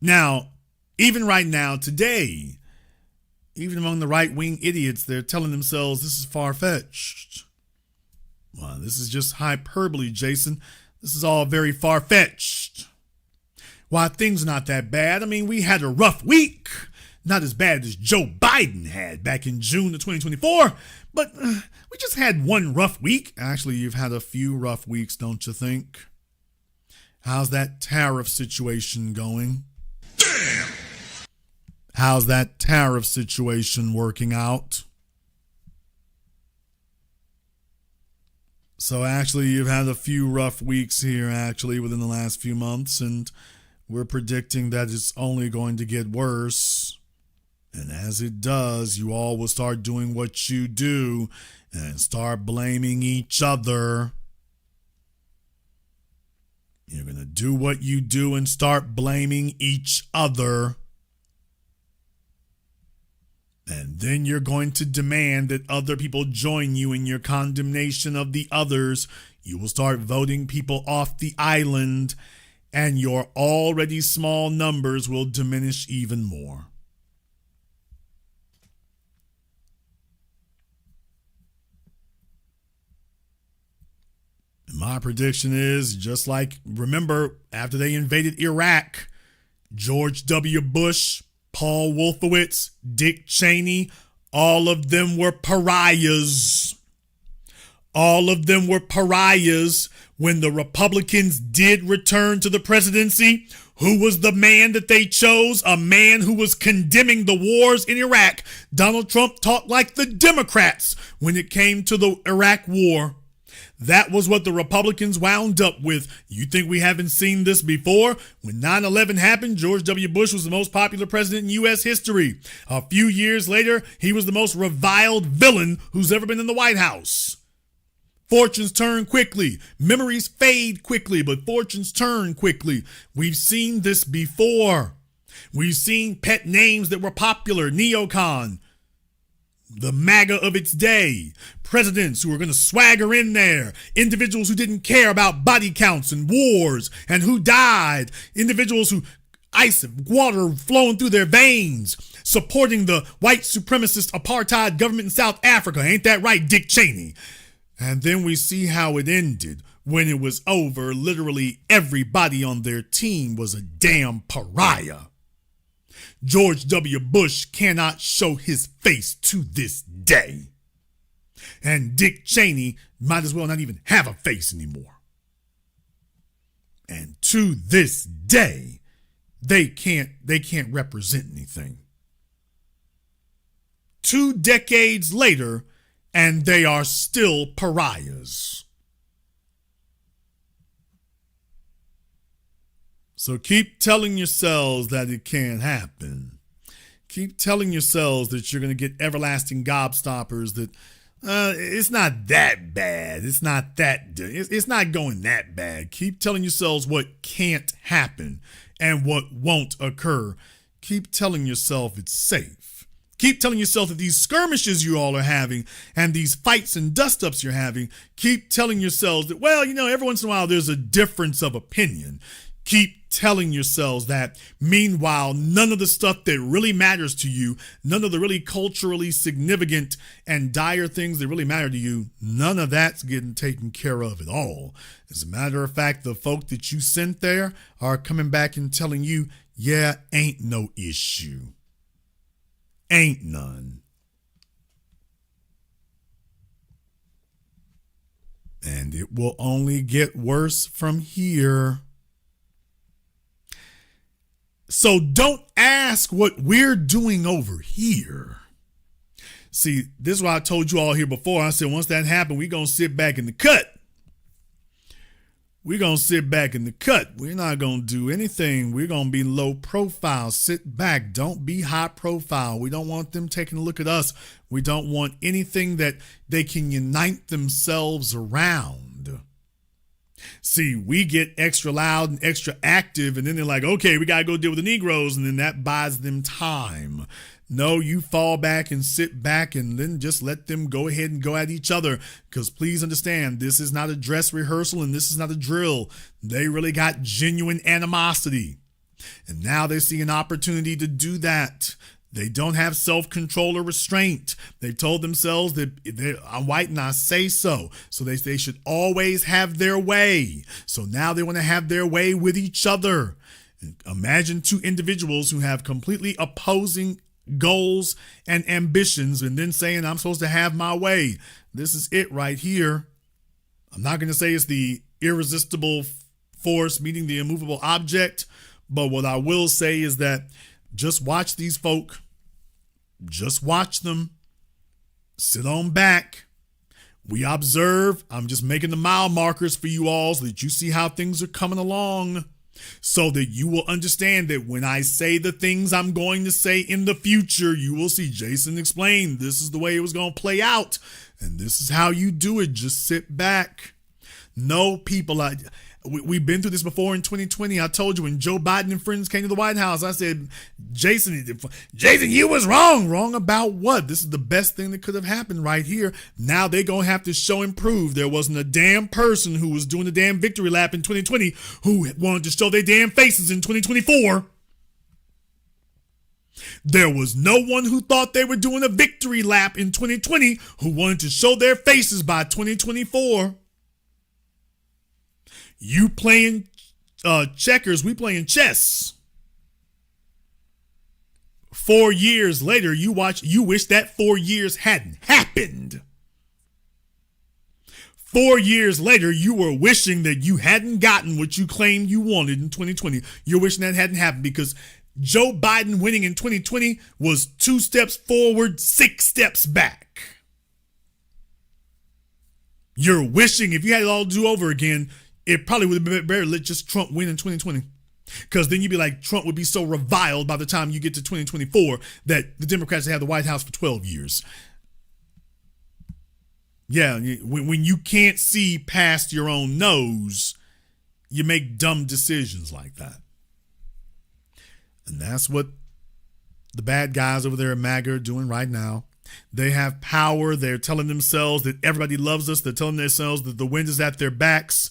Speaker 1: Now, even right now, today, even among the right-wing idiots, they're telling themselves this is far-fetched. Well, this is just hyperbole, Jason. This is all very far-fetched. Why, things are not that bad. I mean, we had a rough week. Not as bad as Joe Biden had back in June of 2024, but we just had one rough week. Actually, you've had a few rough weeks, don't you think? How's that tariff situation going? Damn! How's that tariff situation working out? So actually, you've had a few rough weeks here, actually, within the last few months, and we're predicting that it's only going to get worse. And as it does, you all will start doing what you do and start blaming each other. You're going to do what you do and start blaming each other. And then you're going to demand that other people join you in your condemnation of the others. You will start voting people off the island, and your already small numbers will diminish even more. My prediction is just like, remember, after they invaded Iraq, George W. Bush, Paul Wolfowitz, Dick Cheney, all of them were pariahs. All of them were pariahs when the Republicans did return to the presidency. Who was the man that they chose? A man who was condemning the wars in Iraq. Donald Trump talked like the Democrats when it came to the Iraq war. That was what the Republicans wound up with. You think we haven't seen this before? When 9/11 happened, George W. Bush was the most popular president in U.S. history. A few years later, he was the most reviled villain who's ever been in the White House. Fortunes turn quickly. Memories fade quickly, but fortunes turn quickly. We've seen this before. We've seen pet names that were popular. Neocon, the MAGA of its day. Presidents who were going to swagger in there. Individuals who didn't care about body counts and wars and who died. Individuals who ice and water flowing through their veins, supporting the white supremacist apartheid government in South Africa. Ain't that right, Dick Cheney? And then we see how it ended. When it was over, literally everybody on their team was a damn pariah. George W. Bush cannot show his face to this day. And Dick Cheney might as well not even have a face anymore. And to this day, they can't represent anything. 2 decades later, and they are still pariahs. So keep telling yourselves that it can't happen. Keep telling yourselves that you're going to get everlasting gobstoppers, that it's not that bad. It's not going that bad. Keep telling yourselves what can't happen and what won't occur. Keep telling yourself it's safe. Keep telling yourself that these skirmishes you all are having and these fights and dust-ups you're having, keep telling yourselves that, well, every once in a while there's a difference of opinion. Keep telling yourselves that. Meanwhile, none of the stuff that really matters to you, none of the really culturally significant and dire things that really matter to you, none of that's getting taken care of at all. As a matter of fact, the folk that you sent there are coming back and telling you, yeah, ain't no issue. Ain't none. And it will only get worse from here. So don't ask what we're doing over here. See, this is what I told you all here before. I said, once that happened, we're going to sit back in the cut. We're going to sit back in the cut. We're not going to do anything. We're going to be low profile. Sit back. Don't be high profile. We don't want them taking a look at us. We don't want anything that they can unite themselves around. See, we get extra loud and extra active, and then they're like, okay, we got to go deal with the Negroes, and then that buys them time. No, you fall back and sit back and then just let them go ahead and go at each other. Because please understand, this is not a dress rehearsal and this is not a drill. They really got genuine animosity. And now they see an opportunity to do that. They don't have self-control or restraint. They told themselves that I'm white and I say so. So they should always have their way. So now they want to have their way with each other. Imagine 2 individuals who have completely opposing goals and ambitions and then saying, I'm supposed to have my way. This is it right here. I'm not going to say it's the irresistible force meeting the immovable object, but what I will say is that just watch these folk. Just watch them. Sit on back. We observe. I'm just making the mile markers for you all so that you see how things are coming along, so that you will understand that when I say the things I'm going to say in the future, you will see Jason explain this is the way it was going to play out. And this is how you do it. Just sit back. No, people, we've been through this before in 2020. I told you when Joe Biden and friends came to the White House, I said, Jason, you was wrong. Wrong about what? This is the best thing that could have happened right here. Now they're going to have to show and prove there wasn't a damn person who was doing the damn victory lap in 2020 who wanted to show their damn faces in 2024. There was no one who thought they were doing a victory lap in 2020 who wanted to show their faces by 2024. You playing checkers, we playing chess. 4 years later, you wish that 4 years hadn't happened. 4 years later, you were wishing that you hadn't gotten what you claimed you wanted in 2020. You're wishing that hadn't happened because Joe Biden winning in 2020 was 2 steps forward, 6 steps back. You're wishing if you had it all to do over again, it probably would have been better to let just Trump win in 2020. Because then you'd be like, Trump would be so reviled by the time you get to 2024 that the Democrats have the White House for 12 years. Yeah, when you can't see past your own nose, you make dumb decisions like that. And that's what the bad guys over there at MAGA are doing right now. They have power. They're telling themselves that everybody loves us. They're telling themselves that the wind is at their backs.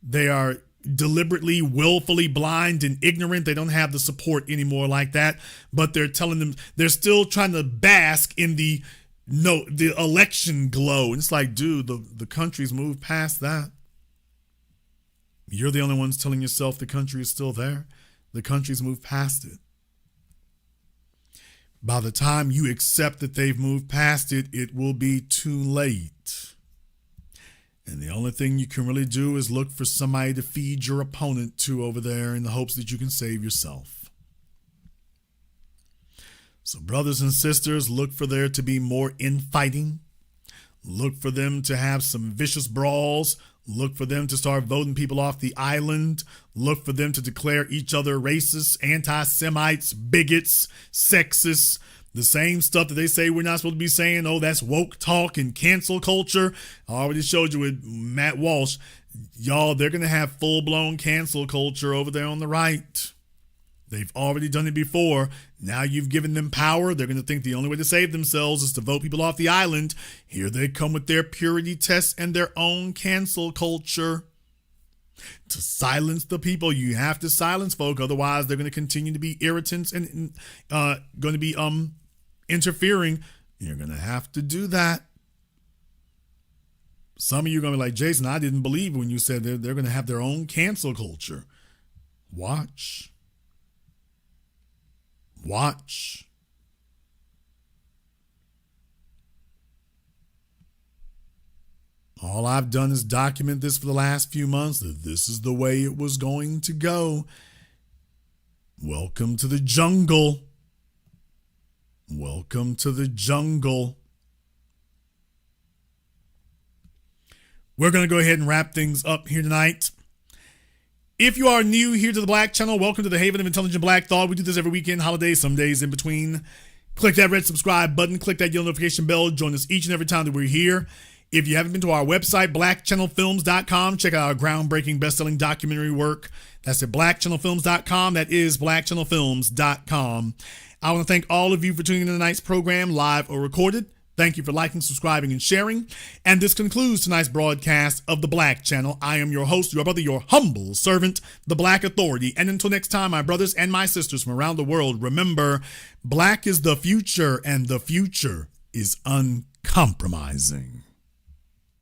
Speaker 1: They are deliberately, willfully blind and ignorant. They don't have the support anymore like that. But they're telling them they're still trying to bask in the election glow. And it's like, dude, the country's moved past that. You're the only ones telling yourself the country is still there. The country's moved past it. By the time you accept that they've moved past it, it will be too late. And the only thing you can really do is look for somebody to feed your opponent to over there in the hopes that you can save yourself. So brothers and sisters, look for there to be more infighting. Look for them to have some vicious brawls. Look for them to start voting people off the island. Look for them to declare each other racists, anti-Semites, bigots, sexists. The same stuff that they say we're not supposed to be saying. Oh, that's woke talk and cancel culture. I already showed you with Matt Walsh. Y'all, they're going to have full-blown cancel culture over there on the right. They've already done it before. Now you've given them power. They're going to think the only way to save themselves is to vote people off the island. Here they come with their purity tests and their own cancel culture. To silence the people, you have to silence folk. Otherwise, they're going to continue to be irritants and going to be interfering. You're going to have to do that. Some of you are going to be like, Jason, I didn't believe when you said they're going to have their own cancel culture. Watch. Watch. All I've done is document this for the last few months, that this is the way it was going to go. Welcome to the jungle. Welcome to the jungle. We're going to go ahead and wrap things up here tonight. If you are new here to the Black Channel, welcome to the Haven of Intelligent Black Thought. We do this every weekend, holidays, some days in between. Click that red subscribe button. Click that yellow notification bell. Join us each and every time that we're here. If you haven't been to our website, blackchannelfilms.com, check out our groundbreaking best-selling documentary work. That's at blackchannelfilms.com. That is blackchannelfilms.com. I want to thank all of you for tuning in to tonight's program, live or recorded. Thank you for liking, subscribing, and sharing. And this concludes tonight's broadcast of the Black Channel. I am your host, your brother, your humble servant, the Black Authority. And until next time, my brothers and my sisters from around the world, remember, black is the future, and the future is uncompromising.